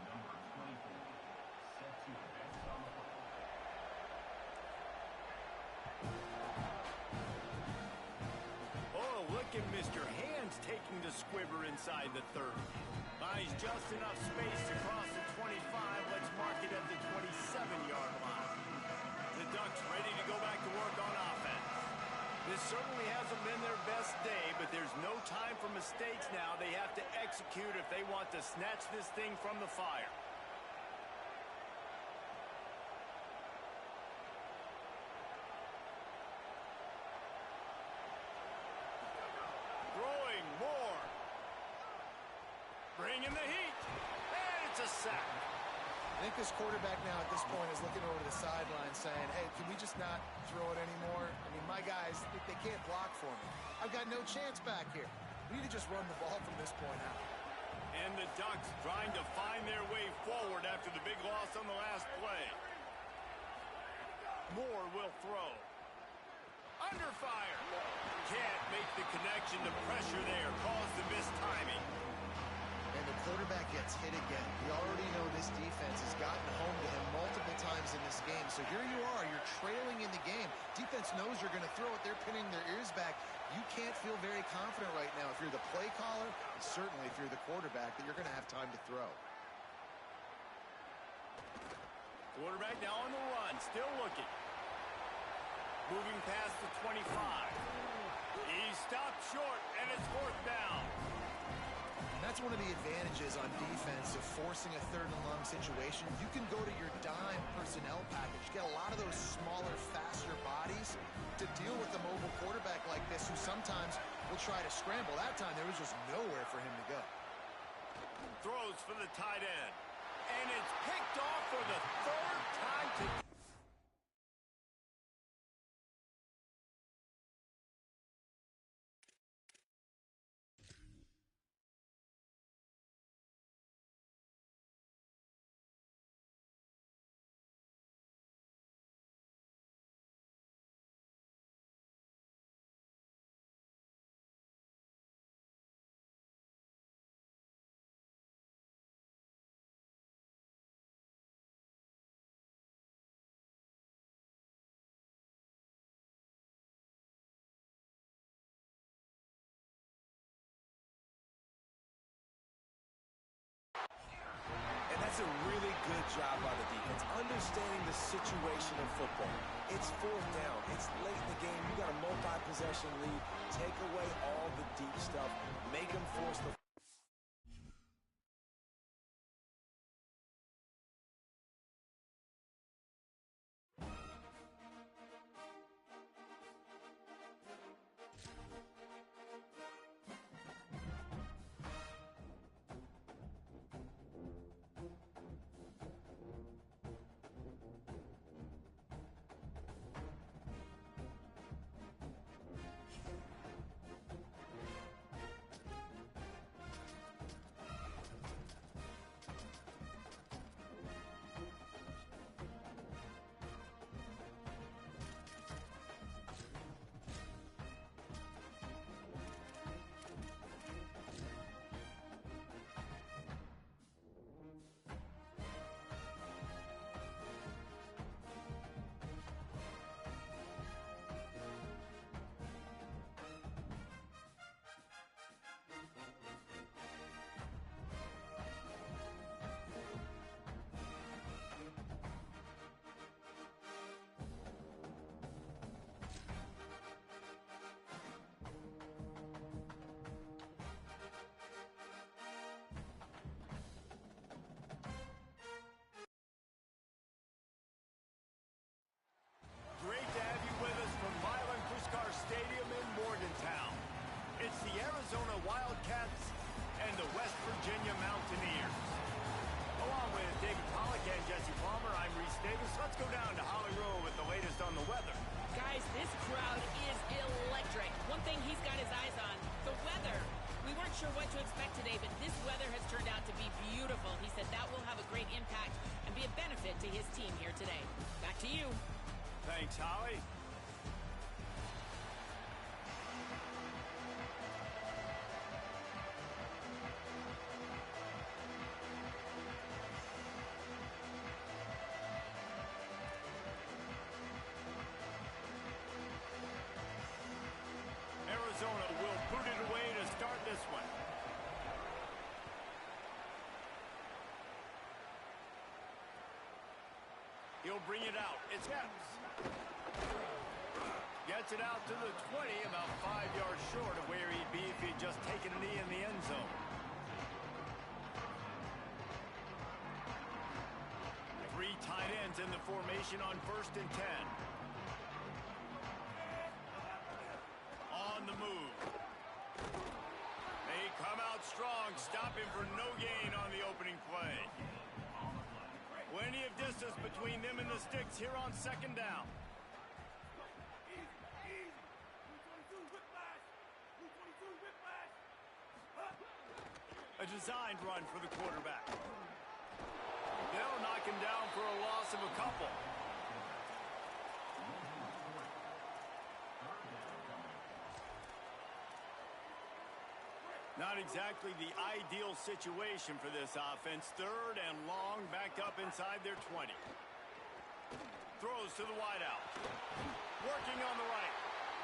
Number 24, set to advance on the play. Oh, look at Mr. Hands taking the squibber inside the 30. Buys just enough space to cross the 25. Let's mark it at the 27-yard line. The Ducks ready to go back to work on offense. This certainly hasn't been their best day, but there's no time for mistakes now. They have to execute if they want to snatch this thing from the fire. Bringing the heat. And it's a sack. I think this quarterback now at this point is looking over the sideline saying, hey, can we just not throw it anymore? I mean, my guys, they can't block for me. I've got no chance back here. We need to just run the ball from this point out. And the Ducks trying to find their way forward after the big loss on the last play. Moore will throw. Under fire. Can't make the connection. The pressure there caused the missed timing. And the quarterback gets hit again. We already know this defense has gotten home to him multiple times in this game. So here you are, you're trailing in the game. Defense knows you're going to throw it. They're pinning their ears back. You can't feel very confident right now if you're the play caller, and certainly if you're the quarterback, that you're going to have time to throw. Quarterback now on the run, still looking. Moving past the 25. He stopped short, and it's fourth down. And that's one of the advantages on defense of forcing a third and long situation. You can go to your dime personnel package. Get a lot of those smaller, faster bodies to deal with a mobile quarterback like this who sometimes will try to scramble. That time, there was just nowhere for him to go. Throws for the tight end. And it's picked off for the third time today. That's a really good job by the defense, understanding the situation of football. It's fourth down. It's late in the game. You got a multi-possession lead. Take away all the deep stuff. Make them force the... Great to have you with us from Milan Puskar Stadium in Morgantown. It's the Arizona Wildcats and the West Virginia Mountaineers. Along with David Pollack and Jesse Palmer, I'm Reese Davis. Let's go down to Holly Rowe with the latest on the weather. Guys, this crowd is electric. One thing he's got his eyes on, the weather. We weren't sure what to expect today, but this weather has turned out to be beautiful. He said that will have a great impact and be a benefit to his team here today. Back to you. Thanks, Holly. Arizona will put it away to start this one. He'll bring it out. It's Epps. Gets it out to the 20, about 5 yards short of where he'd be if he'd just taken a knee in the end zone. Three tight ends in the formation on 1st and 10. On the move. They come out strong, stopping for no gain on the opening play. Plenty of distance between them and the sticks here on second down. A designed run for the quarterback. They'll knock him down for a loss of a couple. Not exactly the ideal situation for this offense. Third and long, backed up inside their 20. Throws to the wideout. Working on the right.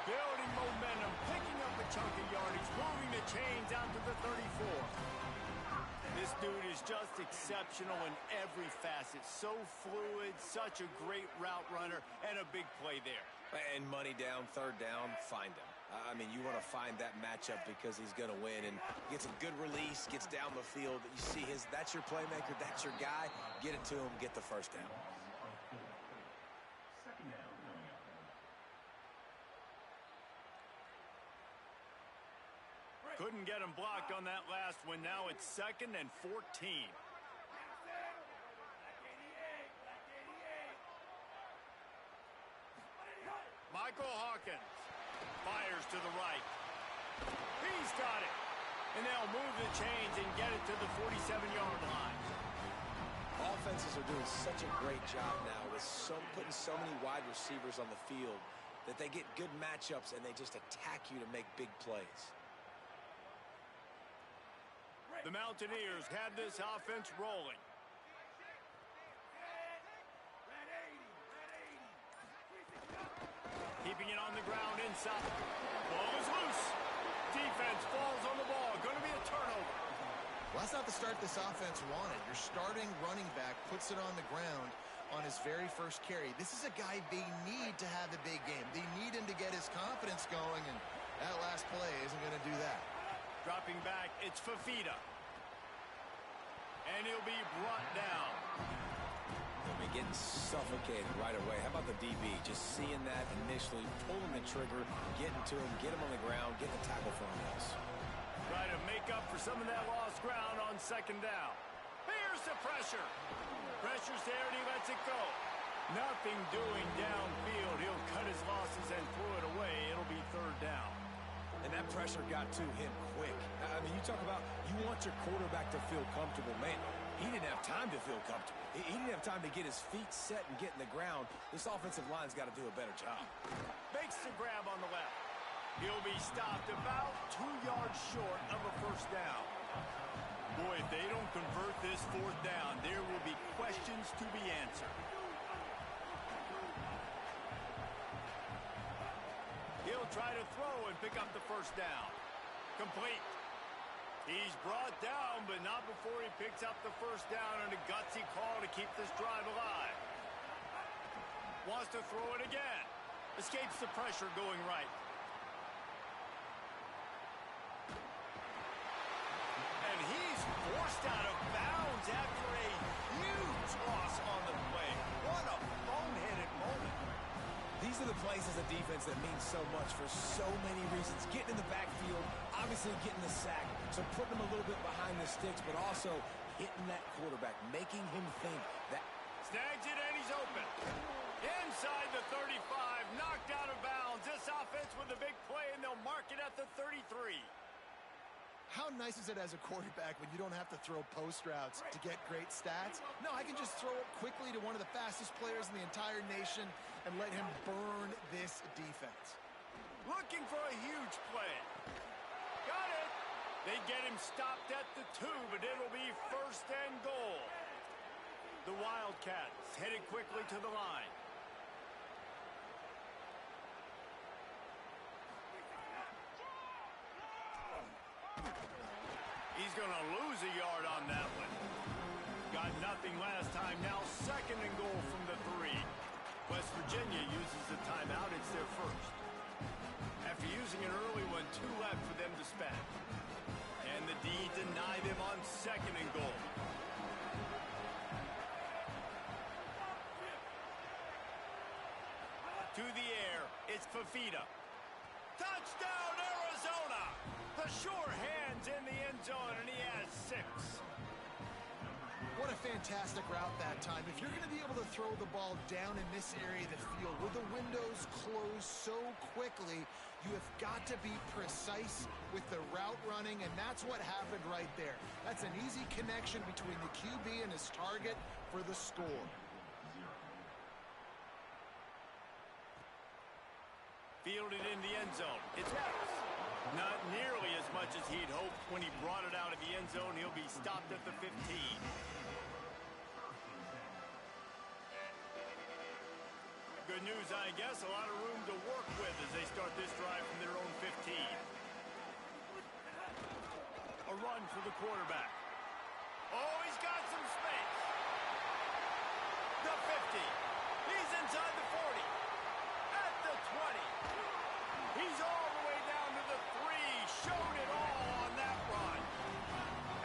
Building momentum, picking up a chunk of yardage, moving the chains out to the 34. This dude is just exceptional in every facet. So fluid, such a great route runner, and a big play there. And money down, third down, find him. I mean, you want to find that matchup because he's going to win, and gets a good release, gets down the field. You see that's your playmaker, that's your guy. Get it to him, get the first down. Second down coming up. Couldn't get him blocked on that last one. Now it's 2nd and 14. Michael Hawkins fires to the right. He's got it. And they'll move the chains and get it to the 47-yard line. Offenses are doing such a great job now with putting so many wide receivers on the field that they get good matchups and they just attack you to make big plays. The Mountaineers had this offense rolling. Keeping it on the ground inside. Ball is loose. Defense falls on the ball. Going to be a turnover. Well, that's not the start this offense wanted. Your starting running back puts it on the ground on his very first carry. This is a guy they need to have a big game. They need him to get his confidence going, and that last play isn't going to do that. Dropping back, it's Fafita. And he'll be brought down. They'll be getting suffocated right away. How about the DB? Just seeing that initially, pulling the trigger, getting to him, get him on the ground, get the tackle for him else. Try to make up for some of that lost ground on second down. Here's the pressure. Pressure's there and he lets it go. Nothing doing downfield. He'll cut his losses and throw it away. It'll be third down. And that pressure got to him quick. I mean, you talk about you want your quarterback to feel comfortable. Man, he didn't have time to feel comfortable. He didn't have time to get his feet set and get in the ground. This offensive line's got to do a better job. Makes the grab on the left. He'll be stopped about 2 yards short of a first down. Boy, if they don't convert this fourth down, there will be questions to be answered. He'll try to throw and pick up the first down. Complete. He's brought down, but not before he picks up the first down on a gutsy call to keep this drive alive. Wants to throw it again. Escapes the pressure going right. And he's forced out of bounds after a huge loss on the play. What a boneheaded moment. These are the plays as a defense that mean so much for so many reasons. Getting in the backfield, obviously getting the sack, so putting him a little bit behind the sticks, but also hitting that quarterback, making him think that. Snags it and he's open. Inside the 35, knocked out of bounds. This offense with a big play, and they'll mark it at the 33. How nice is it as a quarterback when you don't have to throw post routes to get great stats? No, I can just throw it quickly to one of the fastest players in the entire nation and let him burn this defense. Looking for a huge play. Got it. They get him stopped at the 2, but it'll be first and goal. The Wildcats headed quickly to the line. He's going to lose a yard on that one. Got nothing last time. Now second and goal from the 3. West Virginia uses the timeout. It's their first. After using an early one, 2 left for them to spend. And the D deny them on second and goal. To the air, it's Fafita. Touchdown, Arizona! The sure hands in the end zone, and he has 6. What a fantastic route that time. If you're going to be able to throw the ball down in this area of the field with the windows closed so quickly, you have got to be precise with the route running, and that's what happened right there. That's an easy connection between the QB and his target for the score. Fielded in the end zone. It's Harris. Not nearly as much as he'd hoped when he brought it out of the end zone. He'll be stopped at the 15. Good news, I guess. A lot of room to work with as they start this drive from their own 15. A run for the quarterback. Oh, he's got some space. The 50. He's inside the 40. At the 20. He's all the way down to the 3. Showed it all on that run.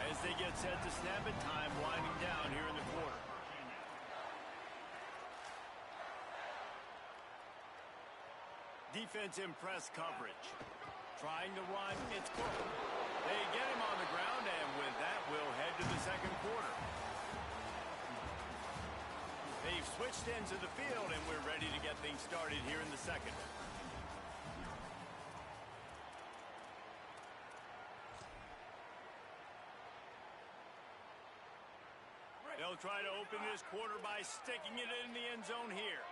As they get set to snap it, time winding down here in the quarter. Defense in press coverage. Trying to run, it's Cook. They get him on the ground, and with that, we'll head to the second quarter. They've switched ends of the field, and we're ready to get things started here in the second. They'll try to open this quarter by sticking it in the end zone here.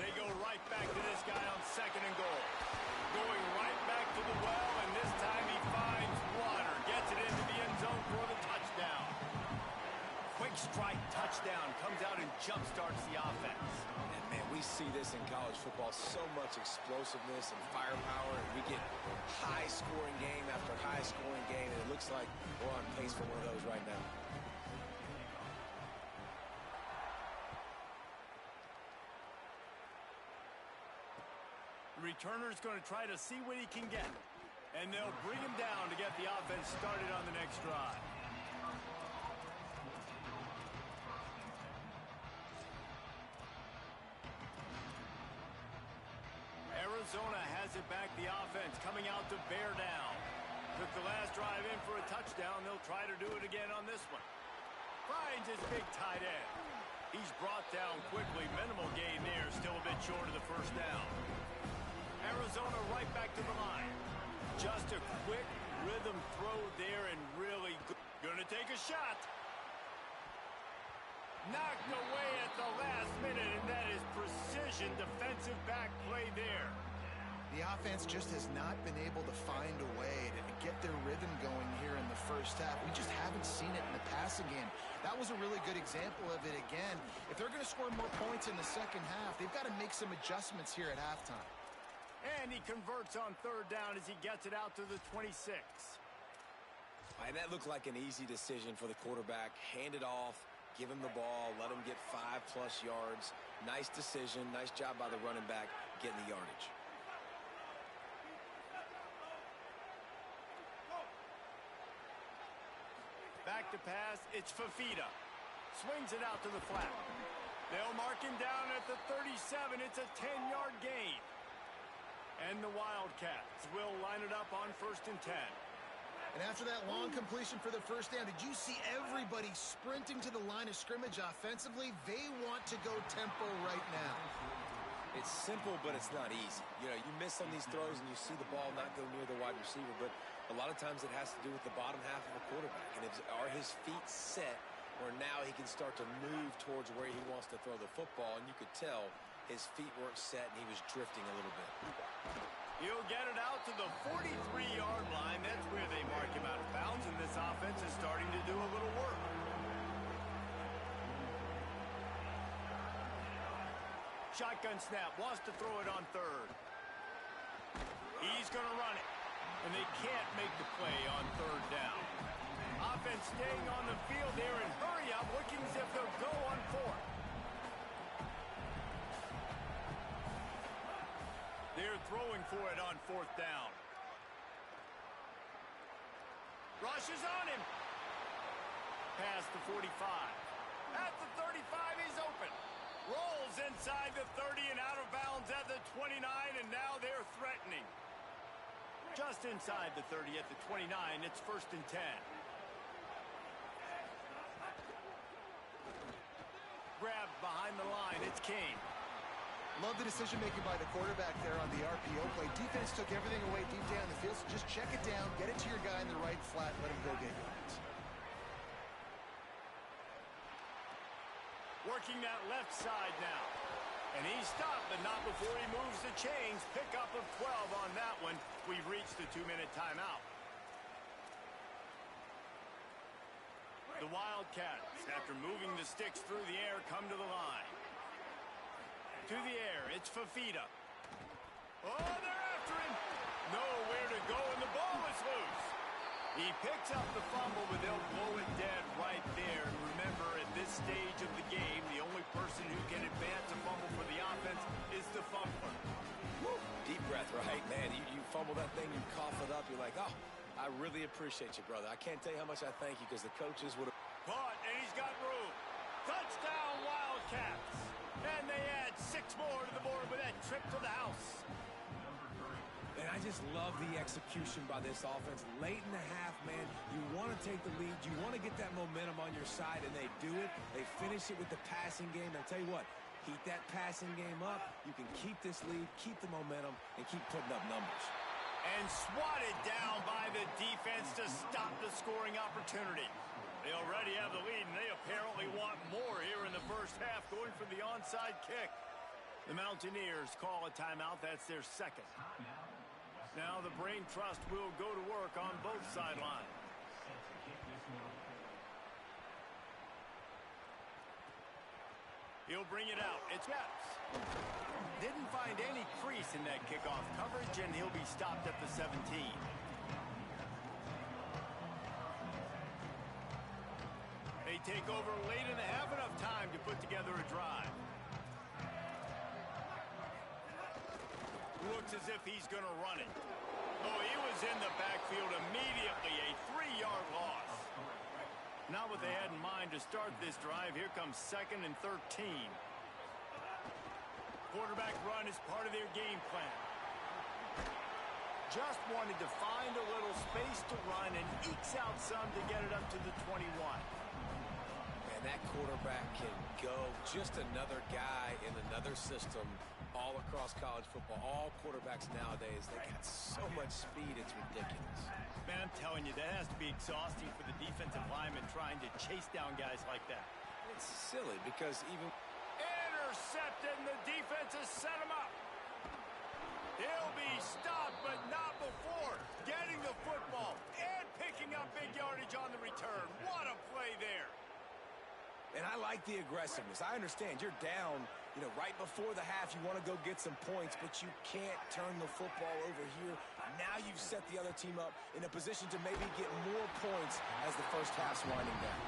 They go right back to this guy on second and goal. Going right back to the well, and this time he finds water. Gets it into the end zone for the touchdown. Quick strike touchdown. Comes out and jump-starts the offense. And, man, we see this in college football. So much explosiveness and firepower. And we get high-scoring game after high-scoring game. And it looks like we're on pace for one of those right now. Returner's going to try to see what he can get. And they'll bring him down to get the offense started on the next drive. Arizona has it back, the offense coming out to bear down. Took the last drive in for a touchdown. They'll try to do it again on this one. Finds his big tight end. He's brought down quickly. Minimal gain there. Still a bit short of the first down. Arizona right back to the line. Just a quick rhythm throw there and really good. Gonna take a shot. Knocked away at the last minute, and that is precision defensive back play there. The offense just has not been able to find a way to get their rhythm going here in the first half. We just haven't seen it in the passing game. That was a really good example of it again. If they're going to score more points in the second half, they've got to make some adjustments here at halftime. And he converts on third down as he gets it out to the 26. And that looked like an easy decision for the quarterback. Hand it off, give him the ball, let him get 5+ yards. Nice decision. Nice job by the running back getting the yardage. Back to pass, it's Fafita. Swings it out to the flat. They'll mark him down at the 37. It's a 10-yard gain. And the Wildcats will line it up on 1st and 10. And after that long completion for the first down, did you see everybody sprinting to the line of scrimmage offensively? They want to go tempo right now. It's simple, but it's not easy. You know, you miss on these throws and you see the ball not go near the wide receiver, but a lot of times it has to do with the bottom half of a quarterback. And are his feet set where now he can start to move towards where he wants to throw the football? And you could tell his feet weren't set and he was drifting a little bit. He'll get it out to the 43-yard line. That's where they mark him out of bounds, and this offense is starting to do a little work. Shotgun snap, wants to throw it on third. He's going to run it, and they can't make the play on third down. Offense staying on the field there and hurry up, looking as if they'll go on fourth. They're throwing for it on 4th down. Rushes on him. Past the 45. At the 35, he's open. Rolls inside the 30 and out of bounds at the 29, and now they're threatening. Just inside the 30 at the 29, it's 1st and 10. Grabbed behind the line, it's King. Love the decision-making by the quarterback there on the RPO play. Defense took everything away deep down the field, so just check it down, get it to your guy in the right flat, let him go get yards. Working that left side now. And he stopped, but not before he moves the chains. Pickup of 12 on that one. We've reached the 2-minute timeout. The Wildcats, after moving the sticks through the air, come to the line. To the air, it's Fafita. Oh, they're after him. Nowhere to go, and the ball is loose. He picks up the fumble, but they'll blow it dead right there. And remember, at this stage of the game, the only person who can advance a fumble for the offense is the fumbler. Woo. Deep breath, right? Man, you fumble that thing, you cough it up, you're like, oh, I really appreciate you, brother. I can't tell you how much I thank you because the coaches would have... Caught, and he's got room. Touchdown, Wildcats. And they add 6 more to the board with that trip to the house. And I just love the execution by this offense. Late in the half, man, you want to take the lead. You want to get that momentum on your side, and they do it. They finish it with the passing game. And I'll tell you what, heat that passing game up. You can keep this lead, keep the momentum, and keep putting up numbers. And swatted down by the defense to stop the scoring opportunity. They already have the lead, and they apparently want more here in the first half, going for the onside kick. The Mountaineers call a timeout. That's their second. Now the Brain Trust will go to work on both sidelines. He'll bring it out. It's Epps. Didn't find any crease in that kickoff coverage, and he'll be stopped at the 17. They take over late in the half, enough time to put together a drive. Looks as if he's going to run it. Oh, he was in the backfield immediately. A 3-yard loss. Not what they had in mind to start this drive. Here comes 2nd and 13. Quarterback run is part of their game plan. Just wanted to find a little space to run and ekes out some to get it up to the 21. And that quarterback can go. Just another guy in another system all across college football. All quarterbacks nowadays, they got so much speed, it's ridiculous. Man, I'm telling you, that has to be exhausting for the defensive lineman trying to chase down guys like that. It's silly because even... Intercepted, and the defense has set him up. He'll be stopped, but not before getting the football and picking up big yardage on the return. What a play there. And I like the aggressiveness. I understand you're down, right before the half. You want to go get some points, but you can't turn the football over here. Now you've set the other team up in a position to maybe get more points as the first half's winding down.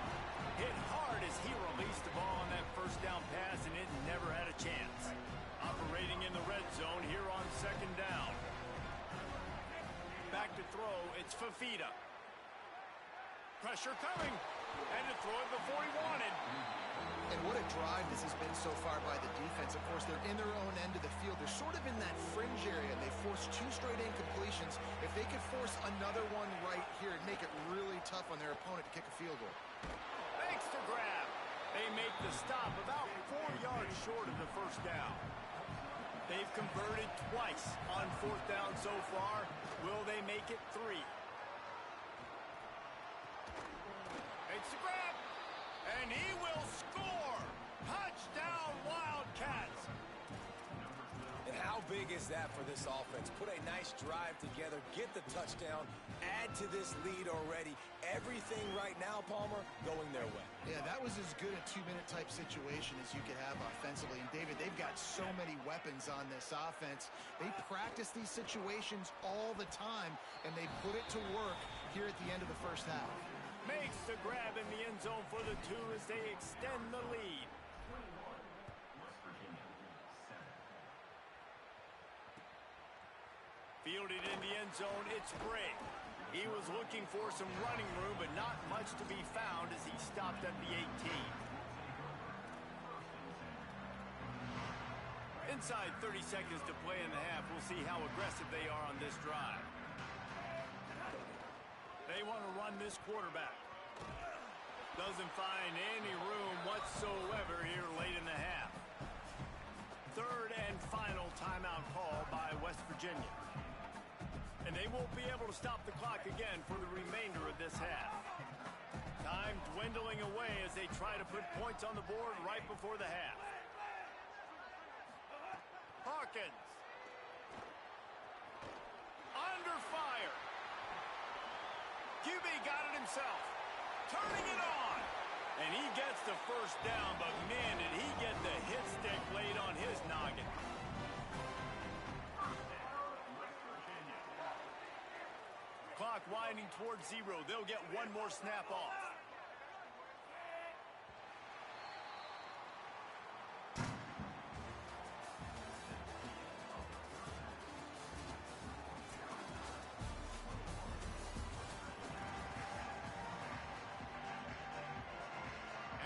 Hit hard as he released the ball on that first down pass, and it never had a chance. Operating in the red zone here on 2nd down. Back to throw, it's Fafita. Pressure coming, and to throw it before he wanted. And what a drive this has been so far by the defense. Of course, they're in their own end of the field. They're sort of in that fringe area, and they forced 2 straight incompletions. If they could force another one right here, it'd make it really tough on their opponent to kick a field goal. Makes the grab. They make the stop about 4 yards short of the first down. They've converted twice on 4th down so far. Will they make it 3? Makes the grab, and he will score. Touchdown, Wildcats. And how big is that for this offense? Put a nice drive together, get the touchdown, add to this lead already. Everything right now, Palmer, going their way. Yeah, that was as good a 2-minute type situation as you could have offensively. And David, they've got so many weapons on this offense. They practice these situations all the time, and they put it to work here at the end of the first half. Makes the grab in the end zone for the 2 as they extend the lead. Fielded in the end zone, it's Bray. He was looking for some running room, but not much to be found as he stopped at the 18. Inside 30 seconds to play in the half. We'll see how aggressive they are on this drive. They want to run this quarterback. Doesn't find any room whatsoever here late in the half. Third and final timeout call by West Virginia. And they won't be able to stop the clock again for the remainder of this half. Time dwindling away as they try to put points on the board right before the half. Hawkins. Under fire. QB got it himself. Turning it on. And he gets the first down, but man, did he get the hit stick laid on his noggin. Clock winding towards 0. They'll get one more snap off.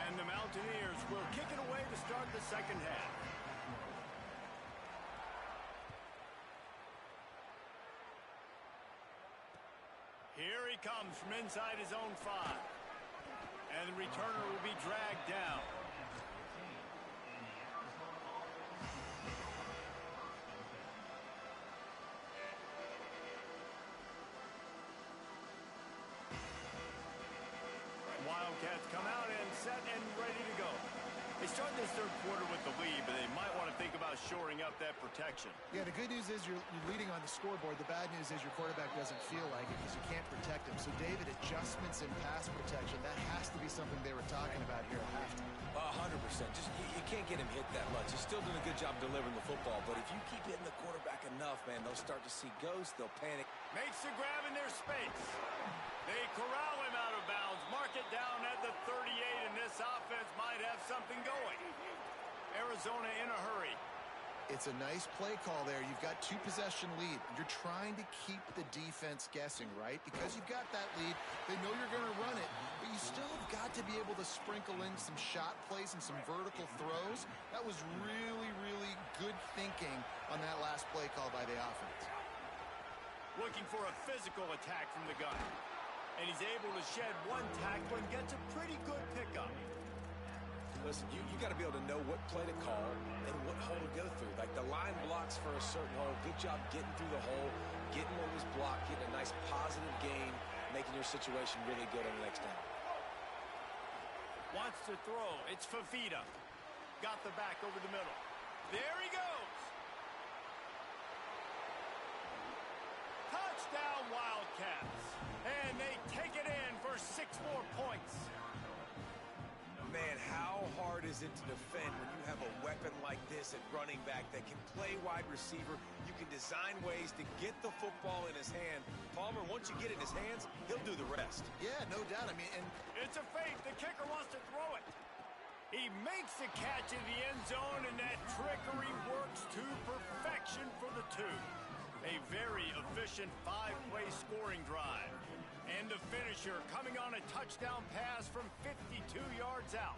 And the Mountaineers will kick it away to start the second half. Here he comes from inside his own 5. And the returner will be dragged down. Wildcats come out and set and ready to go. They start this third quarter with the lead, but they might want to think about shoring up that protection. Yeah, the good news is you're leading on the scoreboard. The bad news is your quarterback doesn't feel like it because you can't protect him. So, David, adjustments in pass protection, that has to be something they were talking about here at halftime. 100%. Just you can't get him hit that much. He's still doing a good job delivering the football, but if you keep hitting the quarterback enough, man, they'll start to see ghosts. They'll panic. Makes the grab in their space. They corral him out of bounds. Mark it down at the 38, and this offense might have something going. Arizona in a hurry. It's a nice play call there. You've got 2-possession lead. You're trying to keep the defense guessing, right? Because you've got that lead, they know you're going to run it, but you still have got to be able to sprinkle in some shot plays and some vertical throws. That was really, really good thinking on that last play call by the offense. Looking for a physical attack from the gun. And he's able to shed one tackle and gets a pretty good pickup. Listen, you got to be able to know what play to call and what hole to go through. Like the line blocks for a certain hole. Good job getting through the hole, getting what was blocked, getting a nice positive gain, making your situation really good on the next down. Wants to throw. It's Fafita. Got the back over the middle. There he goes. Touchdown, Wildcats. And they take it in for 6 more points. Man, how hard is it to defend when you have a weapon like this at running back that can play wide receiver? You can design ways to get the football in his hand. Palmer, once you get it in his hands, he'll do the rest. Yeah, no doubt. I mean, and it's a fake. The kicker wants to throw it. He makes the catch in the end zone, and that trickery works to perfection for the 2. A very efficient 5-play scoring drive. And the finisher coming on a touchdown pass from 52 yards out.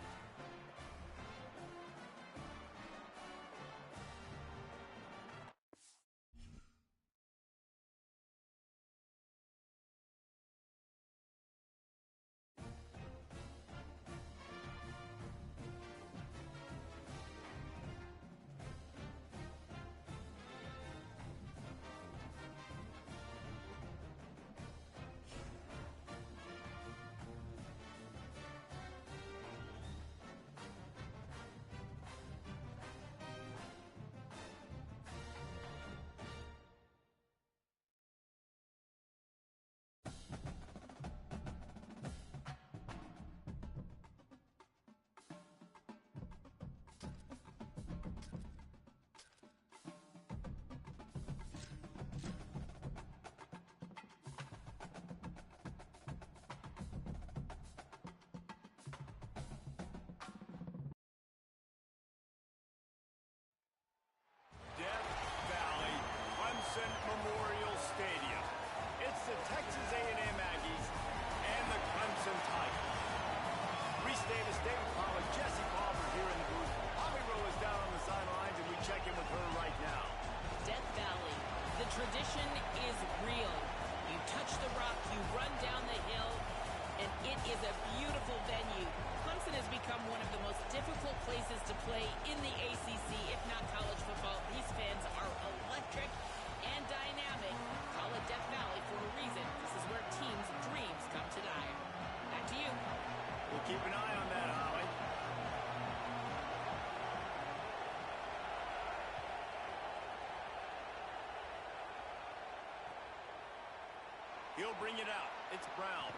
He'll bring it out. It's Brown.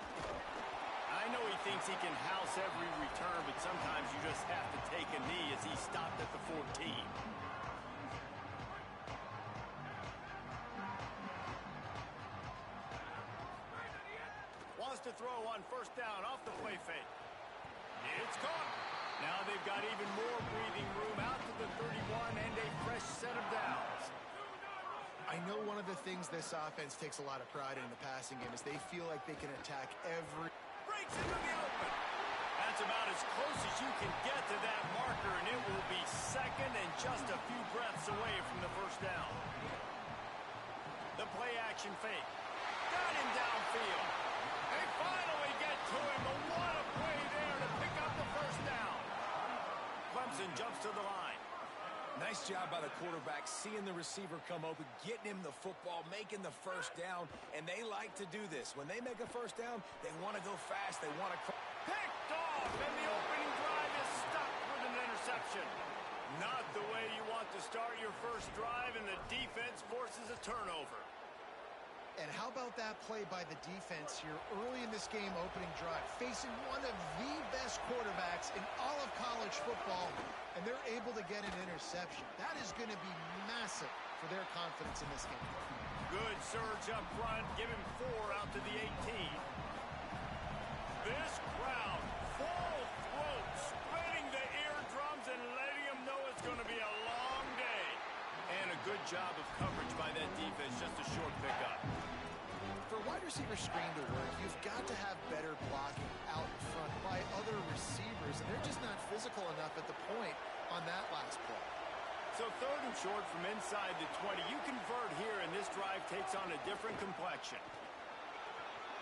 I know he thinks he can house every return, but sometimes you just have to take a knee as he stopped at the 14. Wants to throw on first down off the play fake. It's caught. Now they've got even more breathing room out to the 31 and a fresh set of downs. I know one of the things this offense takes a lot of pride in the passing game is they feel like they can attack every... Breaks into the open. That's about as close as you can get to that marker, and it will be second and just a few breaths away from the first down. The play action fake. Got him downfield. They finally get to him, but what a play there to pick up the first down. Clemson jumps to the line. Nice job by the quarterback, seeing the receiver come open, getting him the football, making the first down, and they like to do this. When they make a first down, they want to go fast. They want to... Picked off, and the opening drive is stopped with an interception. Not the way you want to start your first drive, and the defense forces a turnover. And how about that play by the defense here early in this game opening drive, facing one of the best quarterbacks in all of college football, and they're able to get an interception. That is going to be massive for their confidence in this game. Good surge up front, give him 4 out to the 18. This crowd, full throat, spreading the eardrums and letting them know it's going to be a long day. And a good job of coverage by that defense, just a short pickup. For a wide receiver screen to work, you've got to have better blocking out in front by other receivers, and they're just not physical enough at the point on that last play. So 3rd and short from inside the 20. You convert here, and this drive takes on a different complexion.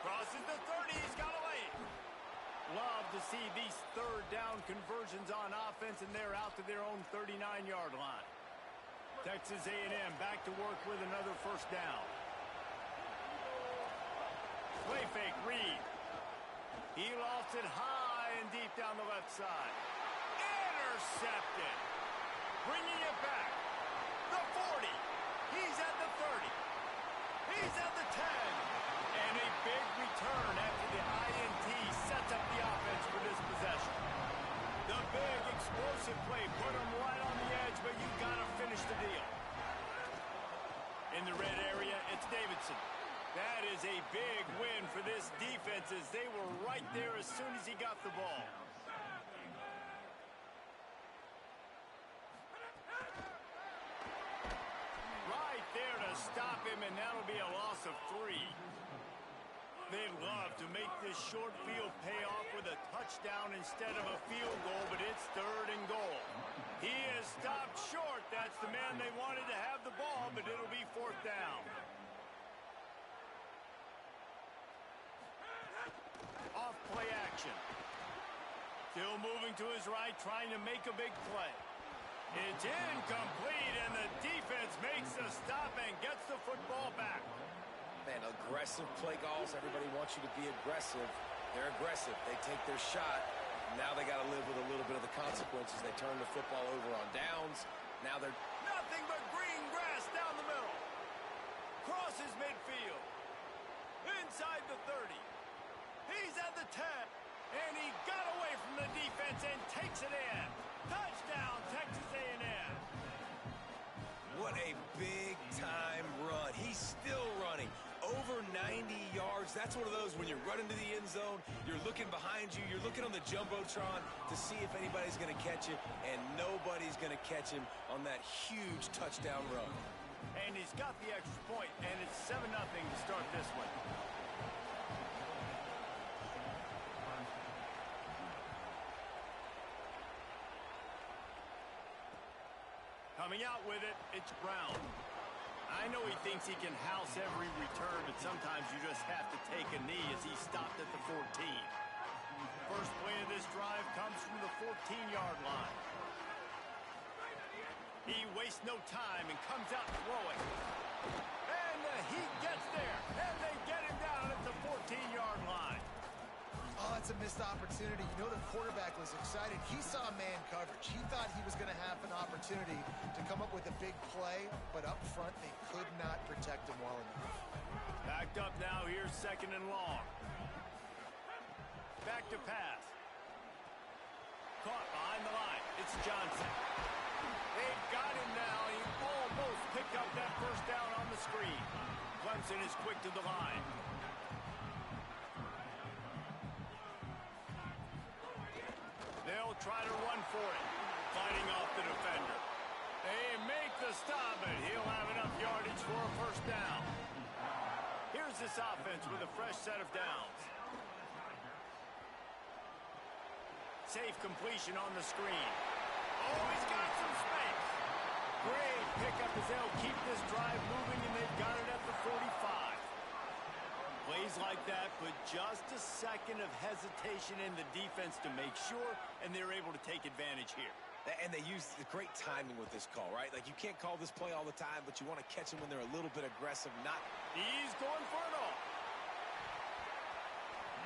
Crosses the 30. He's got a lane. Love to see these 3rd down conversions on offense, and they're out to their own 39-yard line. Texas A&M back to work with another first down. Play fake, Reed. He lofts it high and deep down the left side. Intercepted. Bringing it back. The 40. He's at the 30. He's at the 10. And a big return after the INT sets up the offense for this possession. The big explosive play put him right on the edge, but you got to finish the deal. In the red area, it's Davidson. That is a big win for this defense as they were right there as soon as he got the ball. Right there to stop him, and that'll be a loss of 3. They'd love to make this short field pay off with a touchdown instead of a field goal, but it's 3rd and goal. He is stopped short. That's the man they wanted to have the ball, but it'll be 4th down. Off play action. Still moving to his right, trying to make a big play. It's incomplete, and the defense makes the stop and gets the football back. Man, aggressive play calls. Everybody wants you to be aggressive. They're aggressive. They take their shot. Now they got to live with a little bit of the consequences. They turn the football over on downs. Now they're... Nothing but green grass down the middle. Crosses midfield. Inside the 30. He's at the 10. And he got away from the defense and takes it in. Touchdown, Texas A&M. What a big-time run. He's still running. Over 90 yards. That's one of those when you're running to the end zone, you're looking behind you, you're looking on the Jumbotron to see if anybody's going to catch it, and nobody's going to catch him on that huge touchdown run. And he's got the extra point, and it's 7-0 to start this one. Coming out with it, it's Brown. I know he thinks he can house every return, but sometimes you just have to take a knee as he stopped at the 14. First play of this drive comes from the 14-yard line. He wastes no time and comes out throwing. And he gets there, and they get him down at the 14-yard line. Oh, it's a missed opportunity. You know the quarterback was excited. He saw man coverage. He thought he was going to have an opportunity to come up with a big play, but up front they could not protect him well enough. Backed up now. Here's second and long. Back to pass. Caught behind the line. It's Johnson. They've got him now. He almost picked up that first down on the screen. Clemson is quick to the line. They'll try to run for it. Fighting off the defender. They make the stop, but he'll have enough yardage for a first down. Here's this offense with a fresh set of downs. Safe completion on the screen. Oh, he's got some space. Great pickup as they'll keep this drive moving, and they've got it at the 45. Plays like that put just a second of hesitation in the defense to make sure, and they're able to take advantage here. And they use the great timing with this call, right? Like, you can't call this play all the time, but you want to catch them when they're a little bit aggressive. He's going for it all.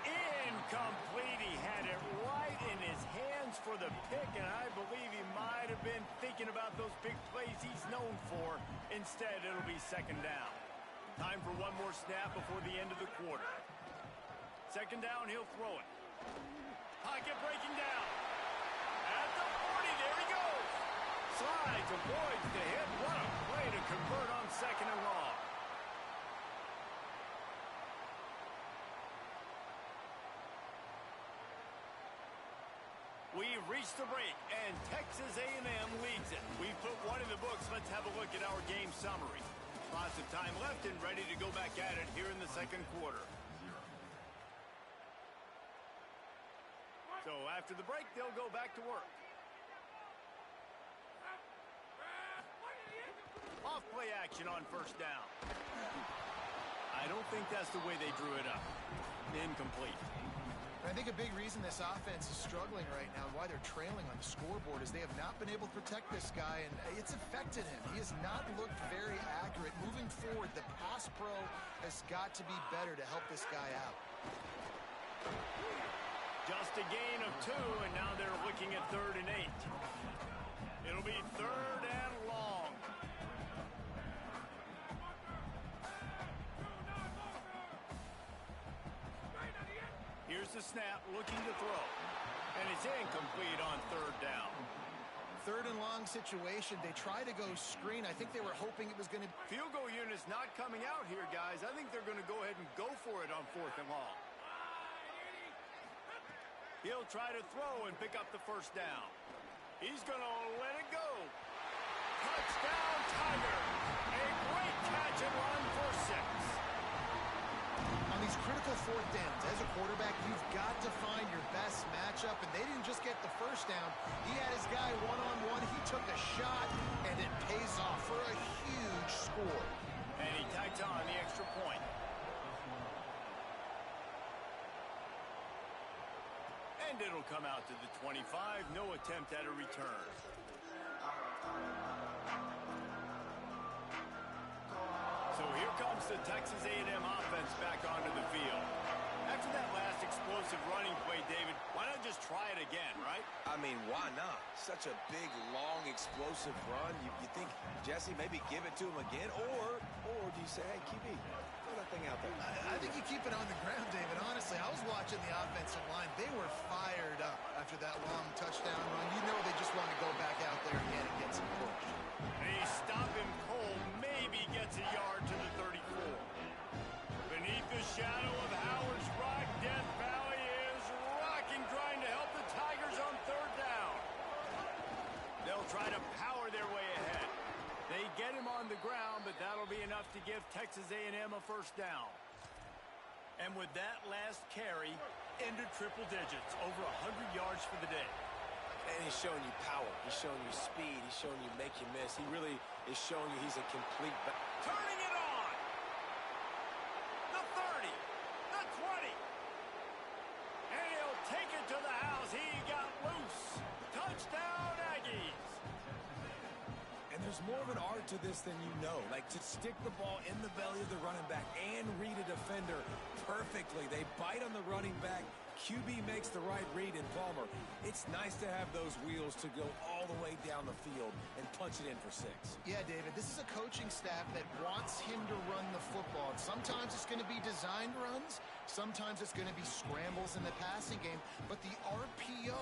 Incomplete. He had it right in his hands for the pick, and I believe he might have been thinking about those big plays he's known for. Instead, it'll be second down. Time for one more snap before the end of the quarter. Second down, he'll throw it. Pocket breaking down. At the 40, there he goes. Slides, avoids the hit. What a play to convert on second and long. We've reached the break, and Texas A&M leads it. We've put one in the books. Let's have a look at our game summary. Lots of time left and ready to go back at it here in the second quarter. So after the break, they'll go back to work. Off play action on first down. I don't think that's the way they drew it up. Incomplete. I think a big reason this offense is struggling right now and why they're trailing on the scoreboard is they have not been able to protect this guy, and it's affected him. He has not looked very accurate. Moving forward, the pass pro has got to be better to help this guy out. Just a gain of 2, and now they're looking at 3rd and 8. It'll be 3rd and long. Here's the snap, looking to throw. And it's incomplete on 3rd down. 3rd and long situation. They try to go screen. I think they were hoping it was going to... Field goal unit's not coming out here, guys. I think they're going to go ahead and go for it on 4th and long. He'll try to throw and pick up the first down. He's going to let it go. Touchdown, Tiger. A great catch and run for 6. On these critical 4th downs, as a quarterback, you've got to find your best matchup, and they didn't just get the first down. He had his guy one-on-one. He took a shot, and it pays off for a huge score. And he tags on the extra point. And it'll come out to the 25. No attempt at a return. So here comes the Texas A&M offense back onto the field. After that last explosive running play, David, why not just try it again, right? I mean, why not? Such a big, long, explosive run. You think, Jesse, maybe give it to him again? Or do you say, hey, QB, throw that thing out there? I think you keep it on the ground, David. Honestly, I was watching the offensive line. They were fired up after that long touchdown run. You know they just want to go back out there again and get some push. They stop him cold. Maybe gets a yard to the 34. Beneath the shadow of Howard's Rock, Death Valley is rocking, trying to help the Tigers on 3rd down. They'll try to power their way ahead. They get him on the ground, but that'll be enough to give Texas A&M a first down. And with that last carry, into triple digits, over 100 yards for the day. And he's showing you power. He's showing you speed. He's showing you make you miss. He really is showing you he's a complete... Turning it on! The 30, the 20. And he'll take it to the house. He got loose. Touchdown, Aggies. And there's more of an art to this than you know. Like, to stick the ball in the belly of the running back and read a defender perfectly. They bite on the running back, QB makes the right read in Palmer. It's nice to have those wheels to go all the way down the field and punch it in for 6. Yeah, David, this is a coaching staff that wants him to run the football. And sometimes it's going to be designed runs. Sometimes it's going to be scrambles in the passing game. But the RPO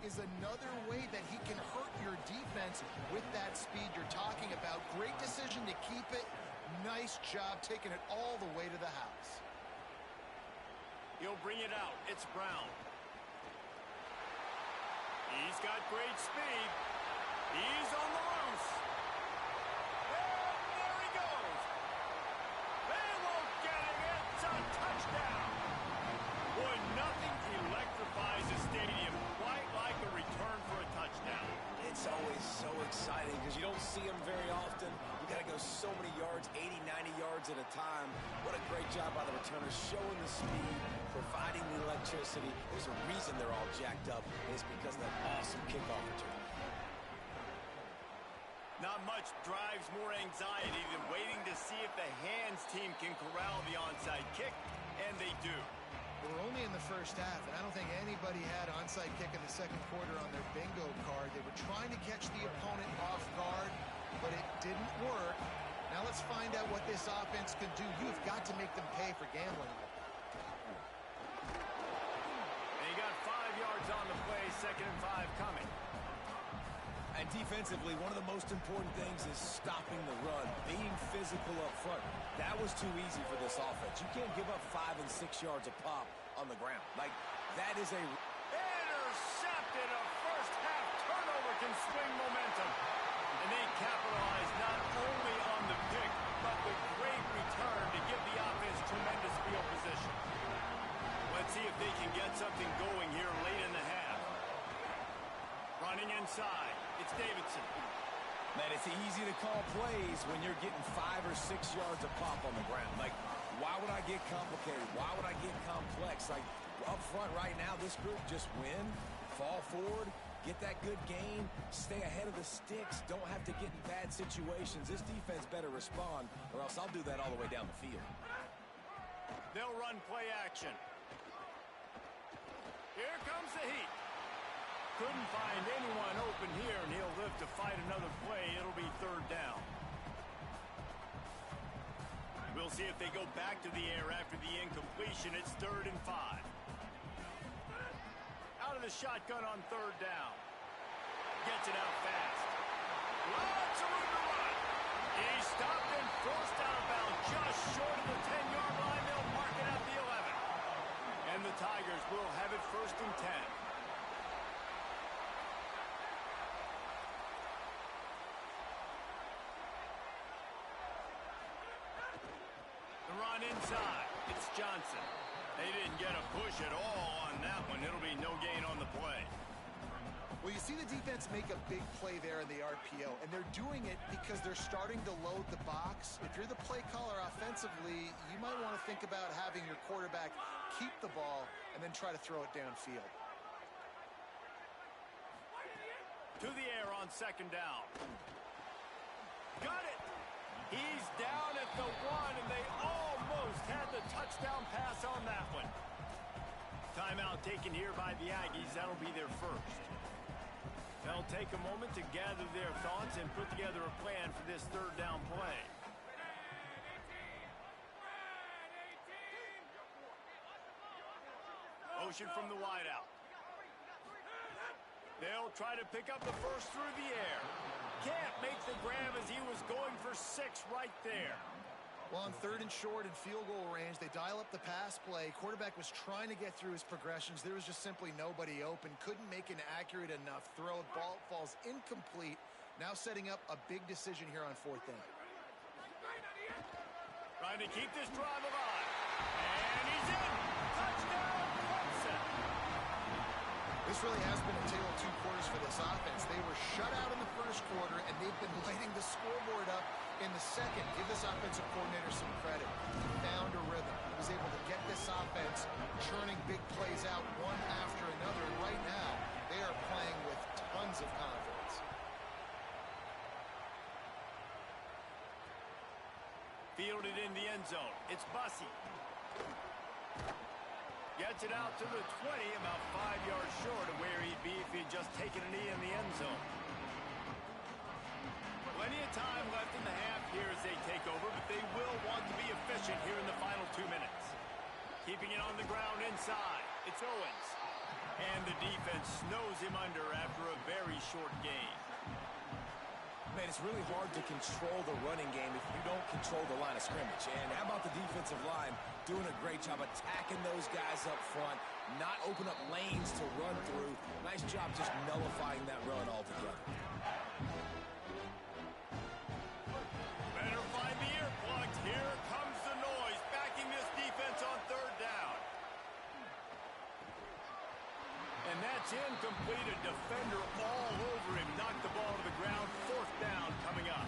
is another way that he can hurt your defense with that speed you're talking about. Great decision to keep it. Nice job taking it all the way to the house. He'll bring it out. It's Brown. He's got great speed. He's on the loose. And there he goes. They won't get him. It's a touchdown. Boy, nothing electrifies a stadium quite like a return for a touchdown. It's always so exciting because you don't see them very often. You got to go so many yards, 80, 90 yards at a time. What a great job by the returners, showing the speed, providing the electricity. There's a reason they're all jacked up, and it's because of that awesome kickoff return. Not much drives more anxiety than waiting to see if the hands team can corral the onside kick, and they do. We're only in the first half, and I don't think anybody had onside kick in the second quarter on their bingo card. They were trying to catch the opponent off guard, but it didn't work. Now let's find out what this offense can do. You've got to make them pay for gambling. And he got 5 yards on the play, 2nd and 5 coming. And defensively, one of the most important things is stopping the run, being physical up front. That was too easy for this offense. You can't give up 5 and 6 yards a pop on the ground. Like, that is a... Intercepted. A first-half turnover can swing momentum. And they capitalize not only on the pick, but the great return to give the offense tremendous field position. Let's see if they can get something going here late in the half. Running inside. It's Davidson. Man, it's easy to call plays when you're getting 5 or 6 yards a pop on the ground. Like, why would I get complicated? Why would I get complex? Like, up front right now, this group just win, fall forward, get that good gain, stay ahead of the sticks, don't have to get in bad situations. This defense better respond, or else I'll do that all the way down the field. They'll run play action. Here comes the heat. Couldn't find anyone open here, and he'll live to fight another play. It'll be 3rd down. We'll see if they go back to the air after the incompletion. It's 3rd and 5. Out of the shotgun on 3rd down. Gets it out fast. Lots of room to run. He's stopped and forced out of bounds just short of the 10-yard line. They'll mark it at the 11. And the Tigers will have it 1st and 10. Run inside. It's Johnson. They didn't get a push at all on that one. It'll be no gain on the play. Well, you see the defense make a big play there in the RPO, and they're doing it because they're starting to load the box. If you're the play caller offensively, you might want to think about having your quarterback keep the ball and then try to throw it downfield. To the air on 2nd down. Got it. He's down at the 1, and they almost had the touchdown pass on that one. Timeout taken here by the Aggies. That'll be their first. They'll take a moment to gather their thoughts and put together a plan for this 3rd down play. Motion from the wideout. They'll try to pick up the first through the air. Can't make the grab as he was going for 6 right there. Well, on 3rd and short and field goal range, they dial up the pass play. Quarterback was trying to get through his progressions. There was just simply nobody open. Couldn't make an accurate enough throw. Ball falls incomplete. Now setting up a big decision here on 4th down. Trying to keep this drive alive. And he's in. Touchdown, Clemson. This really has been a tale of 2 quarters for this offense. They were shut out in the first quarter, and they've been lighting the scoreboard up in the second. Give this offensive coordinator some credit. He found a rhythm. He was able to get this offense churning big plays out one after another. And right now, they are playing with tons of confidence. Fielded in the end zone. It's Bussey. Gets it out to the 20, about 5 yards short of where he'd be if he'd just taken a knee in the end zone. Plenty of time left in the half here as they take over, but they will want to be efficient here in the final 2 minutes. Keeping it on the ground inside. It's Owens. And the defense snows him under after a very short game. Man, it's really hard to control the running game if you don't control the line of scrimmage. And how about the defensive line doing a great job attacking those guys up front, not open up lanes to run through. Nice job just nullifying that run altogether. Better find the earplugs. Here comes the noise, backing this defense on third down. And that's incomplete. A defender all over him. Knocked the ball to the ground. Fourth down coming up.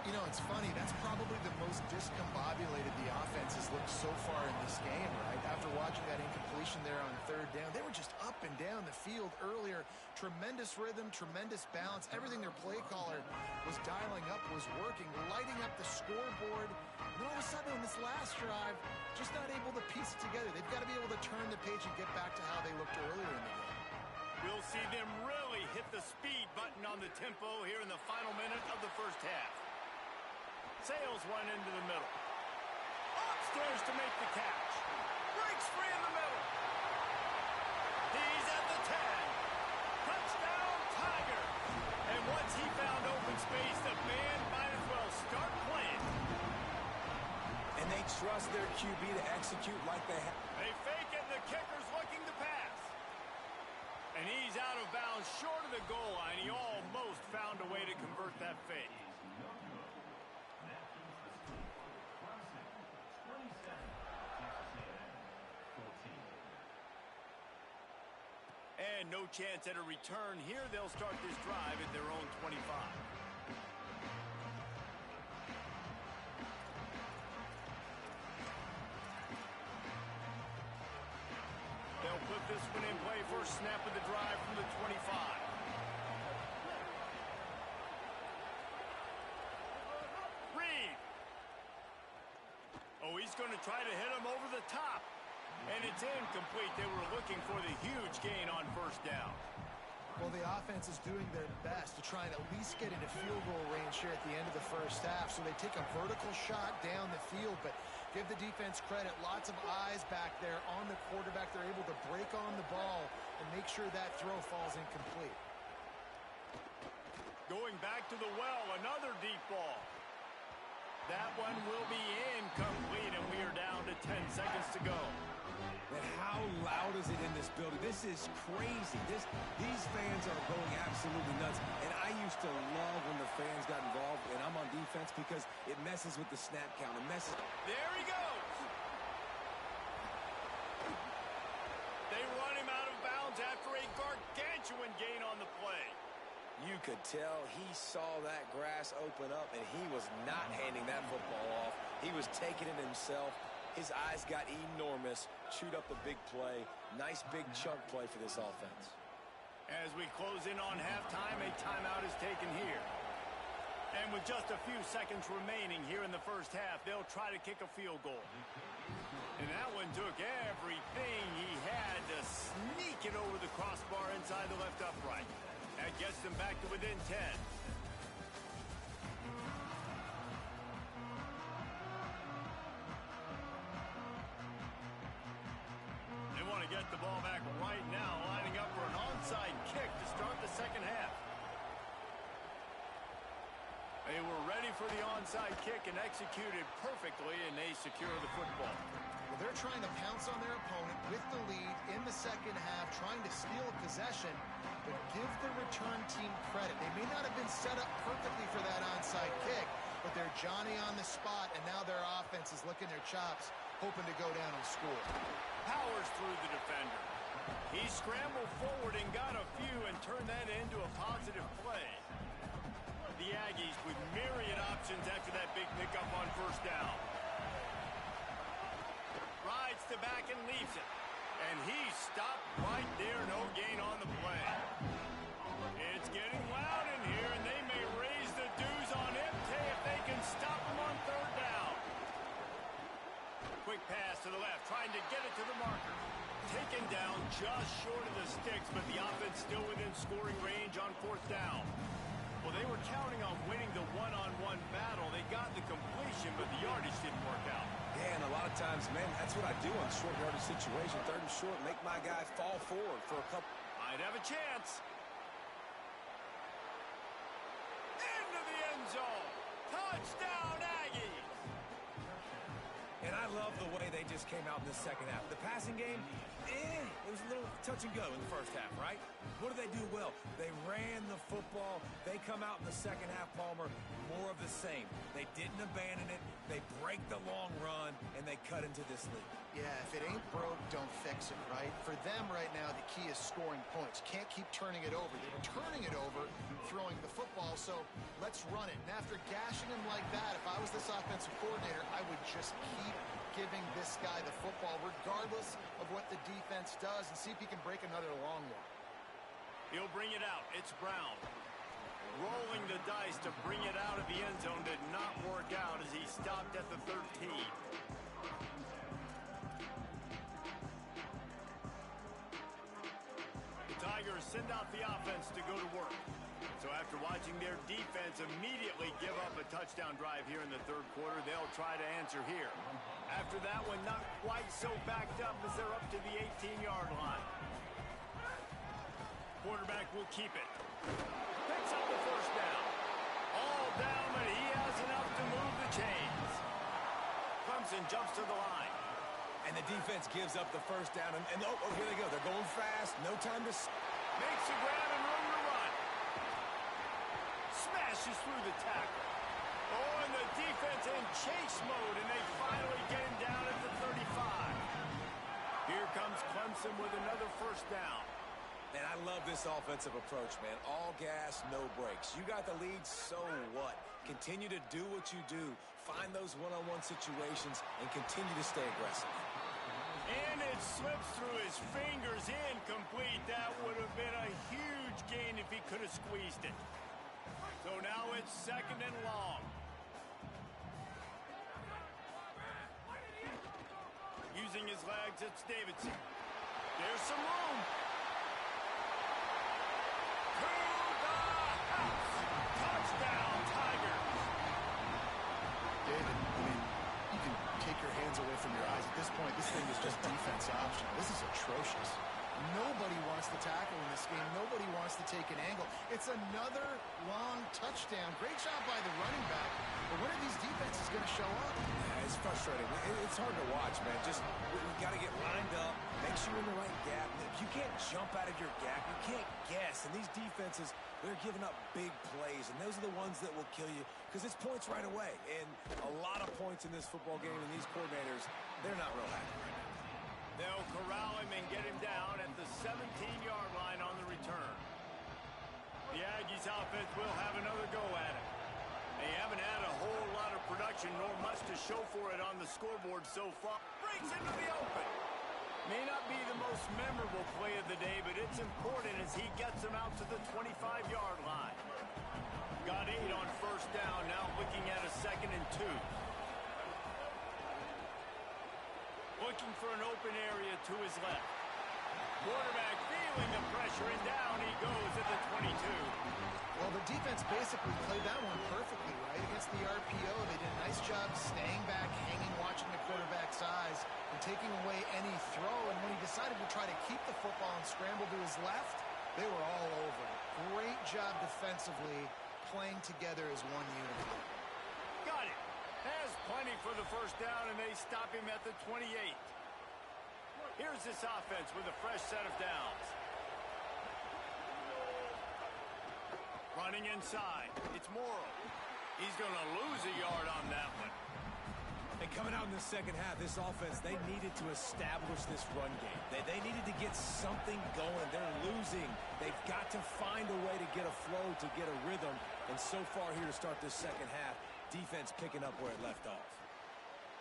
You know, it's funny. That's probably the most discombobulated the offense has looked so far in this game, right? After watching that incompletion there on third down, they were just up and down the field earlier. Tremendous rhythm, tremendous balance. Everything their play caller was dialing up was working, lighting up the scoreboard. And then all of a sudden on this last drive, just not able to piece it together. They've got to be able to turn the page and get back to how they looked earlier in the game. We'll see them really hit the speed button on the tempo here in the final minute of the first half. Sails one into the middle. Upstairs to make the catch. Breaks free in the middle. He's at the 10. Touchdown, Tiger. And once he found open space, the band might as well start playing. And they trust their QB to execute like they have. They fake it, and the kicker's looking to pass. And he's out of bounds short of the goal line. He almost found a way to convert that fake. And no chance at a return here. They'll start this drive at their own 25. They'll put this one in play. First snap of the drive from the 25. Reed. Oh, he's going to try to hit him over the top. And it's incomplete. They were looking for the huge gain on first down. Well, the offense is doing their best to try and at least get into field goal range here at the end of the first half. So they take a vertical shot down the field, but give the defense credit. Lots of eyes back there on the quarterback. They're able to break on the ball and make sure that throw falls incomplete. Going back to the well, another deep ball. That one will be incomplete, and we are down to 10 seconds to go. And how loud is it in this building? This is crazy. These fans are going absolutely nuts. And I used to love when the fans got involved, and I'm on defense because it messes with the snap count. It messes. There he goes. They run him out of bounds after a gargantuan gain on the play. You could tell he saw that grass open up, and he was not handing that football off. He was taking it himself. His eyes got enormous, chewed up the big play. Nice big chunk play for this offense. As we close in on halftime, a timeout is taken here. And with just a few seconds remaining here in the first half, they'll try to kick a field goal. And that one took everything he had to sneak it over the crossbar inside the left upright. That gets them back to within 10. They want to get the ball back right now, lining up for an onside kick to start the second half. They were ready for the onside kick and executed perfectly, and they secure the football. Well, they're trying to pounce on their opponent with the lead in the second half, trying to steal possession, but give the return team credit. They may not have been set up perfectly for that onside kick, but they're Johnny on the spot, and now their offense is licking their chops, hoping to go down and score. Powers through the defender. He scrambled forward and got a few and turned that into a positive play. The Aggies with myriad options after that big pickup on first down. Rides to back and leaves it. And he stopped right there. No gain on the play. It's getting loud in here, and they may raise the dues on MT if they can stop him on third down. Quick pass to the left, trying to get it to the marker. Second down, just short of the sticks, but the offense still within scoring range on fourth down. Well, they were counting on winning the one-on-one battle. They got the completion, but the yardage didn't work out. Yeah, and a lot of times, man, that's what I do on short yardage situation. Third and short, make my guy fall forward for a couple. Might have a chance. Into the end zone. Touchdown, Aggies. And I love the way they just came out in the second half. The passing game, it was a little touch and go in the first half, right? What did they do well? They ran the football. They come out in the second half, Palmer, more of the same. They didn't abandon it. They break the long run, and they cut into this lead. Yeah, if it ain't broke, don't fix it, right? For them right now, the key is scoring points. Can't keep turning it over. They were turning it over, throwing the football, so let's run it. And after gashing him like that, if I was this offensive coordinator, I would just keep giving this guy the football, regardless of what the defense does, and see if he can break another long one. He'll bring it out. It's Brown. Rolling the dice to bring it out of the end zone did not work out as he stopped at the 13. The Tigers send out the offense to go to work. So after watching their defense immediately give up a touchdown drive here in the third quarter, they'll try to answer here. After that one, not quite so backed up as they're up to the 18-yard line. Quarterback will keep it. Picks up the first down. All down, but he has enough to move the chains. Clemson jumps to the line. And the defense gives up the first down. And oh, here they go. They're going fast. No time to... Makes a grab and room to run. Smashes through the tackle. Oh, and the defense in chase mode, and they finally get him down at the 35. Here comes Clemson with another first down. And I love this offensive approach, man. All gas, no brakes. You got the lead, so what? Continue to do what you do. Find those one-on-one situations and continue to stay aggressive. And it slips through his fingers, incomplete. That would have been a huge gain if he could have squeezed it. So now it's second and long. Using his legs, it's Davidson. There's some room. Touchdown, Tigers. David, I mean, you can take your hands away from your eyes. At this point, this thing is just defense optional. This is atrocious. Nobody wants to tackle in this game. Nobody wants to take an angle. It's another long touchdown. Great job by the running back. But when are these defenses going to show up? Yeah, it's frustrating. It's hard to watch, man. Just, we got to get lined up, make sure you're in the right gap. You can't jump out of your gap. You can't guess. And these defenses, they're giving up big plays, and those are the ones that will kill you because it's points right away. And a lot of points in this football game, and these coordinators, they're not real happy right now. They'll corral him and get him down at the 17-yard line on the return. The Aggies offense will have another go at it. They haven't had a whole lot of production nor much to show for it on the scoreboard so far. Breaks into the open. May not be the most memorable play of the day, but it's important as he gets him out to the 25-yard line. Got 8 on first down, now looking at a 2nd and 2. Looking for an open area to his left. Quarterback feeling the pressure, and down he goes at the 22. Well, the defense basically played that one perfectly, right? Against the RPO, they did a nice job staying back, hanging, watching the quarterback's eyes, and taking away any throw. And when he decided to try to keep the football and scramble to his left, they were all over it. Great job defensively, playing together as one unit. Got it. Has plenty for the first down, and they stop him at the 28. Here's this offense with a fresh set of downs. Running inside. It's Morrow. He's going to lose a yard on that one. And coming out in the second half, this offense, they needed to establish this run game. They needed to get something going. They're losing. They've got to find a way to get a flow, to get a rhythm. And so far here to start this second half, defense picking up where it left off.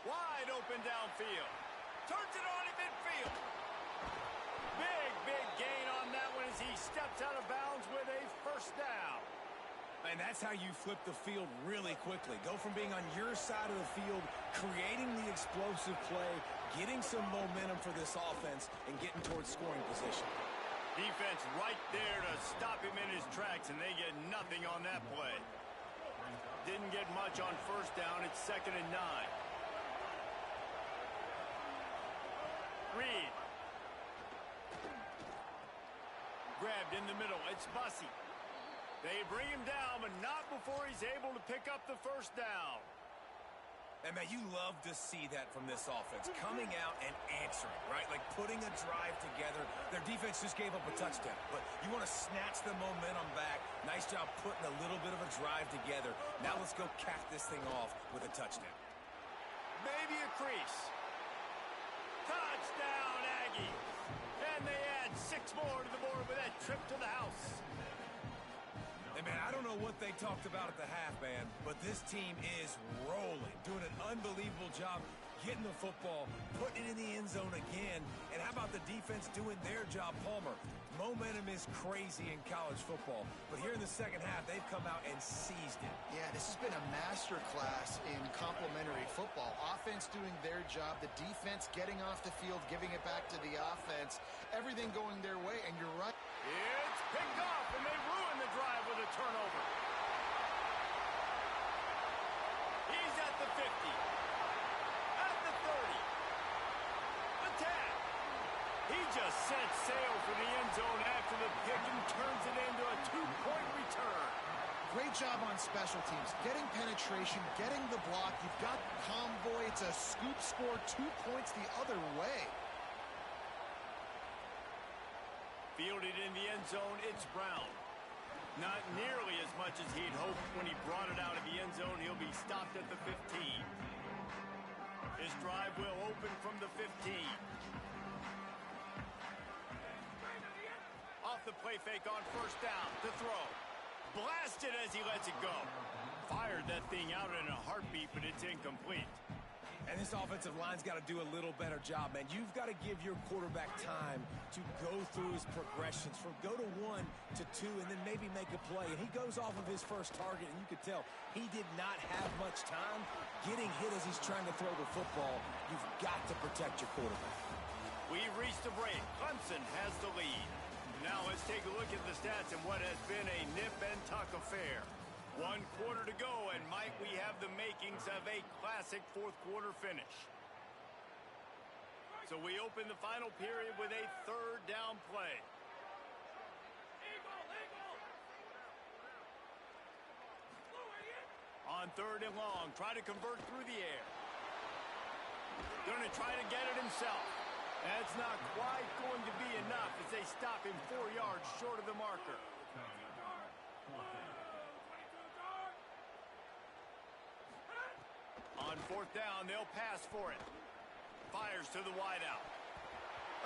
Wide open downfield. Turns it on in midfield. Big gain on that one as he steps out of bounds with a first down. And that's how you flip the field really quickly. Go from being on your side of the field, creating the explosive play, getting some momentum for this offense and getting towards scoring position. Defense right there to stop him in his tracks, and they get nothing on that play. Didn't get much on first down. It's 2nd and 9. Reed. Grabbed in the middle. It's Bussey. They bring him down, but not before he's able to pick up the first down. And, man, you love to see that from this offense. Coming out and answering, right? Like putting a drive together. Their defense just gave up a touchdown. But you want to snatch the momentum back. Nice job putting a little bit of a drive together. Now let's go cap this thing off with a touchdown. Maybe a crease. Touchdown, Aggies. And they add 6 more to the board with that trip to the house. And, man, I don't know what they talked about at the half, man, but this team is rolling, doing an unbelievable job getting the football, putting it in the end zone again. And how about the defense doing their job, Palmer? Momentum is crazy in college football, but here in the second half, they've come out and seized it. Yeah, this has been a masterclass in complementary football. Offense doing their job, the defense getting off the field, giving it back to the offense, everything going their way, and you're right. It's picked off, and they ruin the drive with a turnover. He's at the 50. At the 30. The 10. He just set sail for the end zone after the pick and turns it into a 2-point return. Great job on special teams, getting penetration, getting the block. You've got convoy. It's a scoop score, 2 points the other way. Fielded in the end zone, it's Brown. Not nearly as much as he'd hoped when he brought it out of the end zone. He'll be stopped at the 15. His drive will open from the 15. Off the play fake on first down to throw. Blasted as he lets it go. Fired that thing out in a heartbeat, but it's incomplete. And this offensive line's got to do a little better job, man. You've got to give your quarterback time to go through his progressions from go to 1 to 2 and then maybe make a play. And he goes off of his first target, and you could tell he did not have much time getting hit as he's trying to throw the football. You've got to protect your quarterback. We've reached the break. Clemson has the lead. Now let's take a look at the stats and what has been a nip-and-tuck affair. 1 quarter to go, and Mike, we have the makings of a classic fourth-quarter finish. So we open the final period with a 3rd down play. On 3rd and long, try to convert through the air. Going to try to get it himself. That's not quite going to be enough as they stop him 4 yards short of the marker. On 4th down, they'll pass for it. Fires to the wideout.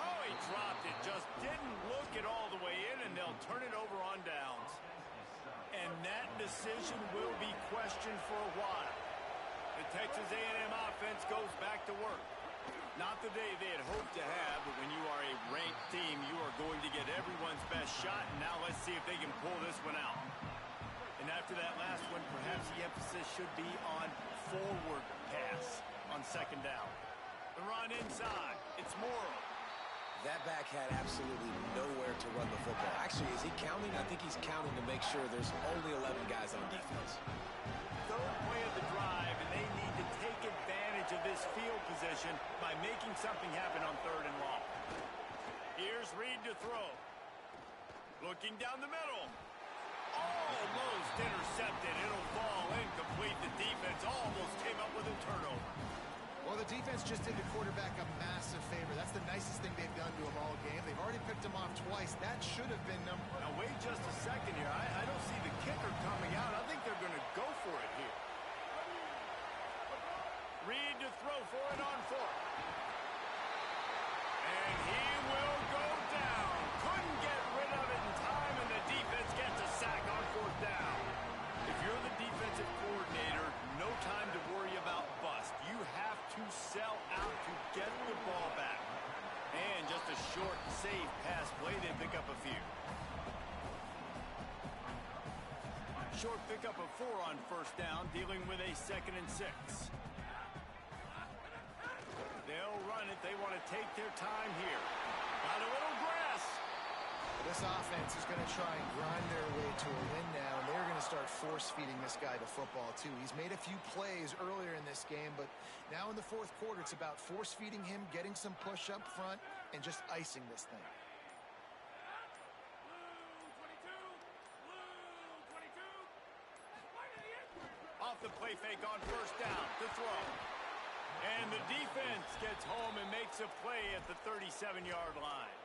Oh, he dropped it. Just didn't look it all the way in, and they'll turn it over on downs. And that decision will be questioned for a while. The Texas A&M offense goes back to work. Not the day they had hoped to have, but when you are a ranked team, you are going to get everyone's best shot, and now let's see if they can pull this one out. And after that last one, perhaps the emphasis should be on forward pass on 2nd down. The run inside. It's Morrow. That back had absolutely nowhere to run the football. Actually, is he counting? I think he's counting to make sure there's only 11 guys on defense. 3rd play of the drive, and they need to take advantage of this field position by making something happen on 3rd and long. Here's Reed to throw. Looking down the middle. Almost intercepted. It'll fall incomplete. The defense almost came up with a turnover. Well, the defense just did the quarterback a massive favor. That's the nicest thing they've done to him all game. They've already picked him off twice. That should have been number. Now, wait just a second here. I don't see the kicker coming out. I think they're going to go for it here. Reed to throw for it on 4th. And he will go down. Couldn't get rid of it in time, and the defense gets a sack on 4th down. If you're the defensive coordinator, no time to worry about bust. You have to sell out to get the ball back. And just a short, safe pass play, they pick up a few. Short pickup of 4 on 1st down, dealing with a 2nd and 6. They'll run it they want to take their time here. Got a little grass. This offense is going to try and grind their way to a win now, and they're going to start force-feeding this guy the football, too. He's made a few plays earlier in this game, but now in the fourth quarter, it's about force-feeding him, getting some push up front, and just icing this thing. Off the play fake on first down to throw. And the defense gets home and makes a play at the 37-yard line.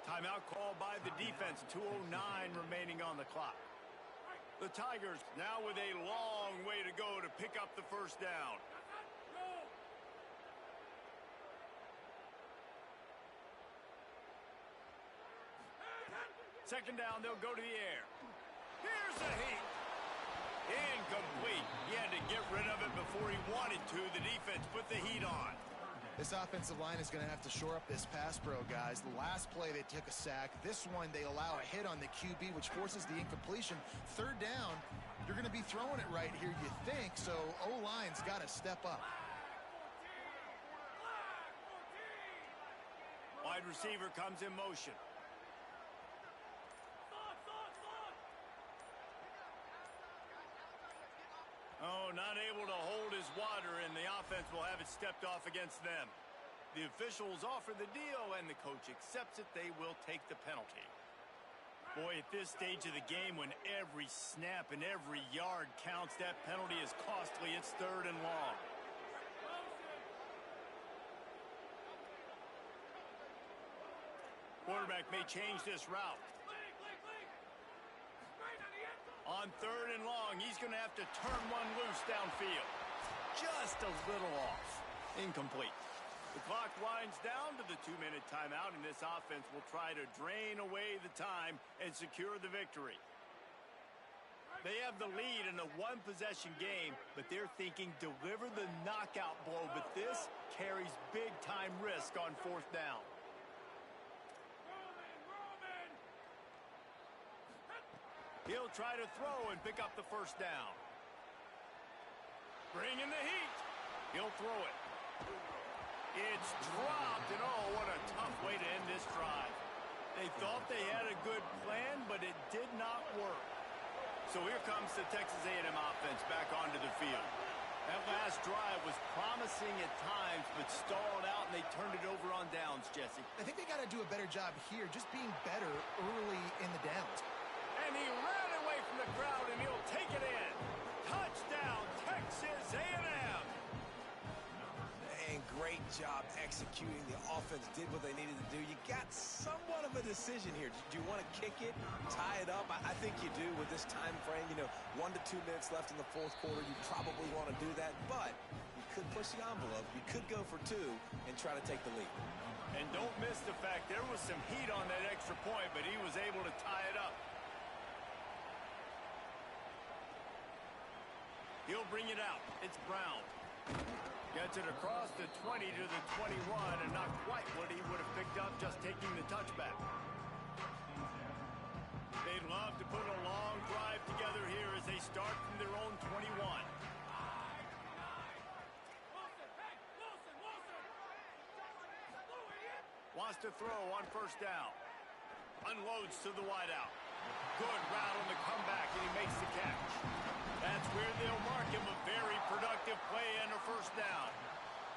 Timeout called by the defense, 2:09 remaining on the clock. The Tigers now with a long way to go to pick up the first down. Second down, they'll go to the air. Here's a heat. Incomplete. He had to get rid of it before he wanted to. The defense put the heat on. This offensive line is going to have to shore up this pass pro, guys. The last play, they took a sack. This one, they allow a hit on the QB, which forces the incompletion. Third down, you're going to be throwing it right here, you think, so O-line's got to step up. Wide receiver comes in motion. Oh, not able to hold his water, and the offense will have it stepped off against them. The officials offer the deal, and the coach accepts it. They will take the penalty. Boy, at this stage of the game, when every snap and every yard counts, that penalty is costly. It's third and long. Quarterback may change this route. On third and long, he's going to have to turn one loose downfield. Just a little off. Incomplete. The clock winds down to the 2-minute timeout, and this offense will try to drain away the time and secure the victory. They have the lead in a one-possession game, but they're thinking deliver the knockout blow, but this carries big-time risk on fourth down. He'll try to throw and pick up the first down. Bringing the heat. He'll throw it. It's dropped, and oh, what a tough way to end this drive. They thought they had a good plan, but it did not work. So here comes the Texas A&M offense back onto the field. That last drive was promising at times, but stalled out, and they turned it over on downs, Jesse. I think they got to do a better job here, just being better early in the downs. And he ran away from the crowd, and he'll take it in. Touchdown, Texas A&M. And great job executing. The offense did what they needed to do. You got somewhat of a decision here. Do you want to kick it, tie it up? I think you do with this time frame. 1 to 2 minutes left in the fourth quarter. You probably want to do that, but you could push the envelope. You could go for 2 and try to take the lead. And don't miss the fact there was some heat on that extra point, but he was able to tie it up. He'll bring it out. It's Brown. Gets it across the 20 to the 21, and not quite what he would have picked up just taking the touchback. They'd love to put a long drive together here as they start from their own 21. Wants to throw on first down. Unloads to the wideout. Good route on the comeback, and he makes the catch. That's where they'll mark him a very productive play and a first down.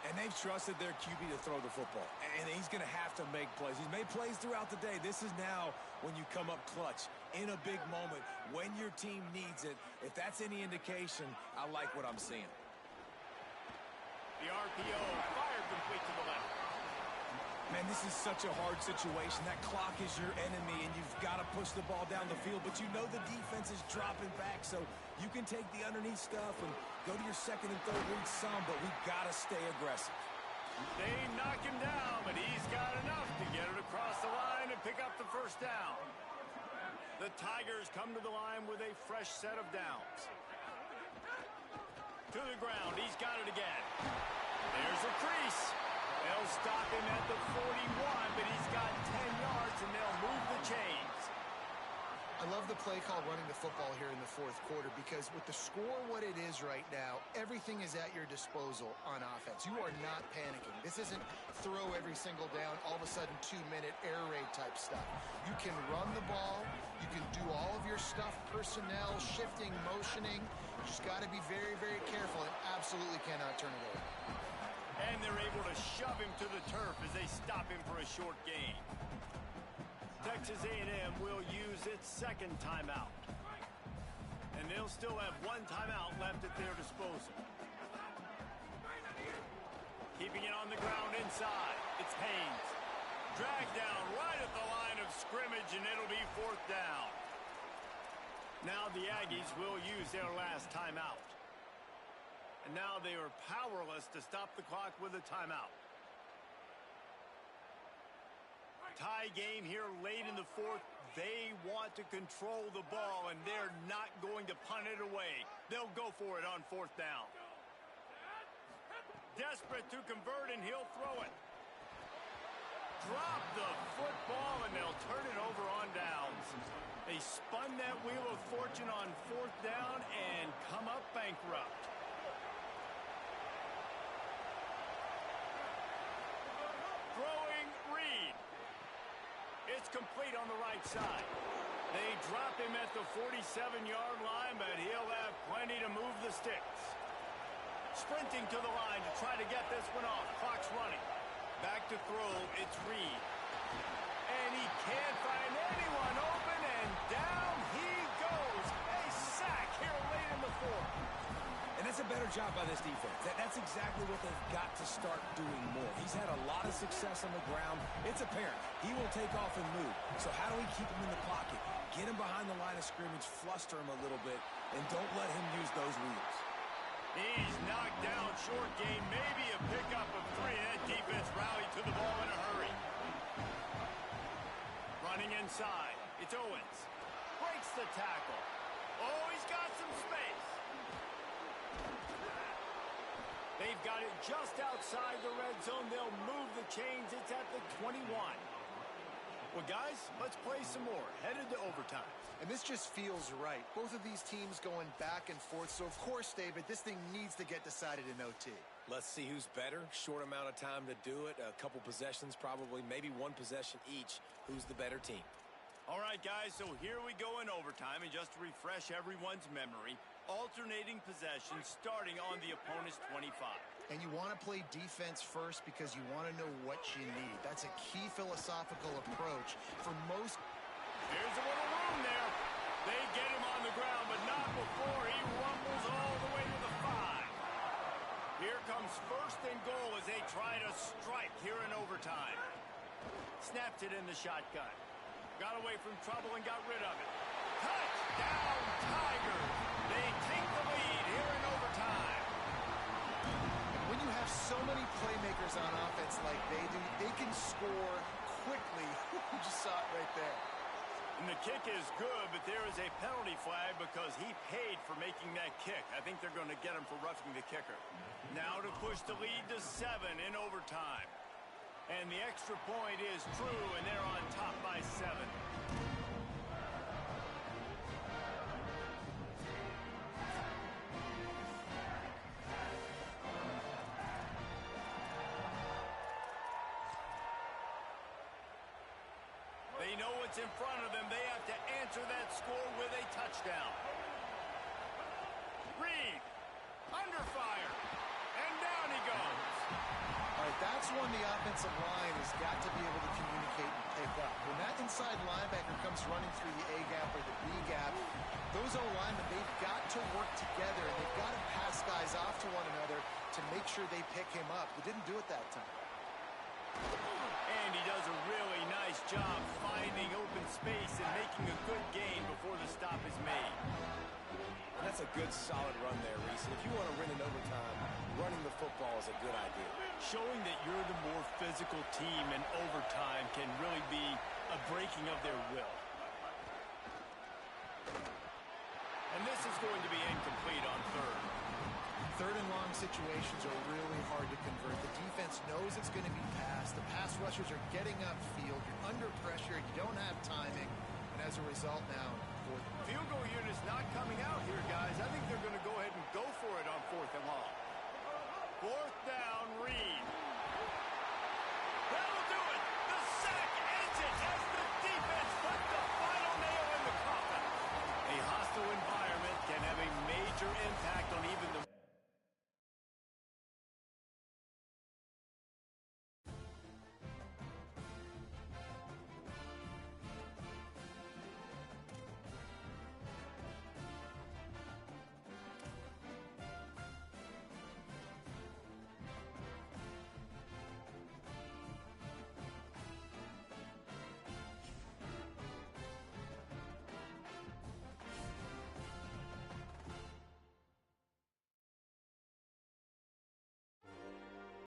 And they've trusted their QB to throw the football. And he's going to have to make plays. He's made plays throughout the day. This is now when you come up clutch in a big moment when your team needs it. If that's any indication, I like what I'm seeing. The RPO fired complete to the left. Man, this is such a hard situation. That clock is your enemy, and you've got to push the ball down the field. But you know the defense is dropping back, so you can take the underneath stuff and go to your second and third read some, but we've got to stay aggressive. They knock him down, but he's got enough to get it across the line and pick up the first down. The Tigers come to the line with a fresh set of downs. To the ground. He's got it again. There's a crease. They'll stop him at the 41, but he's got 10 yards, and they'll move the chains. I love the play call running the football here in the fourth quarter because with the score what it is right now, everything is at your disposal on offense. You are not panicking. This isn't throw every single down, all of a sudden 2-minute air raid type stuff. You can run the ball. You can do all of your stuff, personnel, shifting, motioning. You just got to be very, very careful and absolutely cannot turn it over. And they're able to shove him to the turf as they stop him for a short gain. Texas A&M will use its second timeout. And they'll still have one timeout left at their disposal. Keeping it on the ground inside. It's Haynes. Dragged down right at the line of scrimmage, and it'll be fourth down. Now the Aggies will use their last timeout. And now they are powerless to stop the clock with a timeout. Tie game here late in the fourth. They want to control the ball, and they're not going to punt it away. They'll go for it on fourth down. Desperate to convert, and he'll throw it. Drop the football, and they'll turn it over on downs. They spun that wheel of fortune on fourth down and come up bankrupt. Throwing Reed. It's complete on the right side. They drop him at the 47-yard line, but he'll have plenty to move the sticks. Sprinting to the line to try to get this one off. Clock's running. Back to throw, it's Reed. And he can't find anyone open, and down he goes. A sack here late in the fourth. And that's a better job by this defense. That's exactly what they've got to start doing more. He's had a lot of success on the ground. It's apparent. He will take off and move. So how do we keep him in the pocket? Get him behind the line of scrimmage, fluster him a little bit, and don't let him use those wheels. He's knocked down, short gain, maybe a pickup of 3. That defense rallied to the ball in a hurry. Running inside, it's Owens. Breaks the tackle. Oh, he's got some space. They've got it just outside the red zone. They'll move the chains. It's at the 21. Well, guys, let's play some more. Headed to overtime. And this just feels right. Both of these teams going back and forth. So, of course, David, this thing needs to get decided in OT. Let's see who's better. Short amount of time to do it. A couple possessions probably. Maybe one possession each. Who's the better team? All right, guys, so here we go in overtime. And just to refresh everyone's memory, alternating possessions starting on the opponent's 25. And you want to play defense first because you want to know what you need. That's a key philosophical approach for most. Here's a little room there. They get him on the ground, but not before he rumbles all the way to the 5. Here comes first and goal as they try to strike here in overtime. Snapped it in the shotgun. Got away from trouble and got rid of it. Touchdown, Tigers! They take the lead here in overtime. When you have so many playmakers on offense like they do, they can score quickly. You just saw it right there. And the kick is good, but there is a penalty flag because he paid for making that kick. I think they're going to get him for roughing the kicker. Now to push the lead to 7 in overtime. And the extra point is true, and they're on top by 7. They know what's in front of them. They have to answer that score with a touchdown. Reed, under fire, and down he goes. All right, that's when the offensive line has got to be able to communicate and pick up. When that inside linebacker comes running through the A gap or the B gap, those O-linemen, they've got to work together, and they've got to pass guys off to one another to make sure they pick him up. They didn't do it that time. And he does a really nice job finding open space and making a good gain before the stop is made. That's a good, solid run there, Reese. If you want to win in overtime, running the football is a good idea. Showing that you're the more physical team in overtime can really be a breaking of their will. And this is going to be incomplete on third. Third and long situations are really hard to convert. The defense knows it's going to be passed. The pass rushers are getting upfield. You're under pressure. You don't have timing. And as a result now, 4th field goal unit's not coming out here, guys. I think they're going to go ahead and go for it on 4th and long. 4th down, Reed.